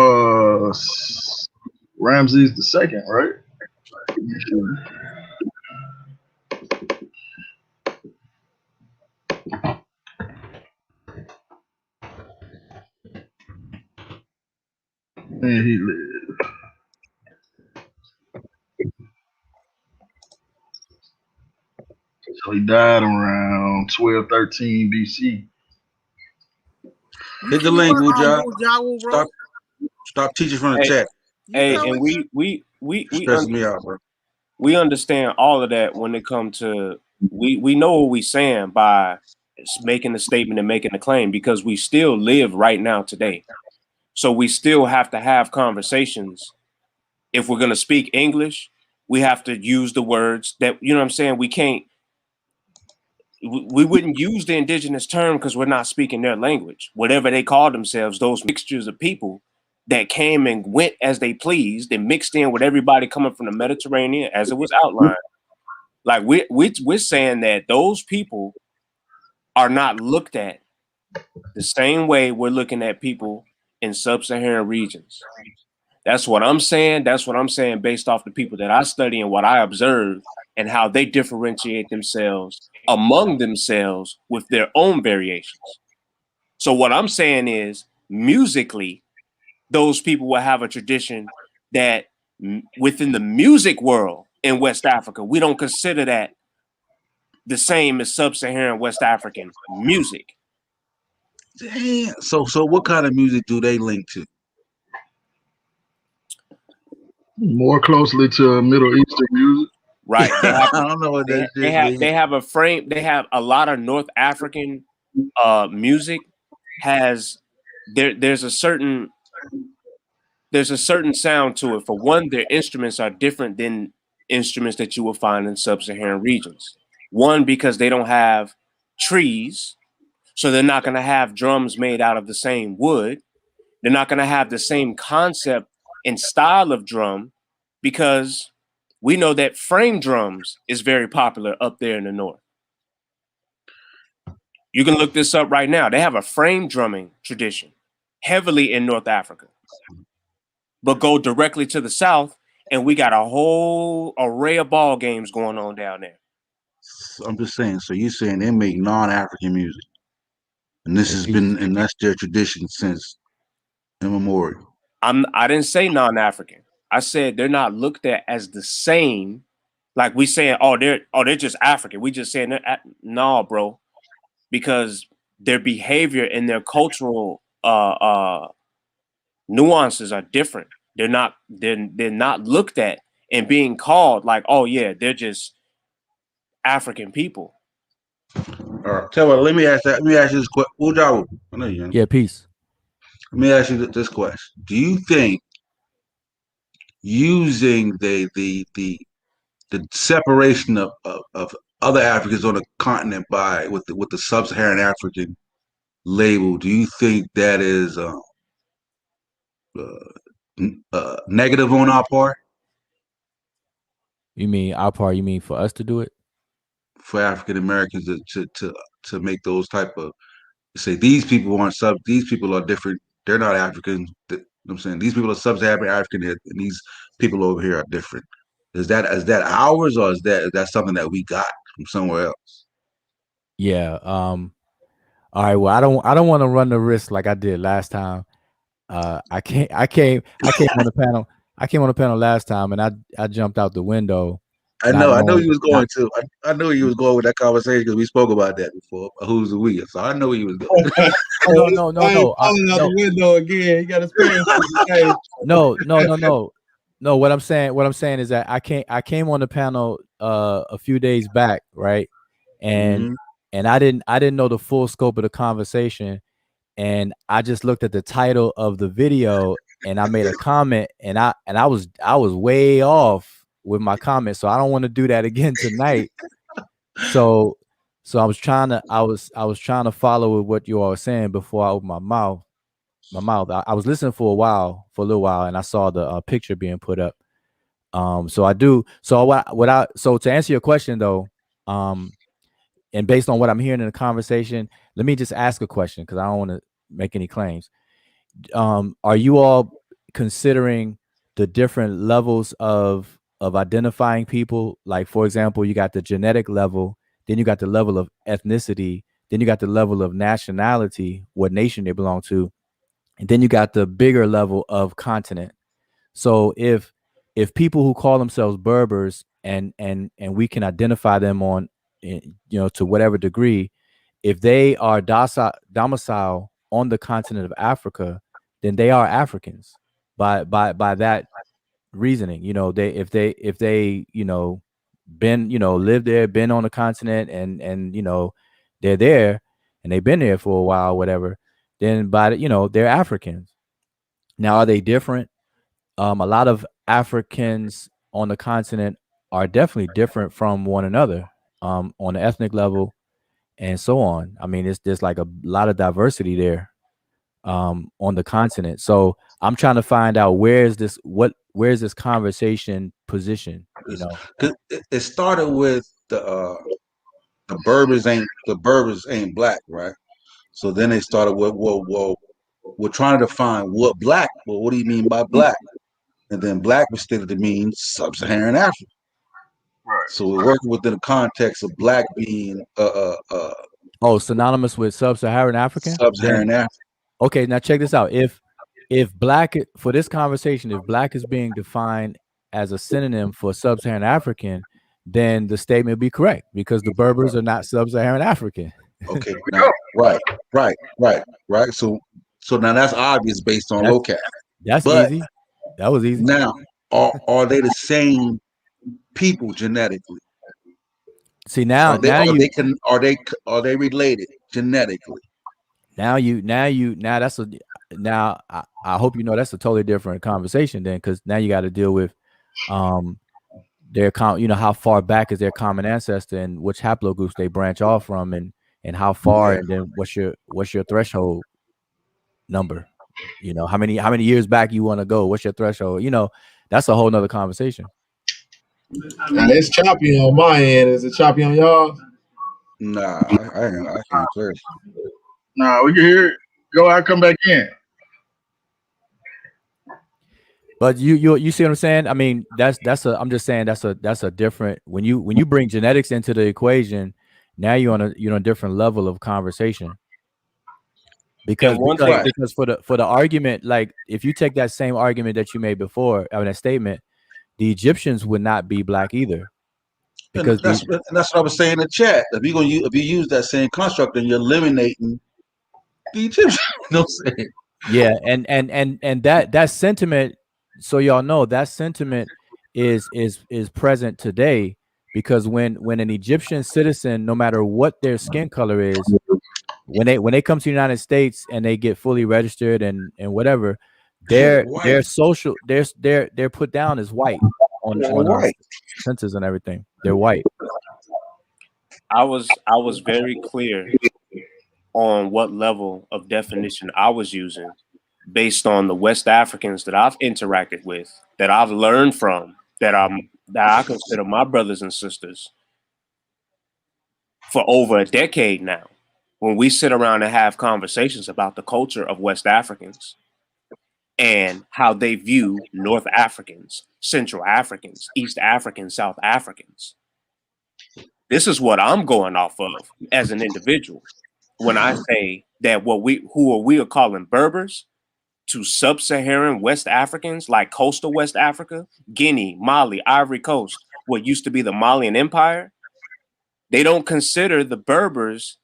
Ramses the second, right? And he lived. So he died around 1213 BC. You Hit the see link, what Wuja. Wuja Stop wrote? teaching from the Hey, chat. You hey, tell and it. we Stressing me out, bro. we understand all of that when it comes to we know what we saying by making the statement and making the claim because we still live right now today. So we still have to have conversations. If we're gonna speak English, we have to use the words that you know what I'm saying. We can't we wouldn't use the indigenous term because we're not speaking their language. Whatever they call themselves, those mixtures of people that came and went as they pleased and mixed in with everybody coming from the Mediterranean as it was outlined. Like we're saying that those people are not looked at the same way we're looking at people in sub-Saharan regions. That's what I'm saying. That's what I'm saying based off the people that I study and what I observe and how they differentiate themselves among themselves with their own variations. So what I'm saying is musically, those people will have a tradition that within the music world in West Africa, we don't consider that the same as sub-Saharan West African music. Damn. So what kind of music do they link to? More closely to Middle Eastern music. Right. They I have don't know what that shit means. they have a frame, they have a lot of North African music has there's a certain sound to it. For one, their instruments are different than instruments that you will find in sub-Saharan regions. One, because they don't have trees. So they're not going to have drums made out of the same wood. They're not going to have the same concept and style of drum, because we know that frame drums is very popular up there in the north. You can look this up right now. They have a frame drumming tradition heavily in North Africa. But go directly to the south, and we got a whole array of ball games going on down there. I'm just saying. So you're saying they make non-African music, and this has been, and that's their tradition since immemorial. I didn't say non-African. I said they're not looked at as the same. Like we saying, they're just African. We just saying no, bro, because their behavior and their cultural nuances are different. They're not looked at and being called like, oh yeah, they're just African people. All right, tell me. Let me ask you this question. I know you. Yeah, peace. Let me ask you this question: do you think using the separation of other Africans on the continent with the sub-Saharan African label, do you think that is negative on our part? You mean our part? You mean for us to do it? For African Americans to make those type of, say, these people aren't these people are different. They're not African. You know what I'm saying, these people are sub-Saharan African, and these people over here are different. Is that ours, or is that something that we got from somewhere else? Yeah. All right. Well, I don't want to run the risk like I did last time. I came on the panel. I came on the panel last time, and I jumped out the window. I know you was going to. I know you was going with that conversation because we spoke about that before. Who's the we? So I know you was going. No. Falling out the window again. You got to spare. No. What I'm saying is that I came on the panel a few days back, right? And I didn't know the full scope of the conversation, and I just looked at the title of the video and I made a comment, and I was way off with my comment, so I don't want to do that again tonight. So I was trying to follow with what you all were saying before I opened my mouth. I was listening for a little while, and I saw the picture being put up. So to answer your question though, and based on what I'm hearing in the conversation, let me just ask a question because I don't want to make any claims. Are you all considering the different levels of identifying people? Like, for example, you got the genetic level, then you got the level of ethnicity, then you got the level of nationality, what nation they belong to, and then you got the bigger level of continent. So if people who call themselves Berbers and we can identify them on, to whatever degree, if they are domicile on the continent of Africa, then they are Africans by that reasoning. If they been lived there, been on the continent, and they're there and they've been there for a while, whatever, then they're Africans. Now, are they different? A lot of Africans on the continent are definitely different from one another, on the ethnic level and so on. I mean, there's like a lot of diversity there, on the continent. So I'm trying to find out where's this conversation position? It started with the Berbers ain't black, right? So then they started with, well, we're trying to define what black. Well, what do you mean by black? And then black was stated to mean sub-Saharan Africa. Right. So we're working within the context of black being synonymous with sub-Saharan African. Sub-Saharan African. Okay, now check this out. If black, for this conversation, if black is being defined as a synonym for sub-Saharan African, then the statement would be correct because the Berbers are not sub-Saharan African. Okay, now, right. So now that's obvious based on locale. That's easy. That was easy. Now, are they the same people genetically? See, now are they related genetically? Now that's I hope that's a totally different conversation then, because now you got to deal with their how far back is their common ancestor and which haplogroups they branch off from, and and how far, and then what's your threshold number? You know, how many years back you want to go? What's your threshold? You know, that's a whole nother conversation. It's choppy on my end. Is it choppy on y'all? Nah, I can't clear. Nah, we can hear it. Go out, come back in. But you see what I'm saying? I mean, I'm just saying that's a different, when you bring genetics into the equation, now you're on a different level of conversation. Because for the argument, like if you take that same argument that you made before, I mean that statement, the Egyptians would not be black either. Because that's what I was saying in the chat. If you use that same construct, then you're eliminating the Egyptians. You know what I'm saying? Yeah, and that sentiment, so y'all know that sentiment is present today, because when an Egyptian citizen, no matter what their skin color is, when they come to the United States and they get fully registered and whatever, their social they're put down as white on census and everything. They're white. I was very clear on what level of definition I was using based on the West Africans that I've interacted with, that I've learned from, that I consider my brothers and sisters for over a decade now. When we sit around and have conversations about the culture of West Africans and how they view North Africans, Central Africans, East Africans, South Africans, this is what I'm going off of as an individual. When I say that we are calling Berbers to sub-Saharan West Africans, like coastal West Africa, Guinea, Mali, Ivory Coast, what used to be the Malian Empire, they don't consider the Berbers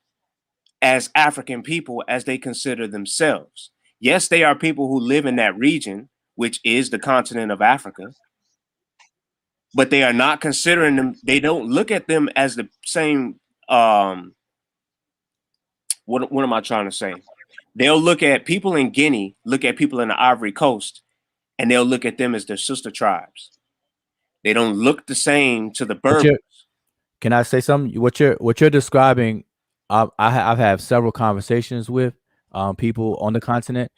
as African people as they consider themselves. Yes, they are people who live in that region, which is the continent of Africa, but they are not considering them. They don't look at them as the same. What am I trying to say? They'll look at people in Guinea, look at people in the Ivory Coast, and they'll look at them as their sister tribes. They don't look the same to the Berbers. Can I say something? What you're describing, I've had several conversations with people on the continent,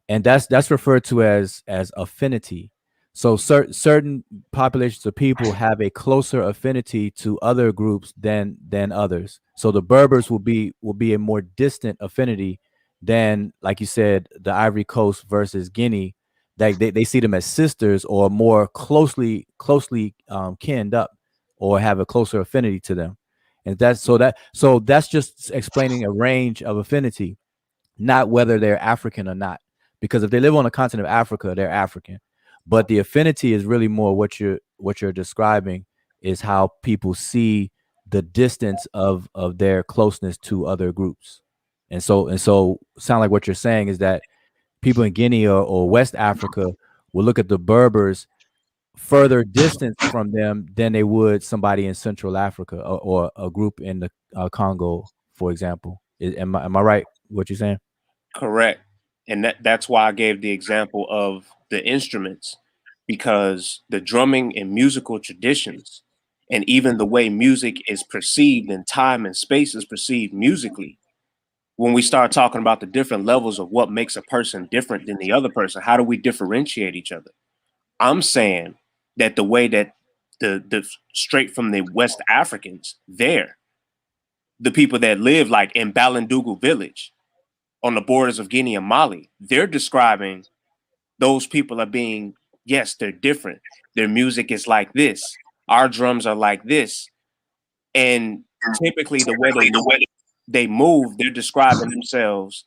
and that's referred to as affinity. So certain populations of people have a closer affinity to other groups than others. So the Berbers will be a more distant affinity than, like you said, the Ivory Coast versus Guinea. That they see them as sisters or more closely kinned up, or have a closer affinity to them. And that's just explaining a range of affinity, not whether they're African or not. Because if they live on the continent of Africa, they're African. But the affinity is really more what you're describing, is how people see the distance of their closeness to other groups. And so sound like what you're saying is that people in Guinea or West Africa will look at the Berbers further distance from them than they would somebody in Central Africa, or a group in the Congo, for example. Am I right what you're saying? Correct. And that's why I gave the example of the instruments, because the drumming and musical traditions, and even the way music is perceived and time and space is perceived musically, when we start talking about the different levels of what makes a person different than the other person, how do we differentiate each other? I'm saying that the way that the straight from the West Africans there, the people that live like in Balindugu village on the borders of Guinea and Mali, they're describing those people are being, yes, they're different. Their music is like this. Our drums are like this. And typically the way they move, they're describing themselves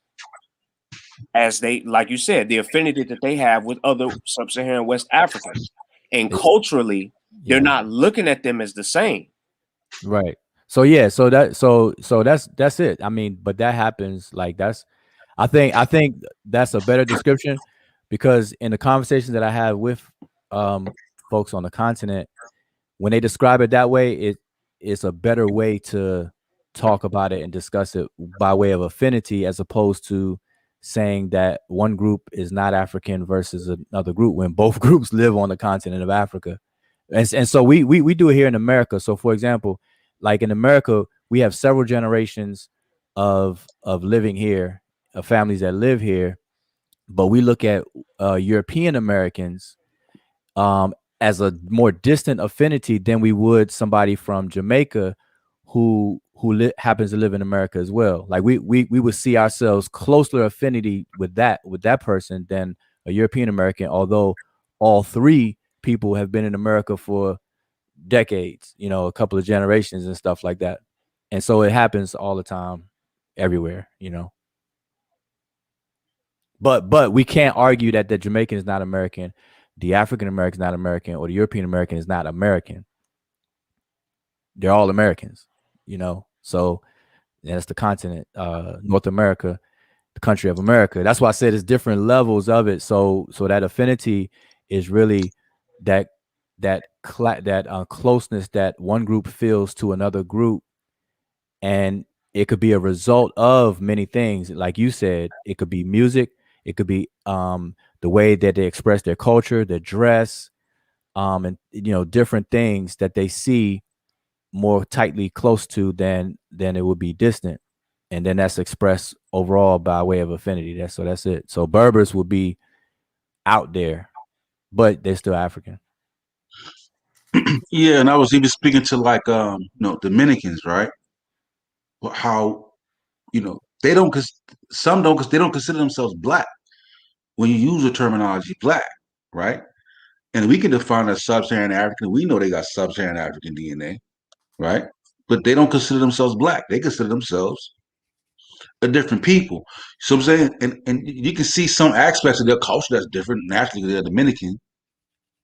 as they, like you said, the affinity that they have with other sub-Saharan West Africans. And culturally, they're not looking at them as the same. Right. So yeah, so that's it. I mean, but that happens, like I think that's a better description, because in the conversations that I have with folks on the continent, when they describe it that way, it's a better way to talk about it and discuss it by way of affinity, as opposed to saying that one group is not African versus another group, when both groups live on the continent of Africa. And so we do it here in America. So for example, like in America, we have several generations of living here, of families that live here, but we look at European Americans as a more distant affinity than we would somebody from Jamaica who happens to live in America as well. Like we would see ourselves closer affinity with that person than a European American, although all three people have been in America for decades, you know, a couple of generations and stuff like that. And so it happens all the time everywhere, you know. But we can't argue that the Jamaican is not American, the African American is not American, or the European American is not American. They're all Americans, you know. So that's the continent, North America, the country of America. That's why I said it's different levels of it. So that affinity is really that closeness that one group feels to another group, and it could be a result of many things. Like you said, it could be music, it could be the way that they express their culture, their dress, and you know, different things that they see more tightly close to than it would be distant, and then that's expressed overall by way of affinity. That's it. So Berbers would be out there, but they're still African. Yeah, and I was even speaking to like Dominicans, right? How they don't because some don't because they don't consider themselves black when you use the terminology black, right? And we can define as sub-Saharan African. We know they got sub-Saharan African DNA, right? But they don't consider themselves black. They consider themselves a different people. So I'm saying, and you can see some aspects of their culture that's different naturally. They're Dominican,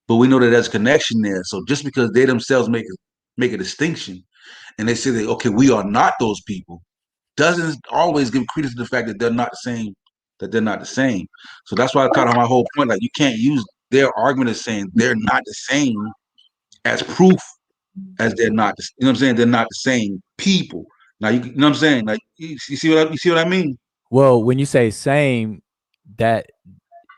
but we know that there's a connection there. So just because they themselves make a distinction, and they say that okay, we are not those people, doesn't always give credence to the fact that they're not the same. That they're not the same. So that's why kind of my whole point. Like you can't use their argument as saying they're not the same as proof as they're not. You know what I'm saying? They're not the same people. Now you know what I'm saying? Like you see what I mean? Well, when you say same, that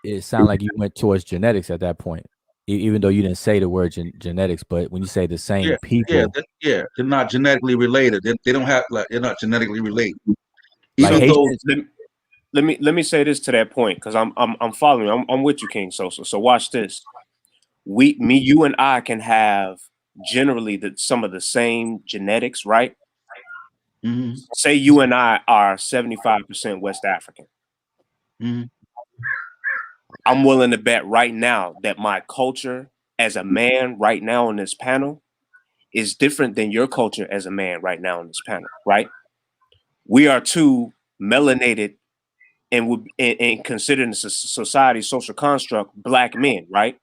it sounds like you went towards genetics at that point, even though you didn't say the word genetics. But when you say the same people, They're not genetically related. They don't have like they're not genetically related. like Even though let me say this to that point because I'm following you. I'm with you, King Sosa. So watch this. You and I can have generally some of the same genetics, right? mm-hmm. Say you and I are 75% West African. Mm-hmm. I'm willing to bet right now that my culture as a man right now on this panel is different than your culture as a man right now on this panel, right? We are two melanated and considered in society's social construct black men, right?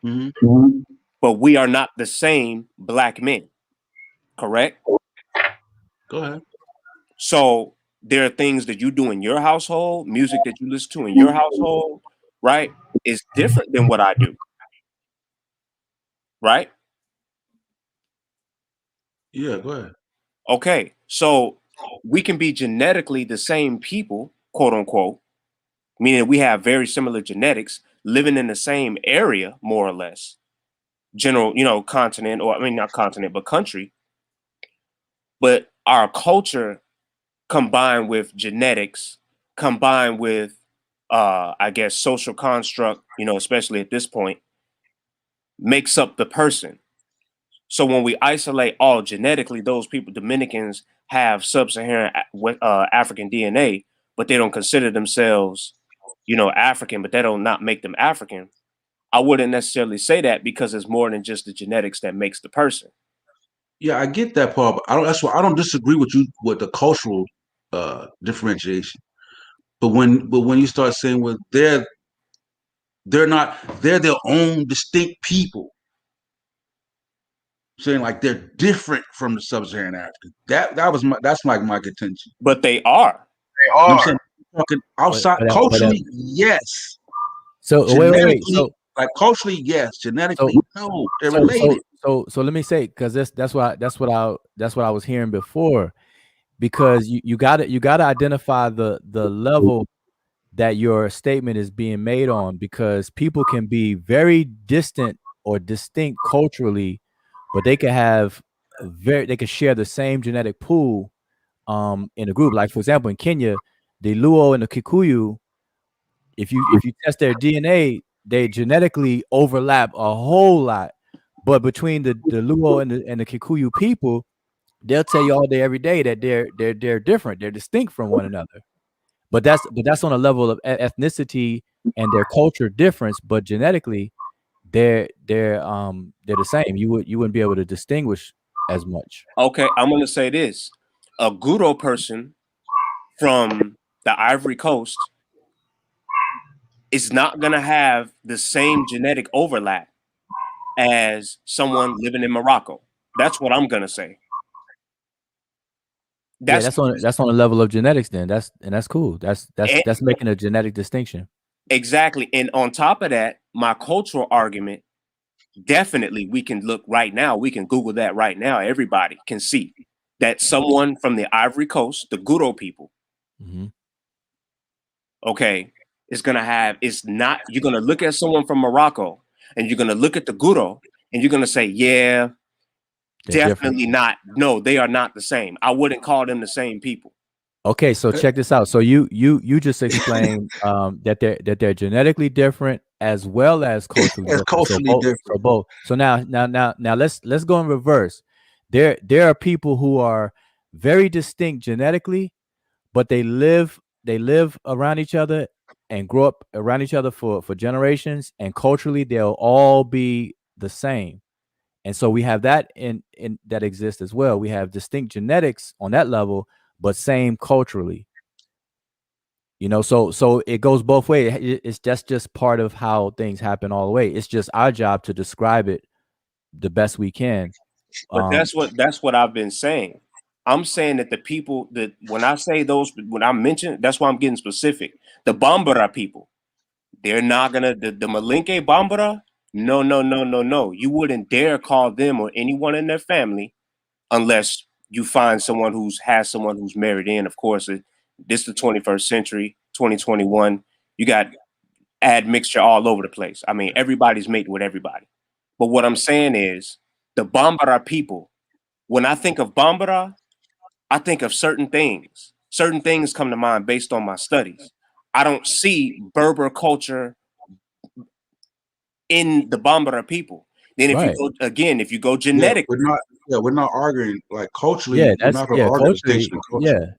Mm-hmm. But we are not the same black men, correct? Go ahead. So there are things that you do in your household, music that you listen to in your household, right? Is different than what I do, right? Yeah, go ahead. Okay, so we can be genetically the same people, quote unquote, meaning we have very similar genetics, living in the same area, more or less, general, continent, or I mean, not continent, but country. But our culture combined with genetics, combined with, I guess, social construct, especially at this point, makes up the person. So when we isolate all genetically, those people, Dominicans, have sub-Saharan African DNA, but they don't consider themselves, African, but that don't not make them African. I wouldn't necessarily say that because it's more than just the genetics that makes the person. Yeah, I get that part, but that's why I don't disagree with you with the cultural differentiation. But when you start saying they're their own distinct people, saying like they're different from the sub-Saharan African. That's like my contention. But they are. You know what I'm saying? Talking outside culturally, but yes. So wait. So like culturally, yes. Genetically, no. They're so, related. So let me say, because that's what I was hearing before, because you gotta identify the level that your statement is being made on, because people can be very distant or distinct culturally, but they can have they can share the same genetic pool, in a group. Like for example, in Kenya, the Luo and the Kikuyu, if you test their DNA, they genetically overlap a whole lot. But between the Luo and the Kikuyu people, they'll tell you all day, every day that they're different, they're distinct from one another. But that's on a level of ethnicity and their culture difference. But genetically, they're the same. You wouldn't be able to distinguish as much. Okay, I'm gonna say this: a Guro person from the Ivory Coast is not gonna have the same genetic overlap as someone living in Morocco. That's what I'm gonna say. Yeah, That's that's on a level of genetics. Then that's cool. That's and, making a genetic distinction. exactly. And on top of that, my cultural argument, definitely we can look right now. We can Google that right now. Everybody can see that someone from the Ivory Coast, the Guro people, okay, is gonna have. It's not. You're gonna look at someone from Morocco, and you're gonna look at the Guro, and you're gonna say, yeah. They're Definitely different. not. No, they are not the same. I wouldn't call them the same people. Okay, so check this out. So you just explained that they're genetically different as well as culturally It's different. So culturally different. both. So now let's go in reverse. There are people who are very distinct genetically, but they live around each other and grow up around each other for generations, and culturally they'll all be the same. And so we have that in that exists as well. We have distinct genetics on that level, but same culturally. So it goes both ways. It's just part of how things happen all the way. It's just our job to describe it the best we can. But that's what I've been saying. I'm saying that the people that when I say those, when I mention, that's why I'm getting specific. The Bambara people, they're not gonna the Malinke Bambara. No, no, no, no, no. You wouldn't dare call them or anyone in their family unless you find someone has someone who's married in. Of course, this is the 21st century, 2021. You got admixture all over the place. I mean, everybody's mating with everybody. But what I'm saying is the Bambara people, when I think of Bambara, I think of certain things. Certain things come to mind based on my studies. I don't see Berber culture in the Bambara people. Then if Right. you go Yeah, genetic, we're not arguing like culturally. Yeah, We're that's not going to argue culturally. distinction of culture.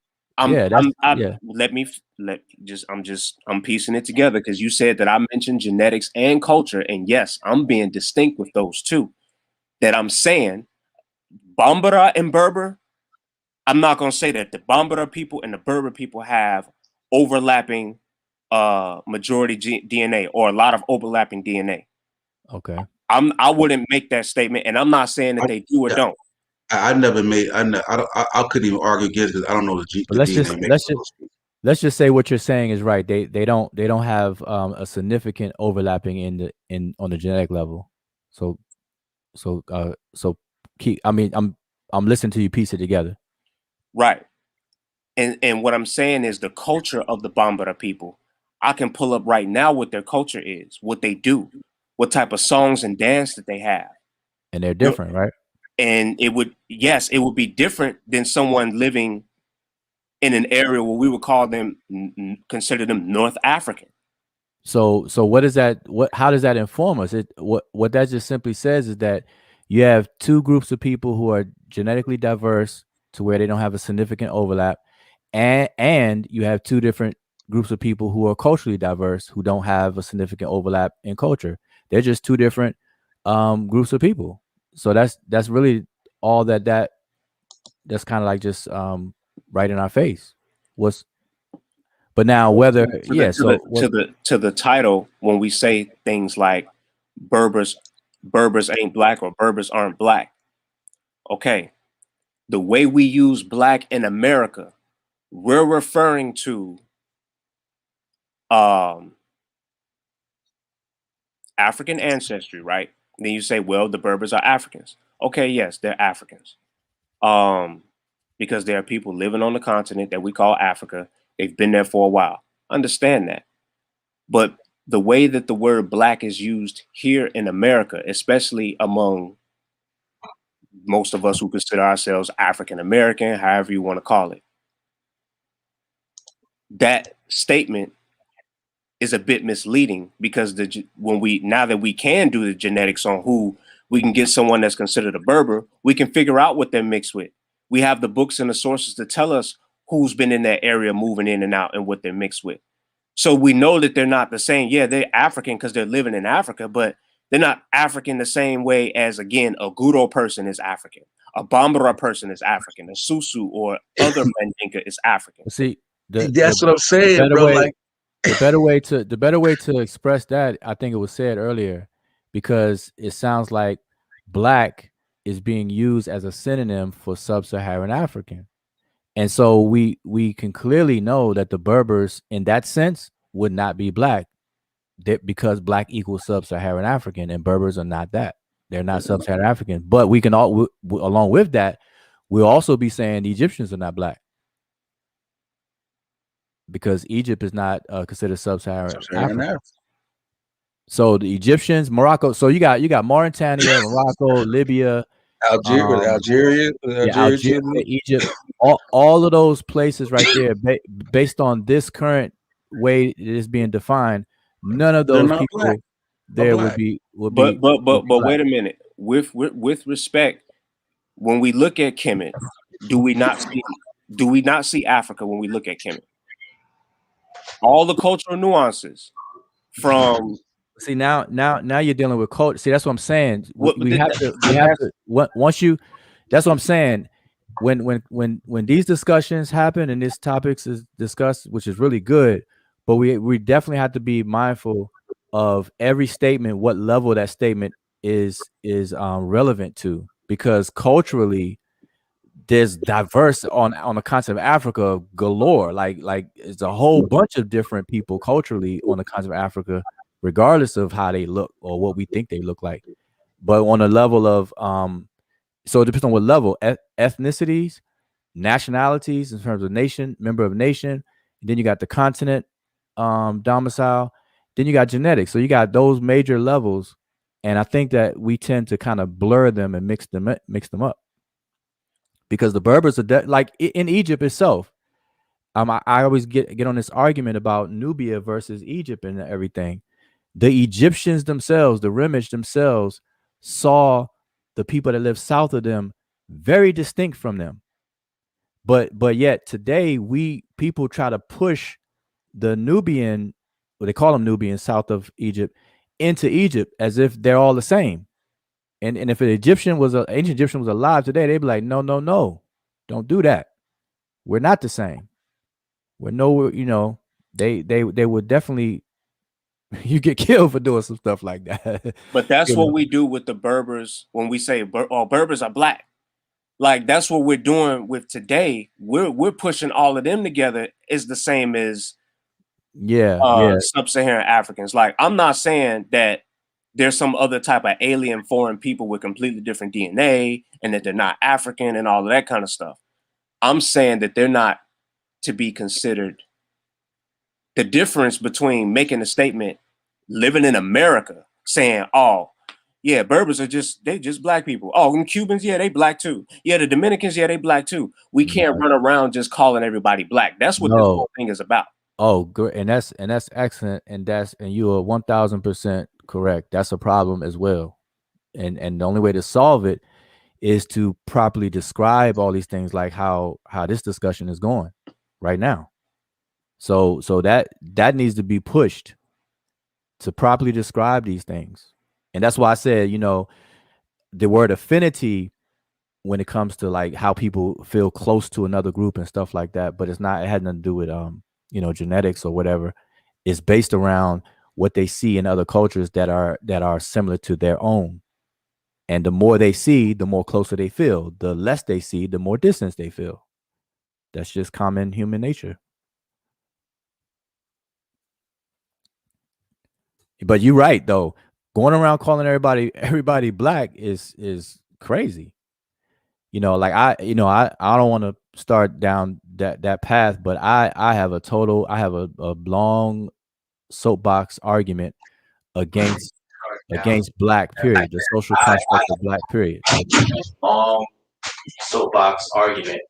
I'm piecing it together because you said that I mentioned genetics and culture, and yes, I'm being distinct with those two. That I'm saying Bambara and Berber, I'm not going to say that the Bambara people and the Berber people have overlapping majority DNA or a lot of overlapping DNA. Okay. I wouldn't make that statement, and I'm not saying that they do or don't. I never made. I couldn't even argue against it. I don't know the But DNA. let's just say what you're saying is right. They don't have a significant overlapping on the genetic level. So keep. I mean, I'm listening to you piece it together. Right. And what I'm saying is the culture of the Bambara people. I can pull up right now what their culture is, what they do, what type of songs and dance that they have. And they're different, right? And it would be different than someone living in an area where we would call them, consider them North African. So what is that? How does that inform us? What that just simply says is that you have two groups of people who are genetically diverse to where they don't have a significant overlap, and you have two different groups of people who are culturally diverse who don't have a significant overlap in culture. They're just two different groups of people. So that's really all that's kind of like just right in our face. But now whether to the title, when we say things like Berbers ain't black or Berbers aren't black. Okay. The way we use black in America, we're referring to African ancestry, right? Then you say, well, the Berbers are Africans. Okay, yes, they're Africans. Because there are people living on the continent that we call Africa. They've been there for a while. Understand that. But the way that the word black is used here in America, especially among most of us who consider ourselves African American, however you want to call it, that statement is a bit misleading, because now that we can do the genetics on who we can get someone that's considered a Berber, we can figure out what they're mixed with. We have the books and the sources to tell us who's been in that area moving in and out and what they're mixed with. So we know that they're not the same. Yeah, they're African because they're living in Africa, but they're not African the same way as, again, a Guro person is African, a Bambara person is African, a Susu or other Mandinka is African. See, that's what I'm saying, bro. Like, the better way to express that, I think it was said earlier, because it sounds like black is being used as a synonym for sub-Saharan African. And so we can clearly know that the Berbers in that sense would not be black, because black equals sub-Saharan African, and Berbers are not that. They're not sub-Saharan African. But we can all, along with that, we'll also be saying the Egyptians are not black, because Egypt is not considered sub-Saharan Africa. So the Egyptians, Morocco. So you got Mauritania, Morocco, Libya, Algeria, Egypt, all of those places right there, based on this current way it is being defined, none of those people there would be. But wait a minute. With respect, when we look at Kemet, do we not see Africa when we look at Kemet? All the cultural nuances from. See, now you're dealing with culture. See, that's what I'm saying. We have to once you. That's what I'm saying. When these discussions happen and this topics is discussed, which is really good, but we definitely have to be mindful of every statement, what level that statement is relevant to, because culturally there's diverse on the concept of Africa galore. Like it's a whole bunch of different people culturally on the concept of Africa, regardless of how they look or what we think they look like. But on a level of so it depends on what level, ethnicities, nationalities in terms of nation, member of nation, and then you got the continent, domicile, then you got genetics. So you got those major levels, and I think that we tend to kind of blur them and mix them up, because the Berbers are like in Egypt itself. I always get on this argument about Nubia versus Egypt and everything. The Egyptians themselves, the Remish themselves, saw the people that live south of them very distinct from them. But yet today people try to push the Nubian, what they call them Nubians, south of Egypt, into Egypt as if they're all the same. And if an ancient Egyptian was alive today, they'd be like, no, don't do that. We're not the same. We're no, they would definitely you get killed for doing some stuff like that. But that's what we do with the Berbers when we say Berbers are black. Like that's what we're doing with today. We're pushing all of them together is the same as sub-Saharan Africans. Like I'm not saying that there's some other type of alien foreign people with completely different DNA and that they're not African and all of that kind of stuff. I'm saying that they're not to be considered. The difference between making a statement, living in America, saying, oh, yeah, Berbers are just black people. Oh, and Cubans, yeah, they black too. Yeah, the Dominicans, yeah, they black too. We can't run around just calling everybody black. That's what this whole thing is about. Oh, good. And that's excellent. And you are 1000% correct. That's a problem as well. And the only way to solve it is to properly describe all these things, like how this discussion is going right now. So that needs to be pushed to properly describe these things. And that's why I said, the word affinity, when it comes to like how people feel close to another group and stuff like that, but it had nothing to do with genetics or whatever. It's based around what they see in other cultures that are similar to their own. And the more they see, the more closer they feel. The less they see, the more distance they feel. That's just common human nature. But you're right, though. Going around calling everybody black is crazy. Like I don't want to start down that path, but I have a long soapbox argument against black, period, the social construct of black, period. Long soapbox argument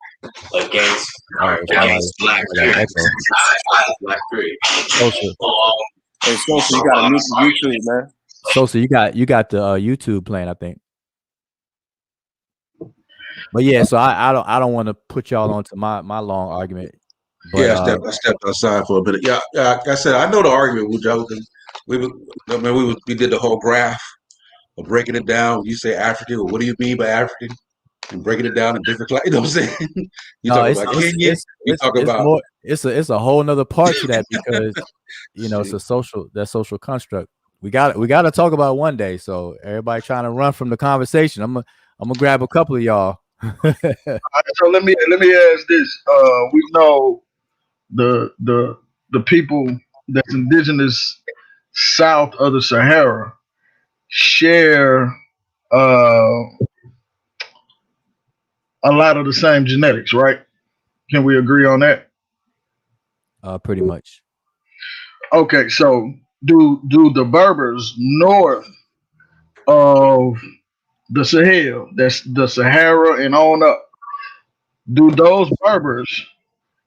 against Black Sosa. Hey, Sosa, you got a new YouTube, man. Sosa, you got the YouTube playing, I think. But yeah, so I don't want to put y'all onto my long argument. But, I stepped outside for a bit. Yeah, like I said, I know the argument with Joe because we did the whole graph of breaking it down. You say African, well, what do you mean by African? And breaking it down in different classes. You know what I'm saying? You talk about Kenya. You talk about more. It's a whole nother part to that because it's a social construct. We got to talk about one day. So everybody trying to run from the conversation. I'm gonna grab a couple of y'all. All right, so let me ask this. We know the people that's indigenous south of the Sahara share a lot of the same genetics, right? Can we agree on that? Pretty much. Okay, so do the Berbers north of the Sahel, that's the Sahara and on up, do those Berbers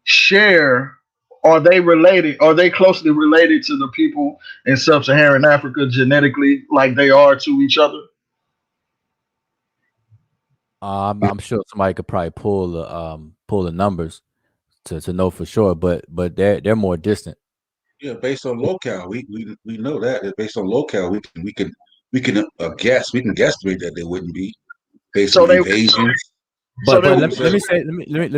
share? Are they related? Are they closely related to the people in sub-Saharan Africa genetically, like they are to each other? I'm sure somebody could probably pull the numbers to know for sure, but they're more distant. Yeah, based on locale, we know that based on locale, we can guess, we can guesstimate that they wouldn't be based on evasions. But let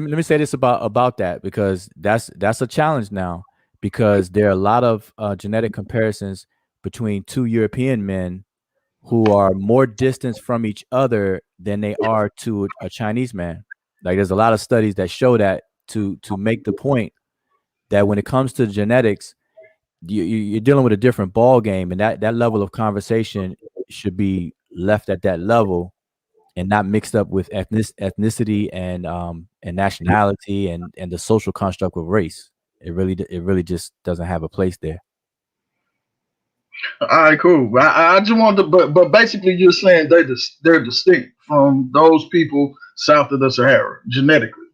me say this about that, because that's a challenge now, because there are a lot of genetic comparisons between two European men who are more distant from each other than they are to a Chinese man. Like there's a lot of studies that show that to make the point that when it comes to genetics, you're dealing with a different ball game, and that level of conversation should be left at that level and not mixed up with ethnicity and nationality and the social construct of race. It really just doesn't have a place there. All right, cool. I just wanted to, but basically, you're saying they're distinct from those people south of the Sahara genetically.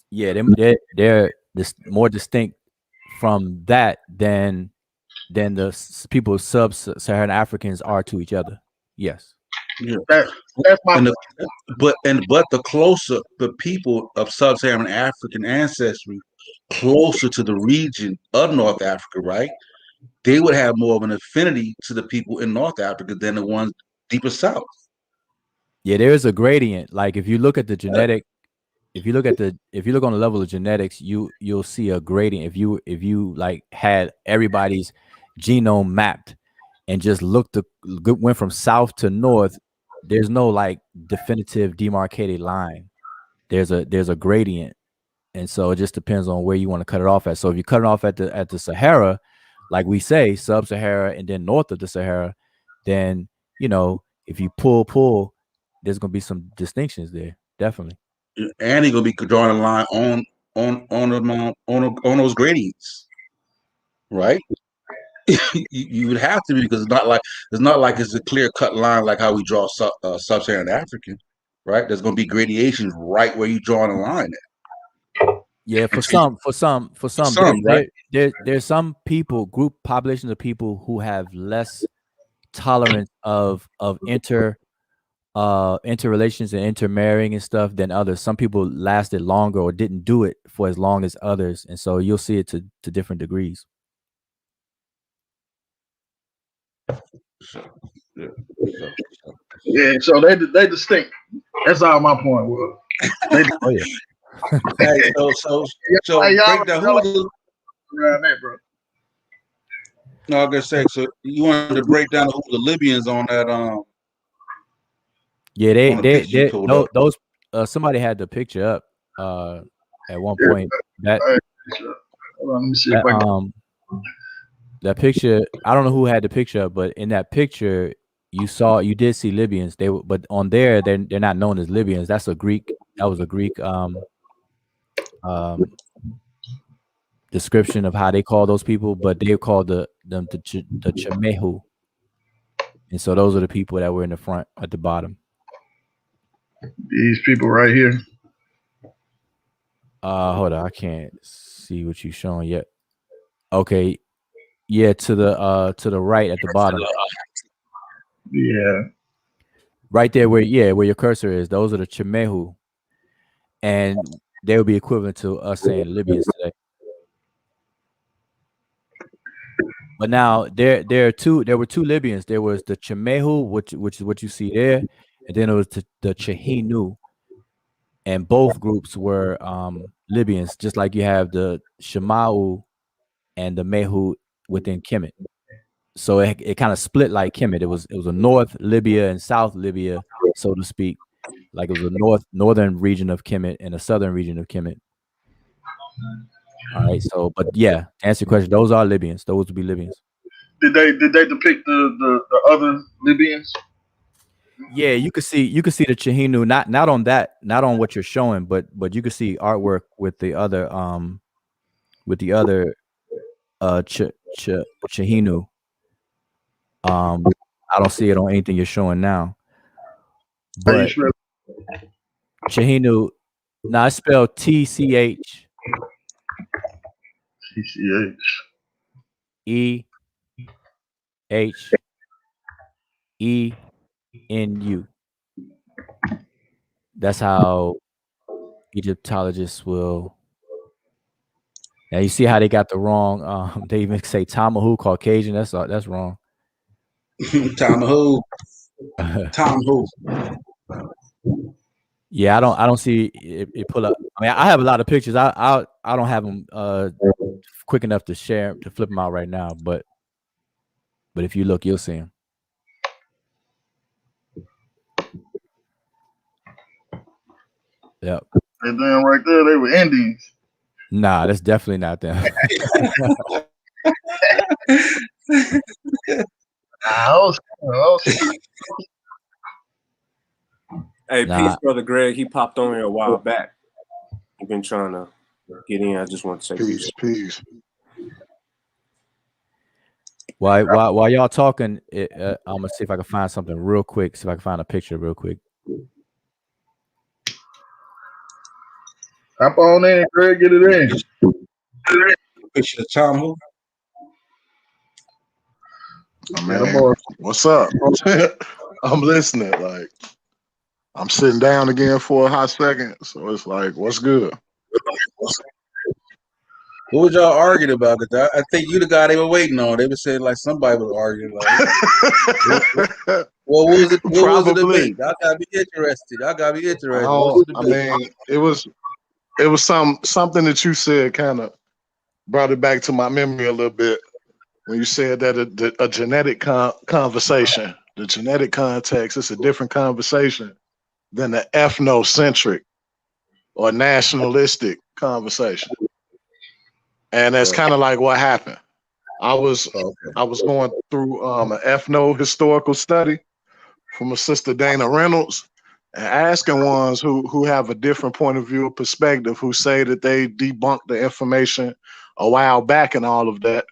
Yeah, they're more distinct from that than the people sub-Saharan Africans are to each other. Yes. Yeah. That's my but the closer the people of sub-Saharan African ancestry, closer to the region of North Africa, right? They would have more of an affinity to the people in North Africa than the ones deeper south. Yeah, there is a gradient. Like if you look at the genetic, if you look on the level of genetics, you'll see a gradient. If you like had everybody's genome mapped and just went from south to north, there's no like definitive demarcated line. There's a gradient, and so it just depends on where you want to cut it off at. So if you cut it off at the Sahara, like we say, sub-Sahara and then north of the Sahara, then if you pull, there's gonna be some distinctions there, definitely. And he's gonna be drawing a line on those gradients, right? you would have to be, because it's not like it's a clear cut line like how we draw sub-Saharan African, right? There's gonna be gradations right where you drawing a line at. Yeah, for some, right? There's some group populations of people who have less tolerance of interrelations and intermarrying and stuff than others. Some people lasted longer or didn't do it for as long as others, and so you'll see it to different degrees. Yeah, so they distinct. That's all my point was. Oh yeah. Hey, so break down who was around that, bro. No, I was gonna say, so you wanted to break down who the Libyans on that Yeah, they those somebody had the picture up at one point. That hold on, let me see if I can. That picture, I don't know who had the picture up, but in that picture you did see Libyans. But on there they're not known as Libyans. That was a Greek description of how they call those people, but they call them the Chemehu. And so those are the people that were in the front at the bottom. These people right here. Hold on, I can't see what you're showing yet. Okay, yeah, to the right at the bottom, Yeah. right there where your cursor is. Those are the Chimehu, and they would be equivalent to us saying Libyans today. But now there were two Libyans. There was the Chimehu, which is what you see there, and then it was the Chehinu, and both groups were Libyans, just like you have the Shemau and the Mehu within Kemet. So it kind of split like Kemet. It was a North Libya and South Libya, so to speak. Like it was a northern region of Kemet and a southern region of Kemet. All right. So, but yeah, to answer your question, those are Libyans. Those would be Libyans. Did they depict the other Libyans? Yeah, you could see the Chehinu, not on what you're showing, but you could see artwork with the other Chehinu. I don't see it on anything you're showing now. But Chehinu, now it's spelled TCH EHENU. That's how Egyptologists will. Now you see how they got the wrong. They even say Tomahawk Caucasian. That's wrong. Tomahawk. Tomahawk. Yeah, I don't see it pull up. I mean, I have a lot of pictures. I don't have them quick enough to flip them out right now. But if you look, you'll see them. Yep. And then right there, they were Indians. Nah, that's definitely not them. Hey, peace, brother Greg. He popped on here a while back. He's been trying to get in. I just want to say peace. While y'all talking, I'm gonna see if I can find something real quick. See if I can find a picture real quick. Hop on in, Greg. Get it in. Picture of Tomahawk. Man, what's up? I'm listening. Like, I'm sitting down again for a hot second, so it's like, what's good? What was y'all arguing about? Cause I think you the guy they were waiting on. They were saying like somebody was arguing. Like, what was it? What was the debate? I gotta be interested. I mean, it was something that you said kind of brought it back to my memory a little bit when you said that a genetic conversation, the genetic context, it's a different conversation than the ethnocentric or nationalistic conversation. And that's kind of like what happened. I was going through an ethno-historical study from a sister Dana Reynolds and asking ones who have a different point of view or perspective, who say that they debunked the information a while back and all of that.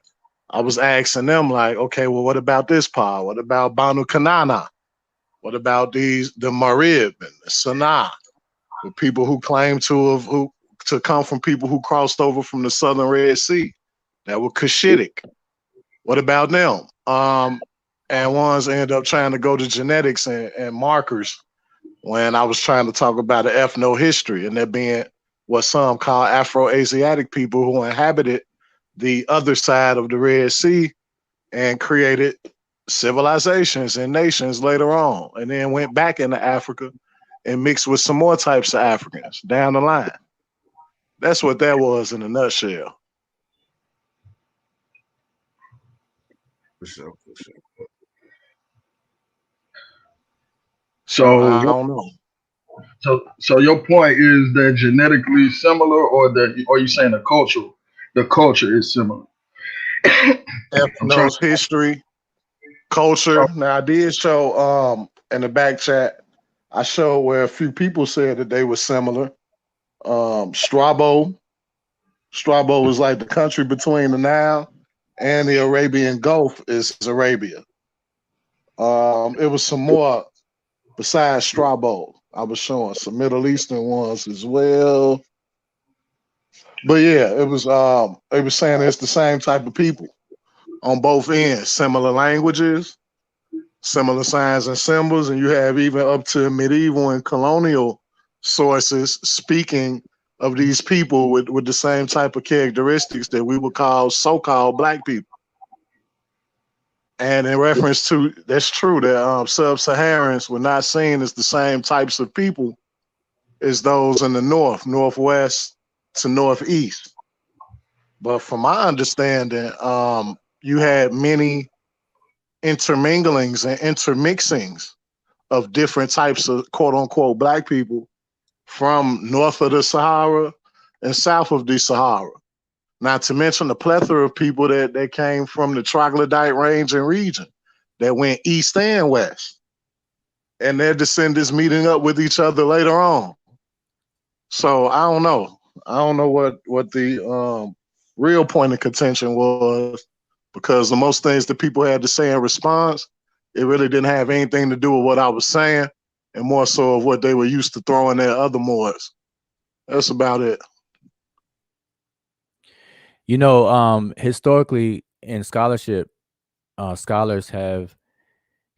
I was asking them like, okay, well, what about this part? What about Banu Kanana? What about the Marib and the Sanaa? The people who claim to come from people who crossed over from the Southern Red Sea that were Cushitic. What about them? And ones end up trying to go to genetics and markers when I was trying to talk about the ethno-history and there being what some call Afro-Asiatic people who inhabited the other side of the Red Sea and created civilizations and nations later on, and then went back into Africa and mixed with some more types of Africans down the line. That's what that was in a nutshell. For sure. So I don't know. So your point is that genetically similar, or are you saying the culture is similar? Ethnos history, culture. Now I did show in the back chat, I showed where a few people said that they were similar. Strabo was like the country between the Nile and the Arabian Gulf is Arabia. It was some more besides Strabo. I was showing some Middle Eastern ones as well. But yeah, it was they were saying it's the same type of people on both ends, similar languages, similar signs and symbols, and you have even up to medieval and colonial sources speaking of these people with the same type of characteristics that we would call so-called black people. And in reference to that's true that sub-Saharans were not seen as the same types of people as those in the north, northwest to northeast. But from my understanding, you had many interminglings and intermixings of different types of quote unquote black people from north of the Sahara and south of the Sahara. Not to mention the plethora of people that came from the troglodyte range and region that went east and west, and their descendants meeting up with each other later on. So I don't know. I don't know what the real point of contention was, because the most things that people had to say in response, it really didn't have anything to do with what I was saying, and more so of what they were used to throwing at other Moors. That's about it. You know, historically in scholarship, scholars have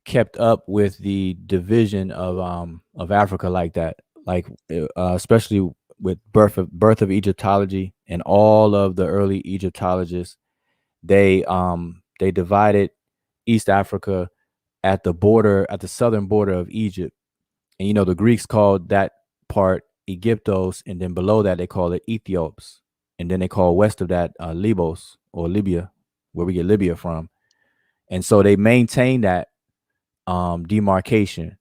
kept up with the division of Africa like that, like especially with birth of Egyptology and all of the early Egyptologists. They divided East Africa at the southern border of Egypt, and you know the Greeks called that part Egyptos, and then below that they call it Ethiops, and then they call west of that Libos or Libya, where we get Libya from. And so they maintain that demarcation.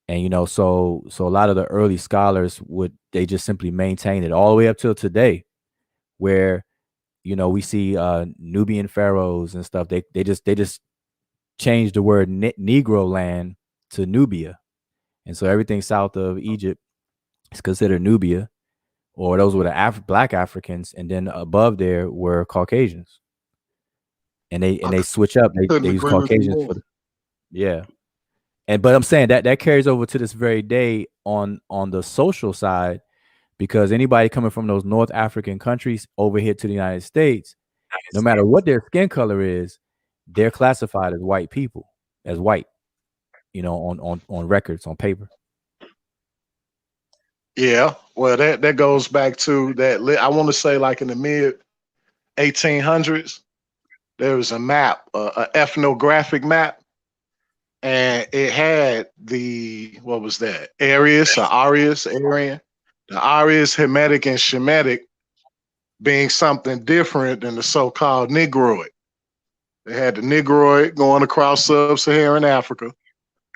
And you know, so a lot of the early scholars they just simply maintain it all the way up till today, where you know we see Nubian pharaohs and stuff. They just changed the word Negro land to Nubia, and so everything south of Egypt is considered Nubia, or those were the black Africans, and then above there were Caucasians, and they switch up. They Couldn't use agree with you Caucasians more. for yeah. But I'm saying that carries over to this very day on the social side, because anybody coming from those North African countries over here to the United States, no matter what their skin color is, they're classified as white people, as white, you know, on records, on paper. Yeah, well, that goes back to that. I want to say, like in the mid 1800s, there was a map, an ethnographic map, and it had what was that? Arius or Arius, Aryan, the Arius, Hamitic, and Shemitic being something different than the so-called Negroid. They had the Negroid going across sub-Saharan Africa,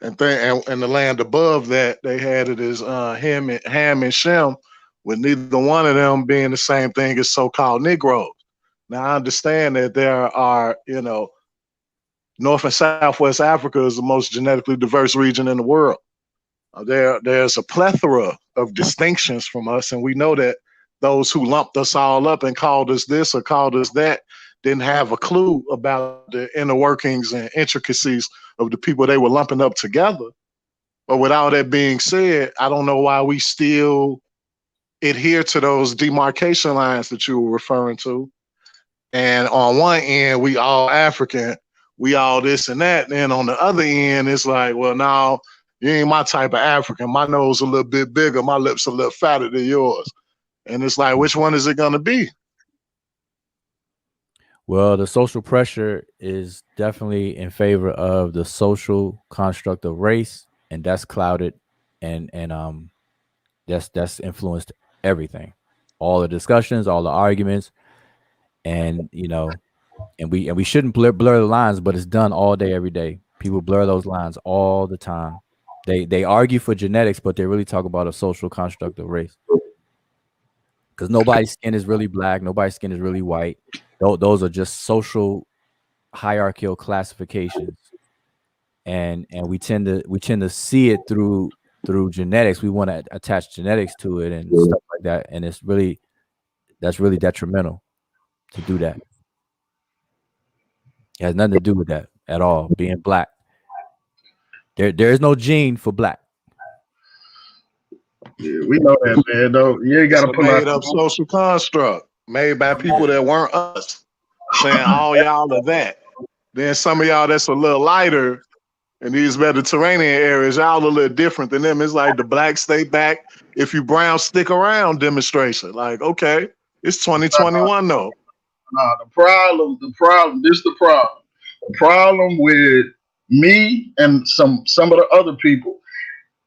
and the land above that, they had it as Ham and Shem, with neither one of them being the same thing as so-called Negroes. Now I understand that there are, you know, North and Southwest Africa is the most genetically diverse region in the world. There's a plethora of distinctions from us, and we know that those who lumped us all up and called us this or called us that didn't have a clue about the inner workings and intricacies of the people they were lumping up together. But with all that being said, I don't know why we still adhere to those demarcation lines that you were referring to. And on one end, we all African, we all this and that. And then on the other end, it's like, well, no, you ain't my type of African. My nose a little bit bigger, my lips a little fatter than yours. And it's like, which one is it going to be? Well, the social pressure is definitely in favor of the social construct of race, and that's clouded, and that's influenced everything, all the discussions, all the arguments, and you know, and we shouldn't blur the lines, but it's done all day, every day. People blur those lines all the time. They argue for genetics, but they really talk about a social construct of race, because nobody's skin is really black, nobody's skin is really white. Those are just social hierarchical classifications, and we tend to see it through genetics. We want to attach genetics to it and stuff like that, and that's really detrimental to do that. It has nothing to do with that at all. Being black, there is no gene for black. Yeah, we know that, man. Though you ain't got It's to a pull out. made up social construct. made by people that weren't us, saying all y'all are that. Then some of y'all that's a little lighter in these Mediterranean areas, y'all a little different than them. It's like the black stay back, if you brown stick around demonstration. Like, okay, it's 2021 though. The problem. This is the problem. The problem with me and some of the other people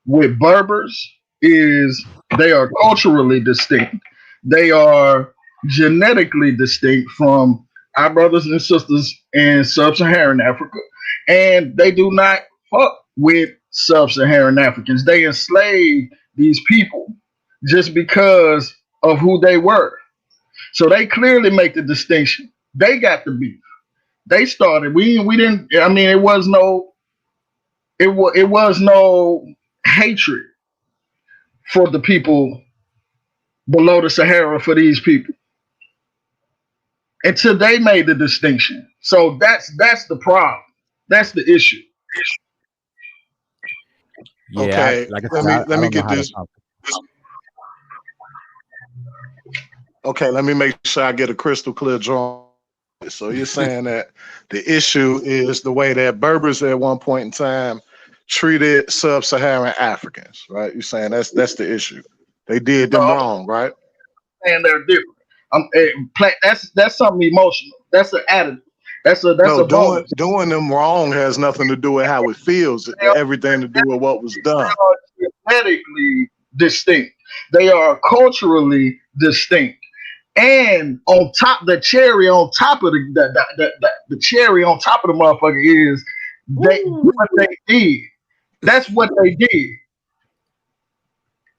with Berbers is they are culturally distinct. They are genetically distinct from our brothers and sisters in sub-Saharan Africa, and they do not fuck with sub-Saharan Africans. They enslaved these people just because of who they were. So they clearly make the distinction. They got the beef. They started. We didn't. I mean, it was no. It was no hatred for the people below the Sahara for these people until they made the distinction. So that's the problem. That's the issue. Yeah, Okay, like I let said, me I let me don't know get how to. this. Okay, let me make sure I get a crystal clear drawing. So you're saying that the issue is the way that Berbers at one point in time treated sub-Saharan Africans, right? You're saying that's the issue. They did them So wrong, right? and they're different. That's something emotional. That's an attitude. That's No, a bonus. doing them wrong has nothing to do with how it feels. Everything to do with what was done. They are genetically distinct. They are culturally distinct. And on top, the cherry on top of the cherry on top of the motherfucker is what they did. That's what they did.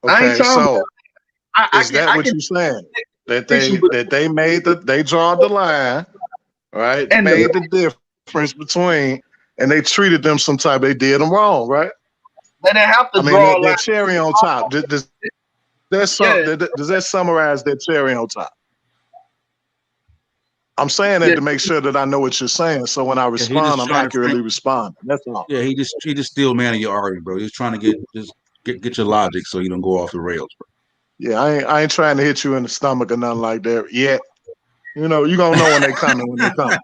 I ain't Okay, talking. so is that I what can you're saying? That distinction, they made they draw the line, right? and Made the difference between, and they treated them some type. They did them wrong, right? they didn't have to I mean, draw a line. that cherry on top. Does that summarize that cherry on top? I'm saying that Yeah, to make sure that I know what you're saying, so when I he just respond, I'm trying to accurately responding. That's all. yeah, he just still man of your argument, bro. He's trying to get your logic so you don't go off the rails, bro. Yeah, I ain't trying to hit you in the stomach or nothing like that yet. You know, you gonna know when they coming when they come.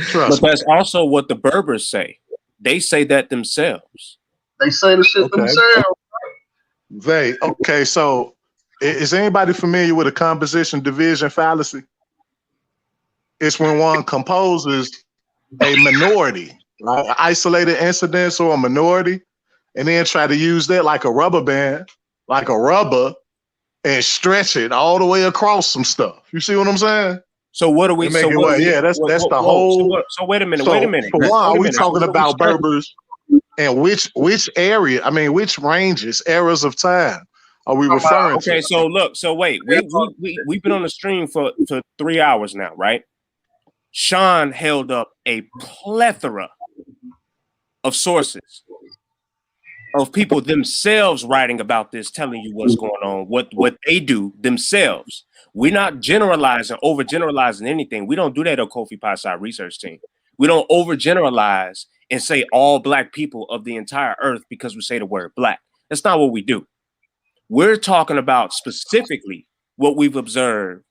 Trust But me. that's also what the Berbers say. They say that themselves. They say the shit Okay. themselves. Okay, so is anybody familiar with a composition division fallacy? It's when one composes a minority, like isolated incidents or a minority, and then try to use that like a rubber band, like a rubber, and stretch it all the way across some stuff. You see what I'm saying? So what do we? And make So it what do way. we? Yeah, that's the So, whole. wait a minute. So Wait a minute. for Wait one, a we minute. So talking what are we about studying? Berbers and which area? I mean, which ranges, eras of time are we referring to? Okay. So look. So wait. We've been on the stream for 3 hours now, right? Sean held up a plethora of sources of people themselves writing about this, telling you what's going on, what they do themselves. We're not generalizing, overgeneralizing anything. We don't do that at Kofi Pie Research Team. We don't overgeneralize and say all black people of the entire earth because we say the word black. That's not what we do. We're talking about specifically what we've observed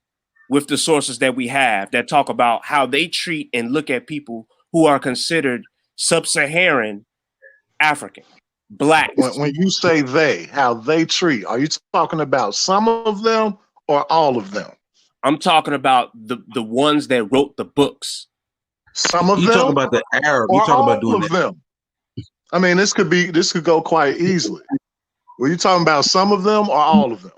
with the sources that we have that talk about how they treat and look at people who are considered sub-Saharan African. Blacks. When you say they, how they treat, are you talking about some of them or all of them? I'm talking about the ones that wrote the books. Some of You them talk about the Arab. You or talk about all doing of that. them? I mean, this could go quite easily. Were you talking about some of them or all of them?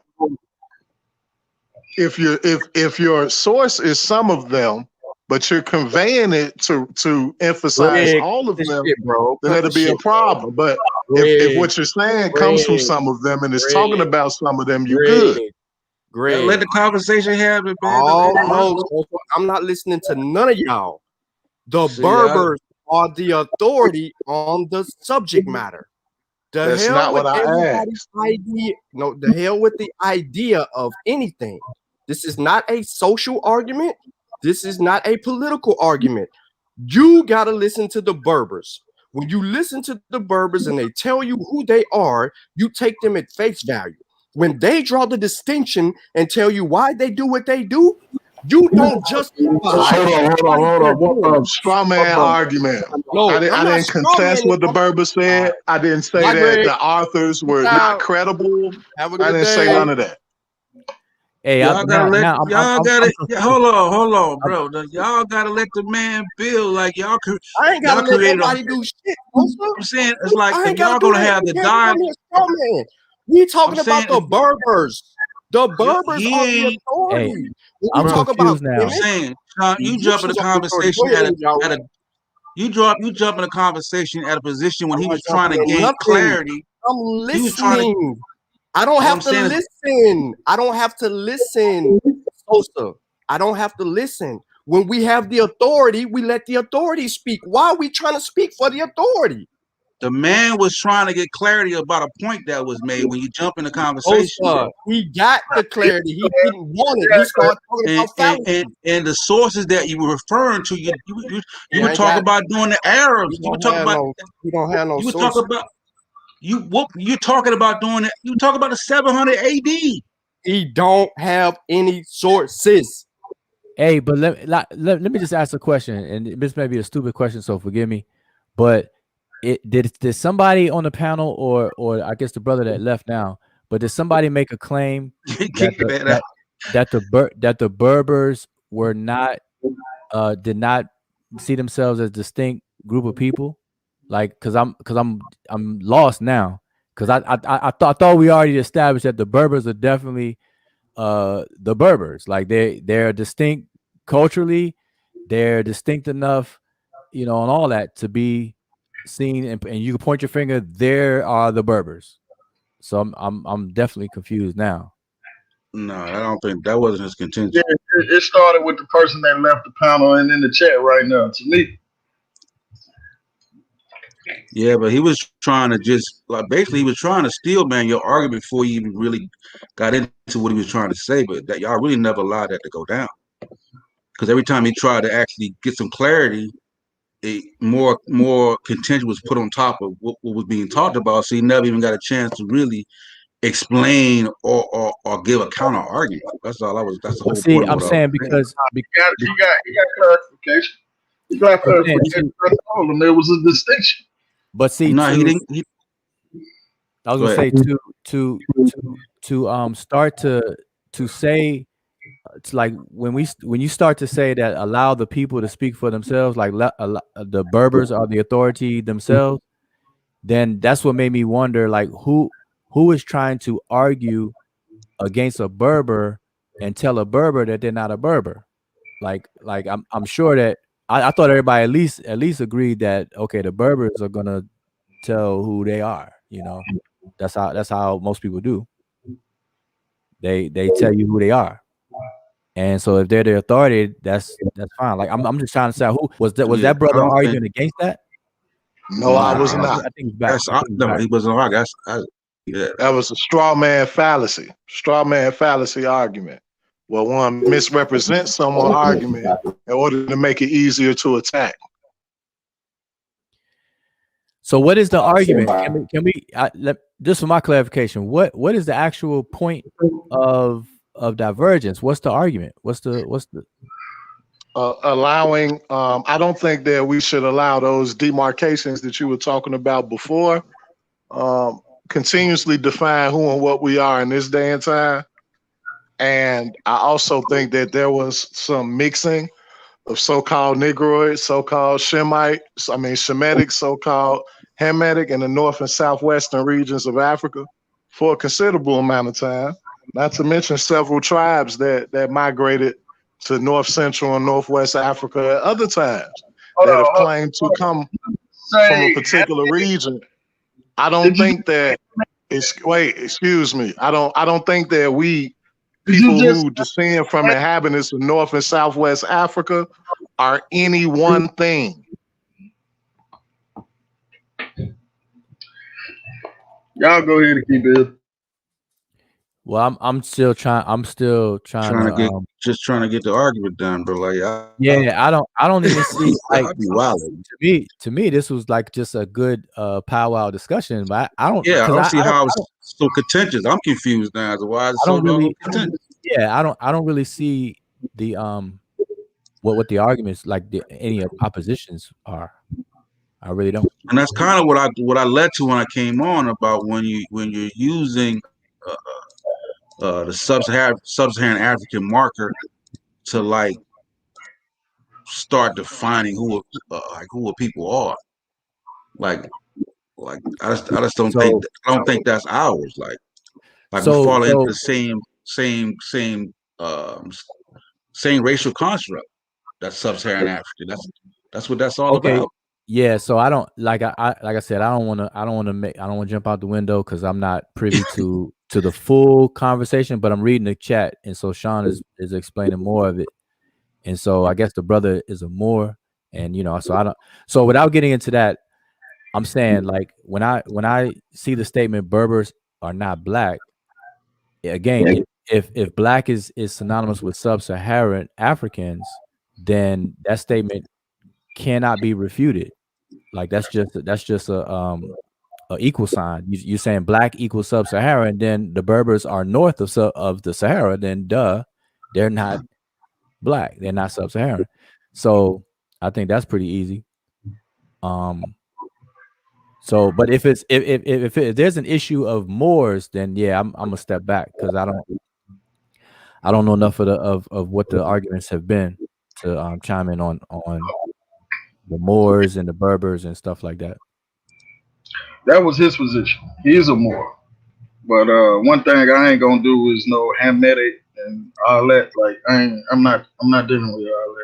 If your source is some of them, but you're conveying it to emphasize Greg, all of this them, shit, bro. then Cut that'll the be a shit, problem. But if Greg, what you're saying comes from Greg, some of them and is Greg, talking about some of them, you good. Greg, Let Greg. the conversation happen, man. Oh no, I'm not listening to none of y'all. The See, Berbers are the authority on the subject matter. The That's hell not with what I everybody's asked. idea. No, the hell with the idea of anything. This is not a social argument. This is not a political argument. You got to listen to the Berbers. When you listen to the Berbers and they tell you who they are, you take them at face value. when they draw the distinction and tell you why they do what they do, you don't justify. Hold on. Straw man argument. No, I I'm not didn't contest what the Berbers said. I didn't say Bye, that Greg. the authors were not credible. Have a I good didn't say day. none of that. Hey, Y'all gotta let I'm hold on, bro. Y'all gotta let the man feel like y'all I ain't gotta let created nobody do shit. I'm saying it's like I if ain't gotta y'all do gonna that. have the You can't dialogue. call me a straw man. We talking I'm saying about the Berbers. The Berbers he are the ain't. authority. Hey, When I'm we talk about confused now. I'm saying, Sean, you jump in a Egyptians are the authority. conversation Go ahead, y'all. you jump in a conversation at a position when I'm he not was trying to jumping in gain nothing. clarity. I'm He was trying to. listening. I don't What have I'm to saying is, listen. I don't have to listen. Sosa, I don't have to listen. When we have the authority, we let the authority speak. Why are we trying to speak for the authority? the man was trying to get clarity about a point that was made when you jump in the conversation. Sosa, he got the clarity. He didn't want it. He started talking about fallacy. And the sources that you were referring to, you were talking about doing the Arabs. You were talking about. You don't have no You were sources. talking about. You're talking about doing it. You talk about the 700 AD. He don't have any sources. Hey, but let me just ask a question, and this may be a stupid question, so forgive me. But did somebody on the panel, or I guess the brother that left now, but did somebody make a claim that the Berbers were not did not see themselves as distinct group of people? Like, because I'm lost now, because I thought we already established that the Berbers are definitely the Berbers. Like they're distinct culturally, they're distinct enough, and all that to be seen, and you can point your finger. There are the Berbers. So I'm definitely confused now. No, I don't think that wasn't his contention. Yeah, it started with the person that left the panel and in the chat right now. To me. Yeah, but he was trying to basically he was trying to steel man your argument before you even really got into what he was trying to say. But that y'all really never allowed that to go down, because every time he tried to actually get some clarity, more contention was put on top of what was being talked about. So he never even got a chance to really explain or give a counter argument. That's all I was. That's the whole See, point. I'm saying because he got clarification. He got clarification. There was a distinction. But see, no, he didn't. I was gonna say to start to say, it's like when you start to say that allow the people to speak for themselves, like the Berbers are the authority themselves, then that's what made me wonder, like who is trying to argue against a Berber and tell a Berber that they're not a Berber. Like I'm sure that I thought everybody at least agreed that okay, the Berbers are gonna tell who they are. That's how most people do. They tell you who they are. And so if they're the authority, that's fine. Like I'm just trying to say, who was that brother arguing against that? No, I was not. I think he's back. No, he wasn't arguing. That was a straw man fallacy. Straw man fallacy argument. Well, one misrepresents someone's argument in order to make it easier to attack. So what is the argument? Can we just for my clarification, what is the actual point of divergence? What's the argument? What's the allowing? I don't think that we should allow those demarcations that you were talking about before. Continuously define who and what we are in this day and time. And I also think that there was some mixing of so-called Negroid, so-called Shemitic, so-called Hamitic in the north and southwestern regions of Africa for a considerable amount of time, not to mention several tribes that migrated to north central and northwest Africa at other times that have claimed to come from a particular region. I don't think that excuse me. I don't think that we people who descend from inhabitants of North and Southwest Africa are any one thing. Y'all go ahead and keep it. Well, I'm still trying to get the argument done, bro. Like, I don't even see like wild. To me, this was like just a good powwow discussion, but I don't. Yeah, I don't see how so contentious. I'm confused now as to why it's I so don't really, contentious. yeah, I don't really see the what the arguments like any oppositions are. I really don't. And that's kind of what I led to when I came on about when you're using the sub-Saharan African marker to like start defining who people are. Like I just don't So think that's ours. Like we so fall into so the same racial construct. That's sub-Saharan African. That's what that's all okay. about. Yeah, so I don't like I said I don't want to jump out the window because I'm not privy to the full conversation, but I'm reading the chat, and so Sean is explaining more of it, and so I guess the brother is a Moor, and so I don't. So without getting into that, I'm saying like when I see the statement Berbers are not black, again, if black is synonymous with sub-Saharan Africans, then that statement cannot be refuted. Like that's just a equal sign. You're saying black equals sub-Saharan, then the Berbers are north of the Sahara, then they're not black, they're not sub-Saharan. So I think that's pretty easy. So, but if there's an issue of Moors, then yeah, I'm gonna step back because I don't know enough of what the arguments have been to chime in on the Moors and the Berbers and stuff like that. That was his position. He's a Moor. But one thing I ain't gonna do is no Hamitic and all that. Like I'm not dealing with all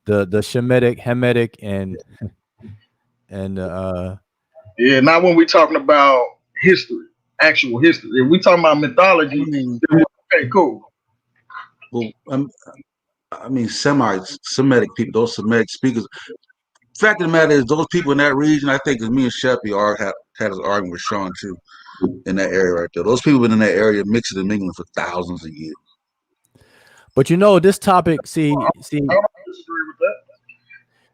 that. The Shemitic, Hamitic, and yeah, not when we talking about history, actual history. If we talking about mythology, okay, cool. Well, I mean, Semitic people, those Semitic speakers. Fact of the matter is, those people in that region, I think, as me and Sheppy had this argument with Sean too, in that area right there. Those people been in that area mixing and mingling for thousands of years. But this topic, see. I don't disagree with that.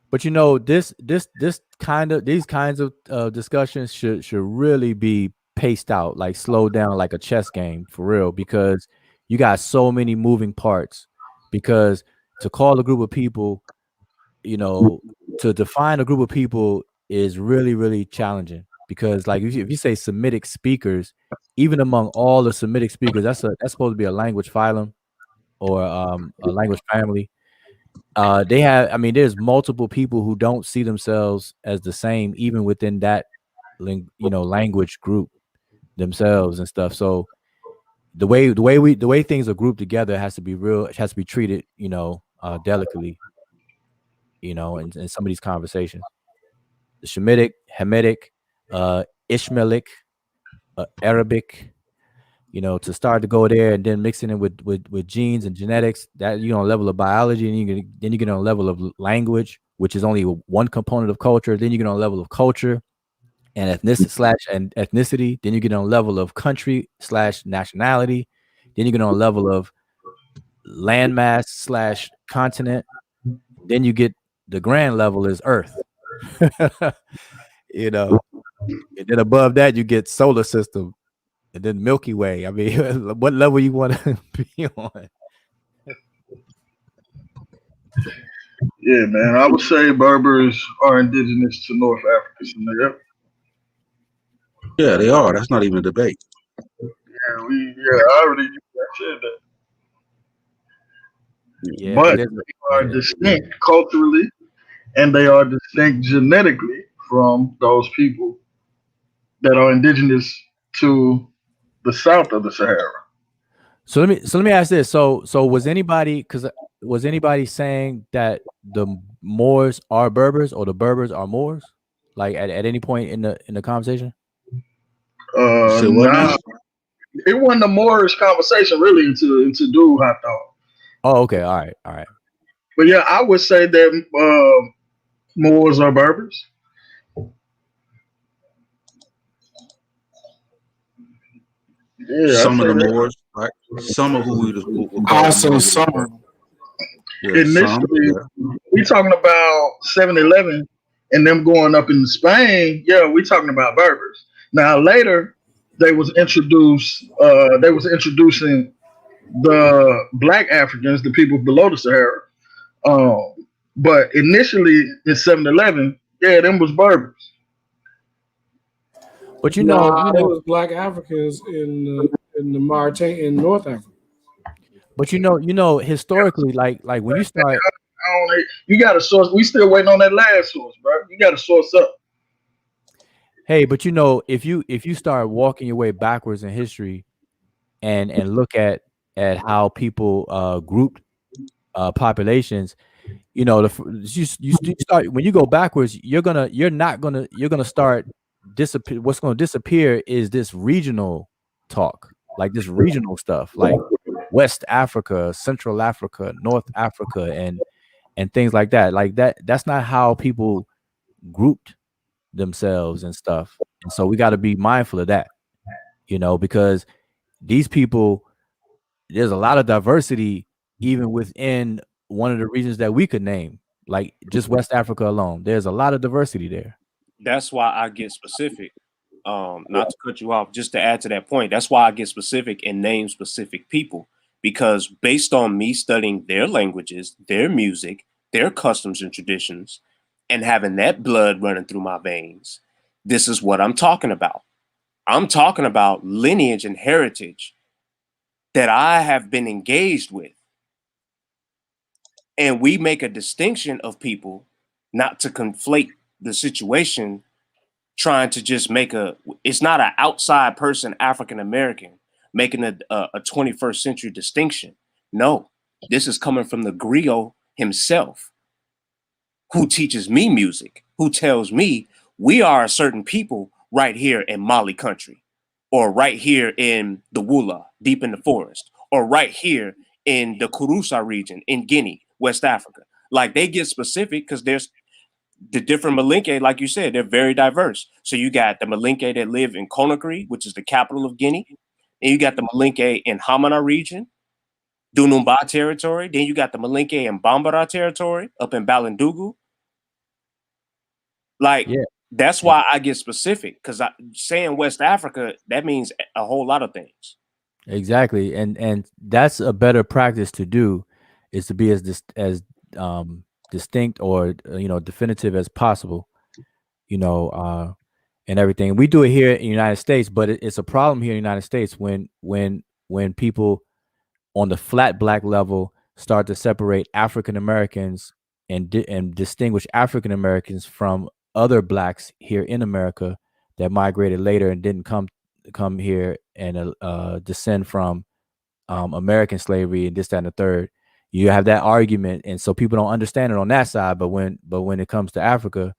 But these kinds of discussions should really be paced out, like slowed down, like a chess game for real, because you got so many moving parts. Because to call a group of people, to define a group of people is really, really challenging. Because like if you say Semitic speakers, even among all the Semitic speakers, that's supposed to be a language phylum or a language family. They have, I mean, there's multiple people who don't see themselves as the same, even within that, language group themselves and stuff. So the way things are grouped together has to be real. It has to be treated, delicately, in some of these conversations. The Shemitic, Hamitic, Ishmaelic, Arabic, to start to go there and then mixing it with genes and genetics, that on a level of biology, and then you get on a level of language, which is only one component of culture. Then you get on a level of culture and ethnicity. Then you get on a level of country / nationality. Then you get on a level of landmass / continent. Then you get the grand level is Earth. And then above that you get solar system. And then Milky Way. I mean, what level you want to be on? Yeah, man. I would say Berbers are indigenous to North Africa. Yeah, they are. That's not even a debate. I already said that. Yeah, but they are distinct culturally, and they are distinct genetically from those people that are indigenous to the south of the Sahara. So let me ask this. So was anybody saying that the Moors are Berbers or the Berbers are Moors? Like at any point in the conversation? Nah, it wasn't a Moorish conversation really until dude hopped on. Oh, okay, all right. But yeah, I would say that Moors are Berbers. Yeah, some of the Moors, right? Some of who we would call some. Initially, we talking about 7-Eleven and them going up in Spain. Yeah, we talking about Berbers. Now later, they was introduced. They was introducing the black Africans, the people below the Sahara. But initially in 7-Eleven, yeah, them was Berbers. But Nah, there was black Africans in the Mauritania in North Africa. but historically, like when you start, You got a source. We still waiting on that last source, bro. You got to source up. hey, but if you start walking your way backwards in history and look at how people grouped populations, you start when you go backwards, you're gonna start disappear. What's gonna disappear is this regional talk, like this regional stuff, like West Africa, Central Africa, North Africa, and things like that. Like that's not how people grouped themselves and stuff. And so we got to be mindful of that, because these people, there's a lot of diversity even within one of the regions that we could name, like just West Africa alone. There's a lot of diversity there. That's why I get specific. Not to cut you off, just to add to that point, that's why I get specific and name specific people, because based on me studying their languages, their music, their customs and traditions, and having that blood running through my veins, this is what I'm talking about. I'm talking about lineage and heritage that I have been engaged with. And we make a distinction of people, not to conflate the situation, trying to just it's not an outside person, African American, making a 21st century distinction. No, this is coming from the griot himself, who teaches me music, who tells me we are a certain people right here in Mali country, or right here in the Wula, deep in the forest, or right here in the Kurusa region in Guinea, West Africa. Like, they get specific because there's the different Malinke, like you said, they're very diverse. So you got the Malinke that live in Conakry, which is the capital of Guinea. And you got the Malinke in Hamana region, Dunumba territory. Then you got the Malinke in Bambara territory up in Balindugu. Like, that's why I get specific, because saying West Africa, that means a whole lot of things. Exactly. And that's a better practice to do, is to be as distinct or definitive as possible, and everything. We do it here in the United States, but it's a problem here in the United States when people on the flat black level start to separate African Americans and distinguish African Americans from other blacks here in America that migrated later and didn't come here and descend from American slavery and this, that, and the third. You have that argument, and so people don't understand it on that side. But when it comes to Africa,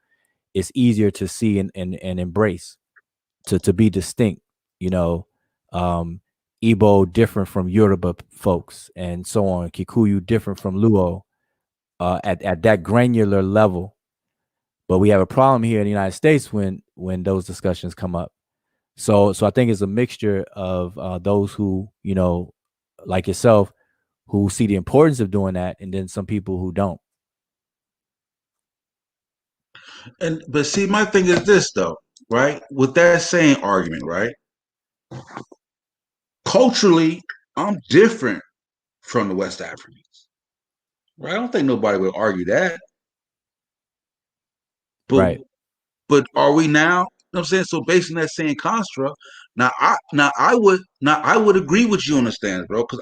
it's easier to see and embrace, to be distinct. Igbo different from Yoruba folks, and so on. Kikuyu different from Luo, at that granular level. But we have a problem here in the United States when those discussions come up. So I think it's a mixture of those who, like yourself, who see the importance of doing that, and then some people who don't. But see, my thing is this though, right? With that same argument, right? Culturally, I'm different from the West Africans. Right? I don't think nobody would argue that. But, right. But are we now? You know what I'm saying? So based on that same construct, I would agree with you on the stance, bro. Because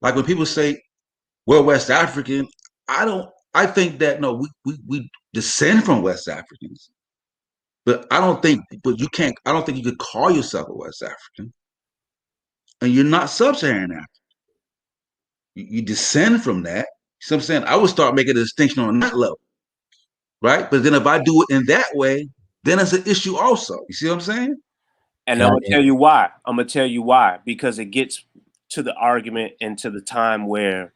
like when people say we're West African, I think that no, we descend from West Africans. But I don't think you could call yourself a West African. And you're not sub-Saharan African. You descend from that. You see what I'm saying? I would start making a distinction on that level. Right? But then if I do it in that way, then it's an issue also. You see what I'm saying? And I'm going to tell you why. I'm going to tell you why. Because it gets to the argument and to the time where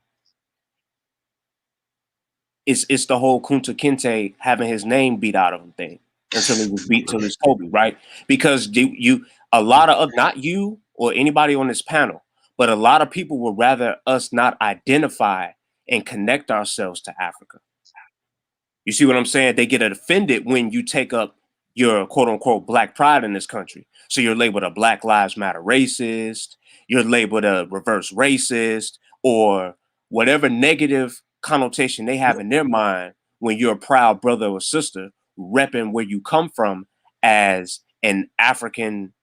it's the whole Kunta Kinte having his name beat out of him thing until he was beat till it's Kobe, right? Because a lot of, not you or anybody on this panel, but a lot of people would rather us not identify and connect ourselves to Africa. You see what I'm saying? They get offended when you take up your quote unquote black pride in this country. So you're labeled a Black Lives Matter racist, you're labeled a reverse racist, or whatever negative connotation they have in their mind when you're a proud brother or sister repping where you come from as an African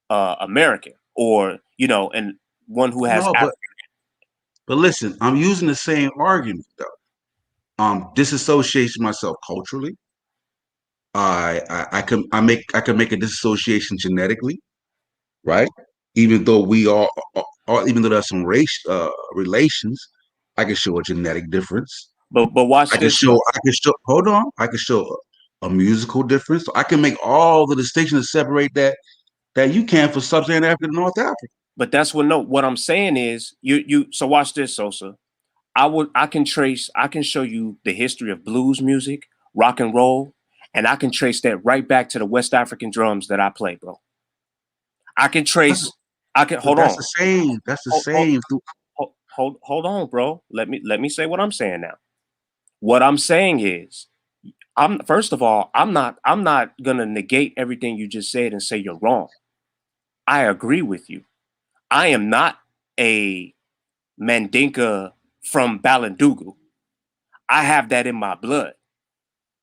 American, or and one who has No, but listen, I'm using the same argument though. Disassociation myself culturally. I can make a disassociation genetically, right? Even though we even though there's some race relations, I can show a genetic difference. But watch this. I can show. Hold on. I can show a musical difference. I can make all the distinctions to separate that you can for sub-Saharan Africa and North Africa. But that's what I'm saying is you. So watch this, Sosa. I can show you the history of blues music, rock and roll, and I can trace that right back to the West African drums that I play, bro. I can trace. Hold on. That's the same. That's the same. Hold on, bro. Let me say what I'm saying now. What I'm saying is, first of all, I'm not gonna negate everything you just said and say you're wrong. I agree with you. I am not a Mandinka from Balindugu. I have that in my blood,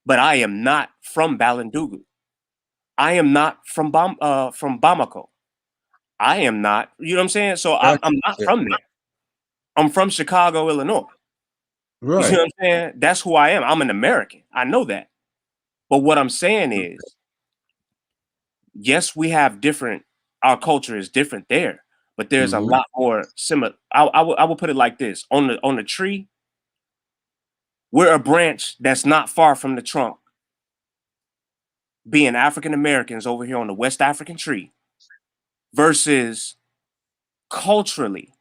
but I am not from Balindugu. I am not from Bamako. I am not. You know what I'm saying? So I'm not from there. I'm from Chicago, Illinois. Right. You see what I'm saying? That's who I am. I'm an American. I know that. But what I'm saying is, yes, we have different. Our culture is different there, but there's a lot more similar. I will put it like this: on the tree, we're a branch that's not far from the trunk. Being African Americans over here on the West African tree, versus culturally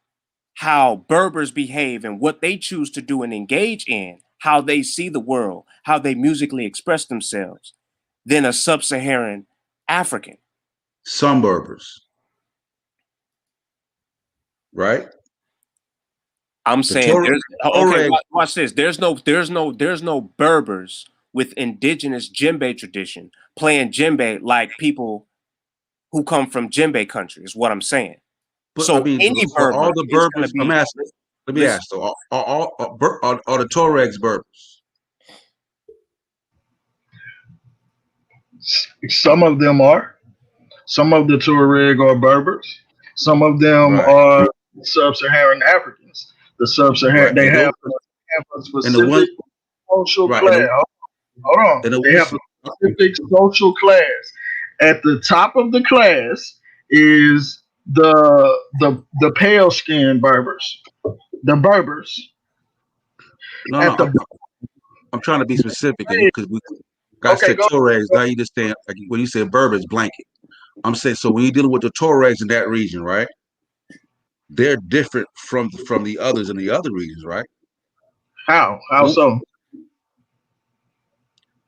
how Berbers behave and what they choose to do and engage in, how they see the world, how they musically express themselves, than a sub-Saharan African. Some Berbers, right? I'm saying watch this. There's no Berbers with indigenous djembe tradition playing djembe like people who come from djembe country is what I'm saying. But so I mean, any for Berber all the is going Berbers, to be. I'm asking. Let me ask. So, are the Tuaregs Berbers? Some of them are. Some of the Tuareg are Berbers. Some of them are sub-Saharan Africans. The sub-Saharan they have a specific social class. Hold on. They have a specific social class. At the top of the class is the pale skinned Berbers. The Berbers. No, I'm trying to be specific because I said Tuaregs. Now you just saying like when you say Berbers blanket. I'm saying so when you're dealing with the Tuaregs in that region, right? They're different from the others in the other regions, right? How so?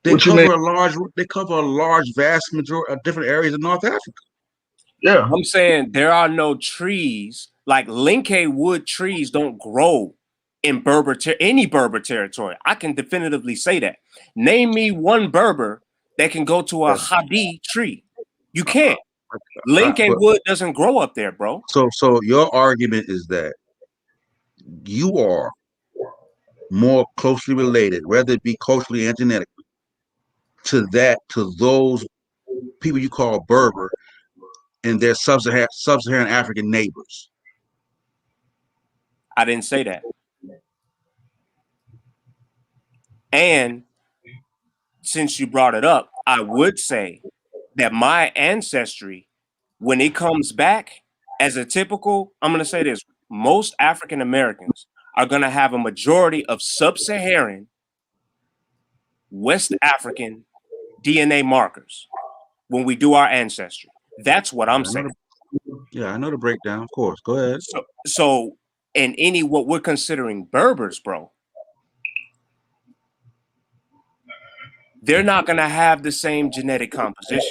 They cover a large, vast majority of different areas of North Africa. Yeah, I'm saying there are no trees like Linke wood trees don't grow in any Berber territory. I can definitively say that. Name me one Berber that can go to a Hadi tree. You can't. Linke wood doesn't grow up there, bro. So your argument is that you are more closely related, whether it be culturally and genetically, to those people you call Berber and their sub-Saharan African neighbors. I didn't say that. And since you brought it up, I would say that my ancestry, when it comes back as a typical, I'm going to say this, most African Americans are going to have a majority of sub-Saharan, West African DNA markers when we do our ancestry. That's what I'm saying. Yeah, I know the breakdown, of course. Go ahead. So in what we're considering Berbers, bro, they're not going to have the same genetic composition.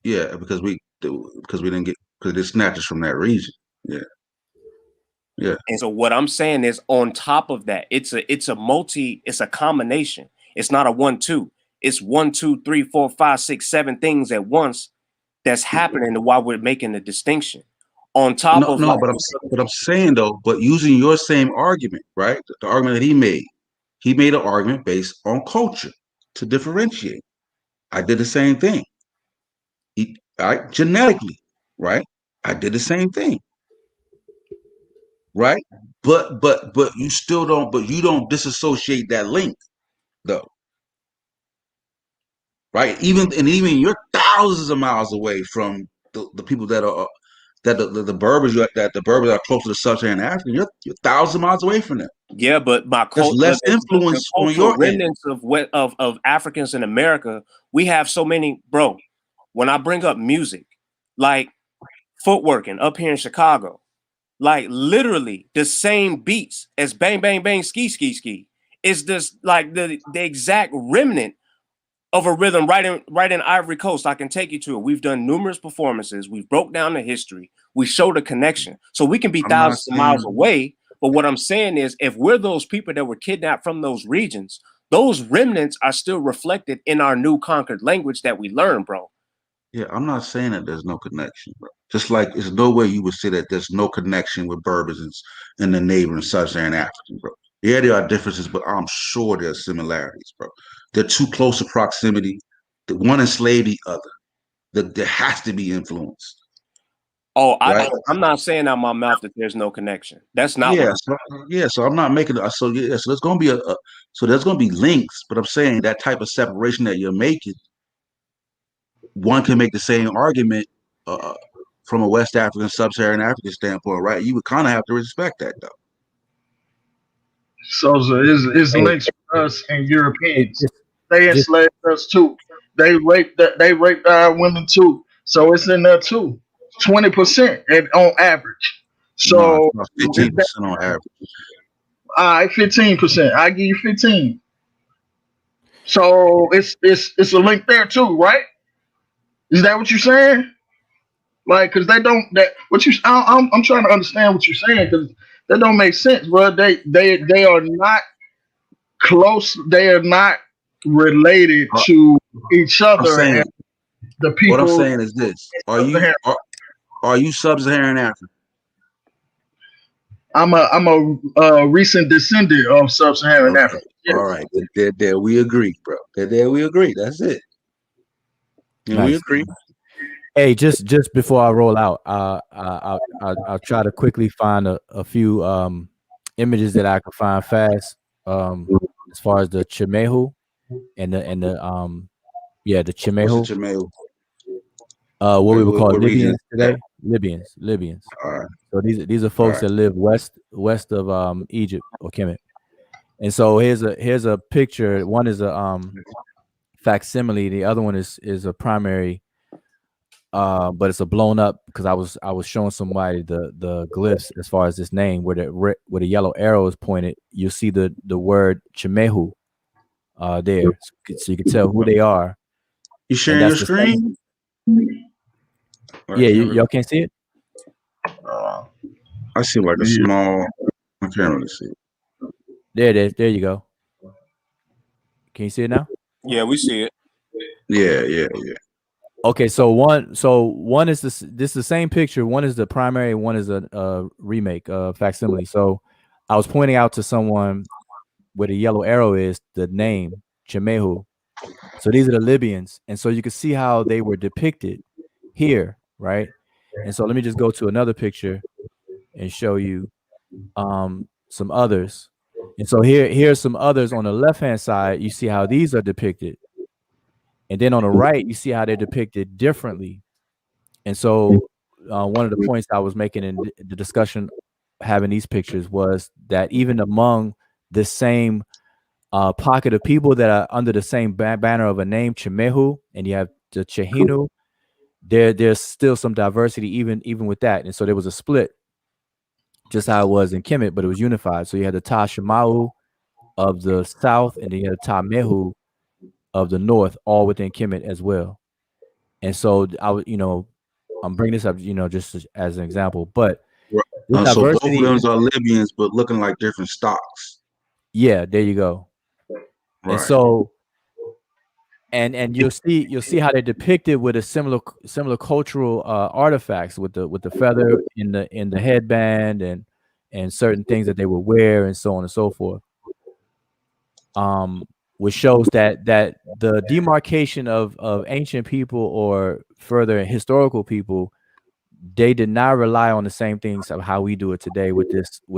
Yeah, because we didn't get because it snatches from that region. Yeah. And so what I'm saying is on top of that, it's a combination. It's not a 1-2. It's 1, 2, 3, 4, 5, 6, 7 things at once that's happening while we're making the distinction. On top of no, but I'm saying though, but using your same argument, right? The argument that he made an argument based on culture to differentiate. I did the same thing. Genetically, right? I did the same thing, right? But you still don't. But you don't disassociate that link, though, right? Even you're thousands of miles away from the people that are that the Berbers that the Berbers are close to the sub-Saharan Africa. You're thousands of miles away from them. Yeah, but there's less influence the on your remnants end. of Africans in America. We have so many, bro. When I bring up music, like footworking up here in Chicago, like literally the same beats as bang bang bang ski ski ski. It's just like the exact remnant of a rhythm right in Ivory Coast. I can take you to it. We've done numerous performances. We've broke down the history. We showed a connection. So we can be thousands of miles away. But what I'm saying is, if we're those people that were kidnapped from those regions, those remnants are still reflected in our new conquered language that we learn, bro. Yeah, I'm not saying that there's no connection, bro. Just like there's no way you would say that there's no connection with Berbers and the neighboring sub-Saharan African, bro. Yeah, there are differences, but I'm sure there's similarities, bro. They're too close to proximity. The one enslaved the other. There has to be influence. Oh, right? I'm not saying out my mouth that there's no connection. That's not. So I'm not making it. So there's going to be links, but I'm saying that type of separation that you're making, one can make the same argument from a West African, Sub-Saharan African standpoint, right? You would kind of have to respect that, though. So it's links with us and Europeans. They enslaved us too. They raped our women too. So it's in there too. 20% on average. So 15% on average. All right, 15%. I give you 15. So it's a link there too, right? Is that what you're saying? Like, cause they don't I'm trying to understand what you're saying, because that don't make sense, bro. They are not close. They are not related to each other. And the people. What I'm saying is this: Are you sub-Saharan African? I'm a recent descendant of sub-Saharan Africa. Yes. All right, there we agree, bro. There we agree. That's it. Yeah, nice. We agree. Hey, just before I roll out, I'll try to quickly find a few images that I can find fast. As far as the Chimehu and the Chimehu. What's the Chimehu? What we would call Libyans today. Libyans. All right. So these are folks that live west of Egypt or Kemet. And so here's a picture. One is a facsimile. The other one is a primary. But it's a blown up, because I was showing somebody the glyphs as far as this name, where the yellow arrow is pointed. You'll see the word Chimehu there, so you can tell who they are. You sharing your screen? Yeah, y'all can't see it. I see like a small. I can't really see it. There it is. There you go. Can you see it now? Yeah, we see it. Yeah. Okay, so one is this is the same picture. One is the primary, one is a remake, facsimile. So I was pointing out to someone where the yellow arrow is the name Chimehu. So these are the Libyans, and so you can see how they were depicted here, right? And so let me just go to another picture and show you some others. And so here's some others on the left-hand side. You see how these are depicted. And then on the right, you see how they're depicted differently. And so one of the points I was making in the discussion having these pictures was that even among the same pocket of people that are under the same banner of a name, Chimehu, and you have the Chehinu, there's still some diversity even with that. And so there was a split, just how it was in Kemet, but it was unified. So you had the Ta Shemau of the south, and then you had the Ta Mehu of the north, all within Kemet as well. And so I'm bringing this up, just as an example. But so both of them are Libyans, but looking like different stocks. Yeah, there you go. And Right. so and you'll see how they're depicted with a similar cultural artifacts with the feather in the headband and certain things that they would wear and so on and so forth. Which shows that the demarcation of ancient people or further historical people, they did not rely on the same things of how we do it today with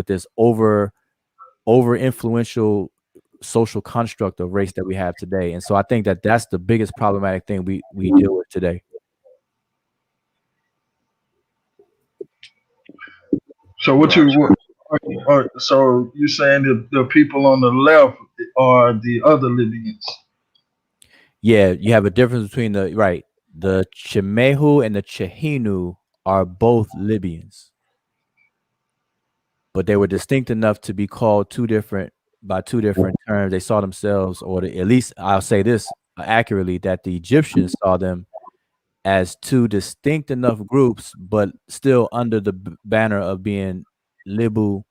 this over influential social construct of race that we have today. And so I think that that's the biggest problematic thing we deal with today. So so you saying that the people on the left are the other Libyans? Yeah, you have a difference between the Chimehu and the Chehinu are both Libyans, but they were distinct enough to be called by two different terms. They saw themselves, or at least I'll say this accurately, that the Egyptians saw them as two distinct enough groups, but still under the banner of being Libu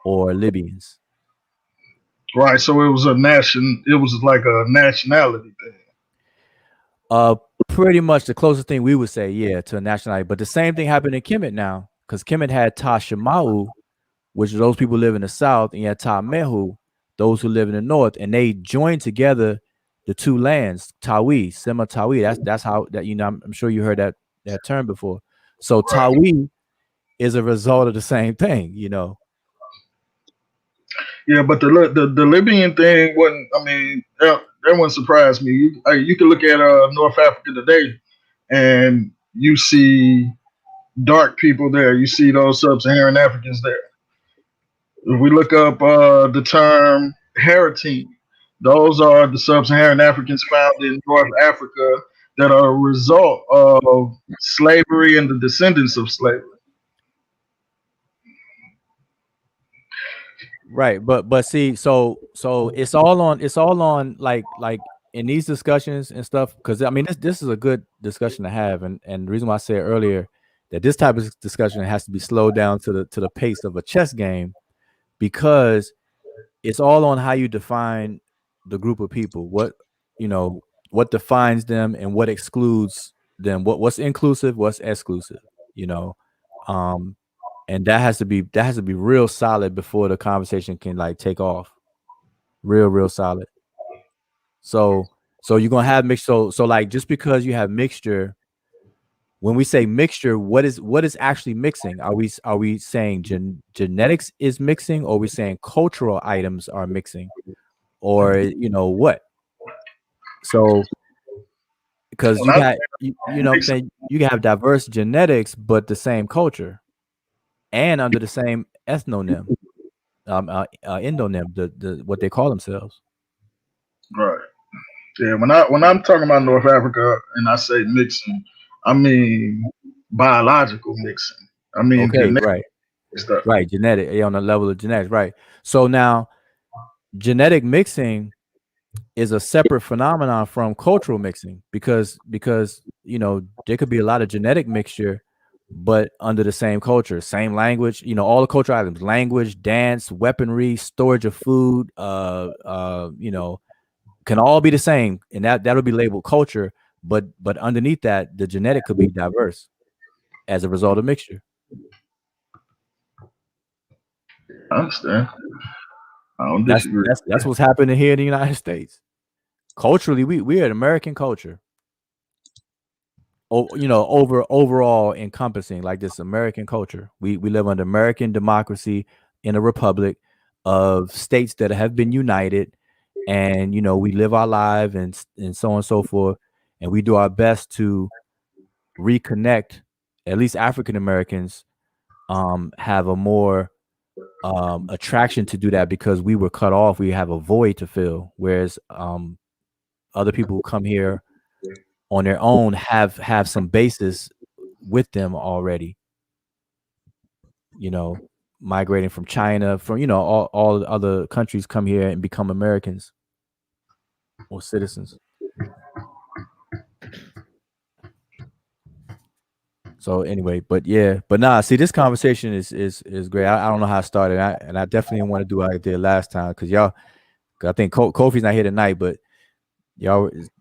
or Libyans. Right. So it was it was like a nationality thing. Pretty much the closest thing we would say, yeah, to a nationality. But the same thing happened in Kemet now, because Kemet had Tashimau, which those people live in the south, and you had Tamehu, those who live in the north, and they joined together the two lands, Tawi, Sema Tawi. That's how that I'm sure you heard that term before. So Tawi is a result of the same thing, Yeah, but the Libyan thing wasn't. I mean, that wouldn't surprise me. You can look at North Africa today, and you see dark people there. You see those sub-Saharan Africans there. If we look up the term Haratine, those are the sub-Saharan Africans found in North Africa that are a result of slavery and the descendants of slavery. Right, but see, so it's all on like in these discussions and stuff, because I mean this is a good discussion to have, and the reason why I said earlier that this type of discussion has to be slowed down to the pace of a chess game, because it's all on how you define the group of people, what defines them and what excludes them, what's inclusive, what's exclusive, and that has to be real solid before the conversation can like take off. Real solid. So you're gonna have mixed. So like, just because you have mixture, when we say mixture, what is actually mixing? Are we saying genetics is mixing, or are we saying cultural items are mixing, or what? So because you got you know what I'm saying, you can have diverse genetics but the same culture and under the same ethnonym, endonym, the what they call themselves. Right. Yeah. When I'm talking about North Africa and I say mixing, I mean biological mixing. I mean genetic stuff. Right. Genetic, on the level of genetics. Right. So now, genetic mixing is a separate phenomenon from cultural mixing, because there could be a lot of genetic mixture but under the same culture, same language, all the cultural items, language, dance, weaponry, storage of food, can all be the same, and that'll be labeled culture, but underneath that, the genetic could be diverse as a result of mixture. I understand. I don't disagree. That's what's happening here in the United States. Culturally, we're an American culture. Overall encompassing like this American culture. We live under American democracy in a republic of states that have been united, and we live our life and so on and so forth, and we do our best to reconnect. At least African Americans have a more attraction to do that, because we were cut off. We have a void to fill, whereas other people who come here on their own have some basis with them already, migrating from China, from all other countries, come here and become Americans or citizens. So anyway, but see, this conversation is great. I don't know how I started, and I definitely want to do what I did last time, because y'all 'Cause I think Kofi's not here tonight, but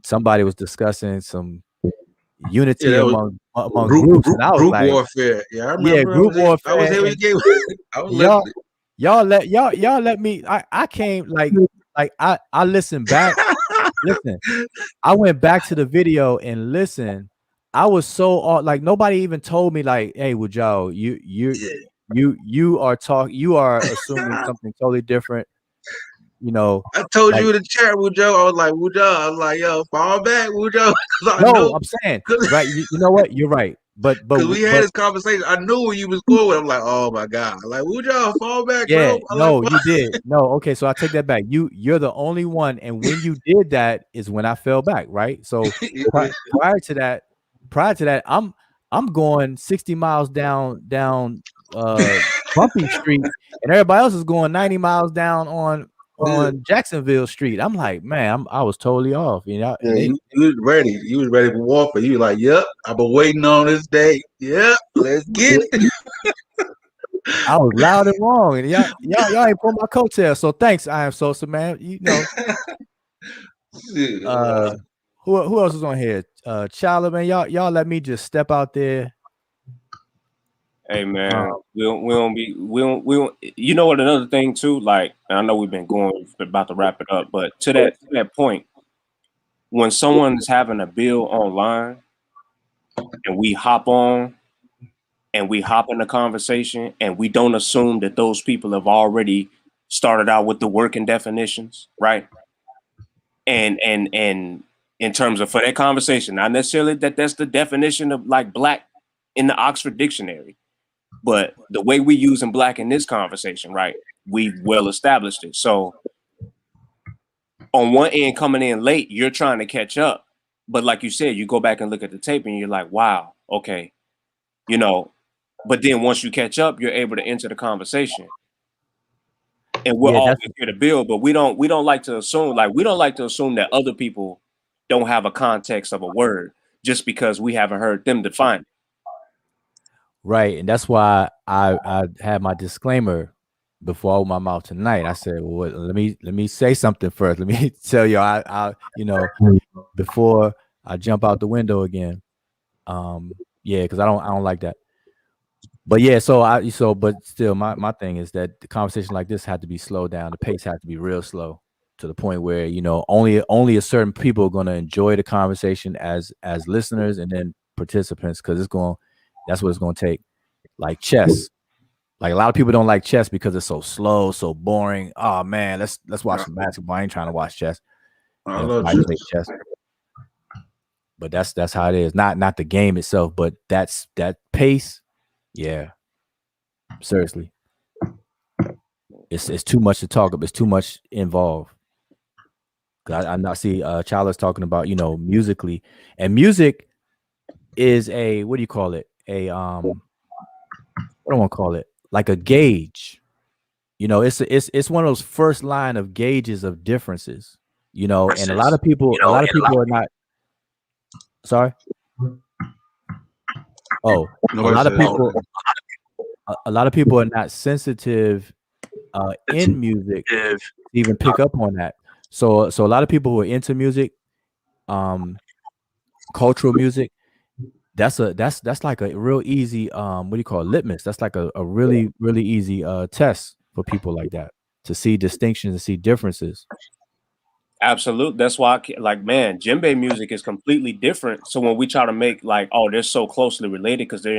somebody was discussing some unity that was among groups, and I was group like, warfare. Yeah, I yeah, remember. group I was warfare. here when you And gave. I was y'all, listening. y'all let me. I came like I listened back. Listen, I went back to the video and listened. I was so like nobody even told me like, hey, Wujao, you are assuming something totally different. You know, I told like you in the chat, Wujo. I was like, Wujo. I was like, yo, fall back, Wujo, because I no, know, I'm saying right. You know what? You're right. But because we had this conversation. I knew where you was going with. I'm like, oh my god, like Wujo, fall back, yeah, bro. I'm like, no, you did. No, okay, so I take that back. You're the only one, and when you did that is when I fell back, right? So prior to that, I'm going 60 miles down Bumpy Street, and everybody else is going 90 miles down on Jacksonville Street. I'm like, man, I was totally off, you know. yeah, And you was ready. You was ready for warfare. You were like, yep, I've been waiting on this day. Yep, let's get it. I was loud and wrong, and y'all ain't pull my coattail. So thanks, I am Sosa, man. You know, who else is on here? Chala, man. Y'all let me just step out there. Hey man, we don't. You know what? Another thing too, like, and I know we've been about to wrap it up, but to that point, when someone is having a bill online and we hop on and we hop in the conversation and we don't assume that those people have already started out with the working definitions, right? And in terms of for that conversation, not necessarily that's the definition of like black in the Oxford Dictionary, but the way we using black in this conversation, right? We've well established it. So on one end, coming in late, you're trying to catch up. But like you said, you go back and look at the tape and you're like, wow, okay, you know. But then once you catch up, you're able to enter the conversation. And we're always here to build, but we don't like to assume, that other people don't have a context of a word just because we haven't heard them define it. Right, and that's why I had my disclaimer before I opened my mouth tonight. I said, well, let me say something first. Let me tell you, I before I jump out the window again. Yeah, because I don't like that. But yeah, but still, my thing is that the conversation like this had to be slowed down. The pace had to be real slow to the point where only a certain people are going to enjoy the conversation as listeners and then participants, because that's what it's going to take. Like chess, like a lot of people don't like chess because it's so slow, so boring. Oh man, let's watch some basketball. I ain't trying to watch chess. I love chess. But that's how it is. Not the game itself, but that pace. Yeah, seriously, it's too much to talk about. It's too much involved. I see Chala's talking about musically, and music is a, what do you call it? A what do I want to call it? Like a gauge. It's one of those first line of gauges of differences. And a lot of people are not. Sorry. Oh, a lot of people are not sensitive in music to even pick up on that. So a lot of people who are into music, cultural music, that's like a real easy what do you call it? Litmus. That's like a really really easy test for people like that to see distinctions and see differences. Absolutely. That's why man, djembe music is completely different. So when we try to make like, oh, they're so closely related because they're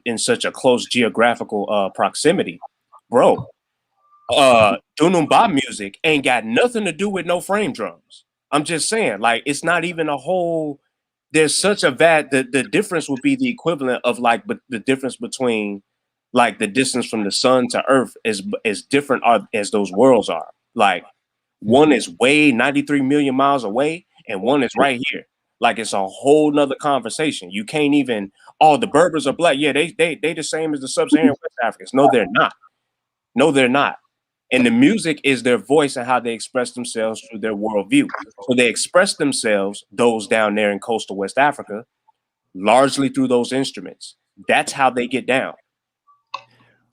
in such a close geographical proximity, bro. Dunumba music ain't got nothing to do with no frame drums. I'm just saying, like, it's not even a whole. There's such a the difference would be the equivalent of like, but the difference between like the distance from the sun to Earth is different as those worlds are. Like, one is way 93 million miles away, and one is right here. Like, it's a whole nother conversation. You can't even. Oh, the Berbers are black. Yeah, they the same as the sub-Saharan West Africans. No, they're not. No, they're not. And the music is their voice and how they express themselves through their worldview. So they express themselves, those down there in coastal West Africa, largely through those instruments. That's how they get down.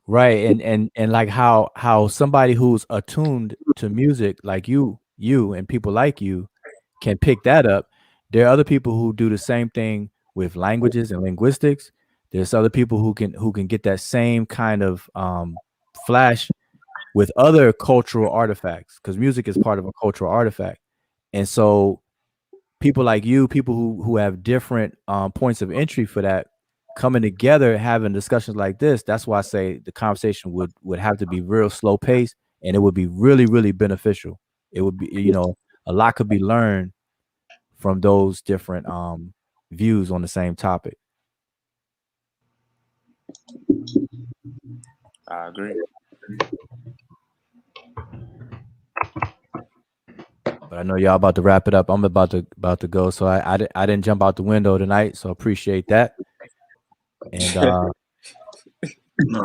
Right, and like how somebody who's attuned to music like you and people like you can pick that up. There are other people who do the same thing with languages and linguistics. There's other people who can get that same kind of flash with other cultural artifacts because music is part of a cultural artifact. And so people like you, people who have different points of entry for that, coming together, having discussions like this. That's why I say the conversation would have to be real slow paced, and it would be really really beneficial. It would be a lot could be learned from those different views on the same topic. I agree. But I know y'all about to wrap it up. I'm about to go, so I didn't jump out the window tonight, so appreciate that. And No,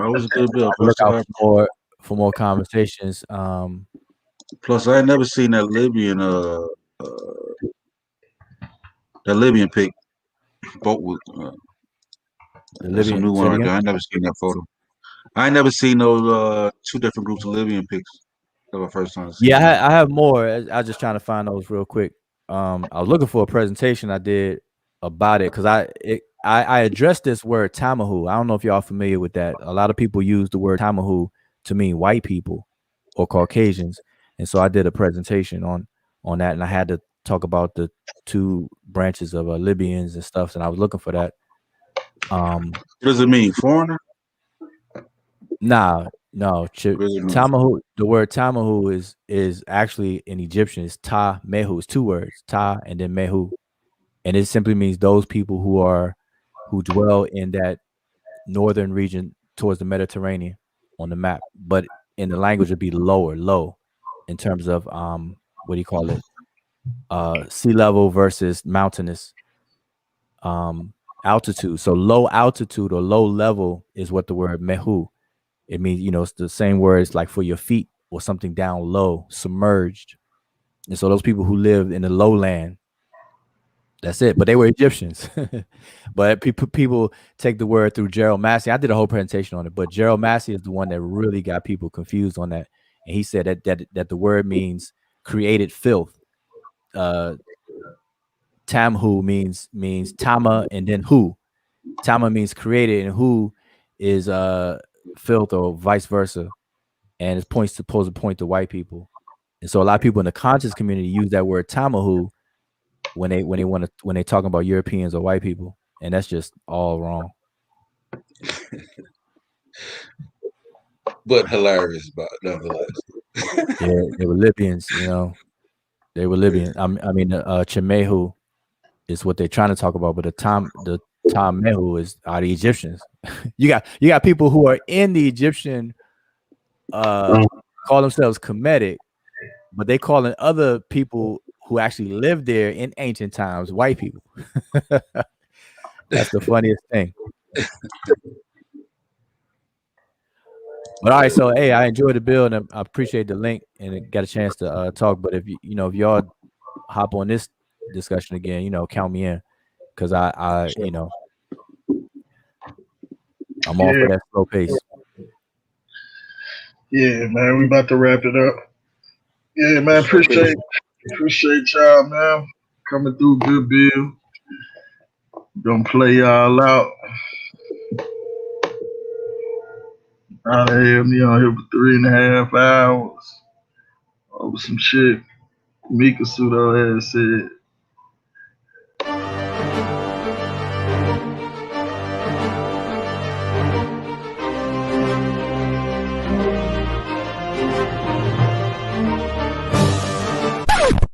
it was a good bill. look Plus, out for more conversations. plus, I ain't never seen that Libyan pic boat with The that's some Libyan, new say one it right again. there. I ain't never seen that photo. I ain't never seen those two different groups of Libyan pics. That was the first time I Yeah, seen that. I have more. I was just trying to find those real quick. I was looking for a presentation I did about it because I addressed this word tamahu. I don't know if y'all familiar with that. A lot of people use the word tamahu to mean white people or Caucasians, and so I did a presentation on that, and I had to talk about the two branches of Libyans and stuff, and I was looking for that. What does it mean, foreigner? Nah, no. What does it mean? Tamahu. The word tamahu is actually in Egyptian. It's ta mehu. It's two words, ta and then mehu, and it simply means those people who dwell in that northern region towards the Mediterranean on the map. But in the language, it'd be low, in terms of what do you call it? Sea level versus mountainous altitude. So low altitude or low level is what the word mehu. It means, it's the same words like for your feet or something down low, submerged. And so those people who live in the lowland, that's it. But they were Egyptians. But people take the word through Gerald Massey. I did a whole presentation on it, but Gerald Massey is the one that really got people confused on that. And he said that the word means created filth. Tamhu means tama and then who. Tama means created, and who is filth or vice versa. And it's supposed to point to white people. And so a lot of people in the conscious community use that word tamahu when they talking about Europeans or white people, and that's just all wrong. But hilarious, but nonetheless. Yeah, they were Libyans, they were Libyan. I mean, Chimehu is what they're trying to talk about, but the Tamehu are the Egyptians. you got people who are in the Egyptian call themselves Kemetic, but they calling other people who actually lived there in ancient times white people. That's the funniest thing. But all right, so hey, I enjoyed the build and I appreciate the link and got a chance to talk. But if if y'all hop on this discussion again, count me in because I I'm all for Yeah, that slow pace. yeah, man. We about to wrap it up. Yeah, For man. sure. Appreciate y'all, man. Coming through, good bill. Gonna play y'all out. Out of here, me on here for 3.5 hours over some shit Mika Sudo has said.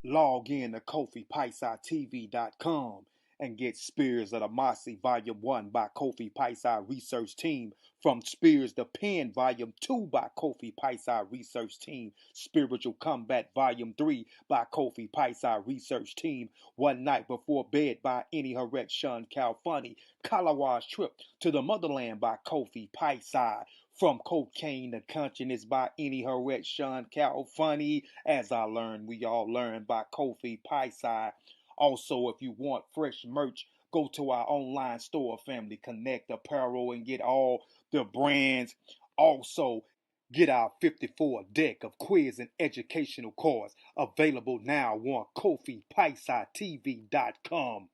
Log in to KofiPaisaTV.com and get Spears of the Mossy Volume 1 by Kofi Paisa Research Team, from Spears the Pen Volume 2 by Kofi Paisa Research Team, Spiritual Combat Volume 3 by Kofi Paisa Research Team, One Night Before Bed by Any Harek Shun Calfunny, Kalawa's Trip to the Motherland by Kofi Paisa, From Cocaine to Consciousness by Any Harek Shun Calfunny, As I Learned, We All Learn by Kofi Paisa. Also, if you want fresh merch, go to our online store, Family Connect Apparel, and get all the brands, Also, get our 54 deck of quiz and educational cards available now on KofiPaisaTV.com.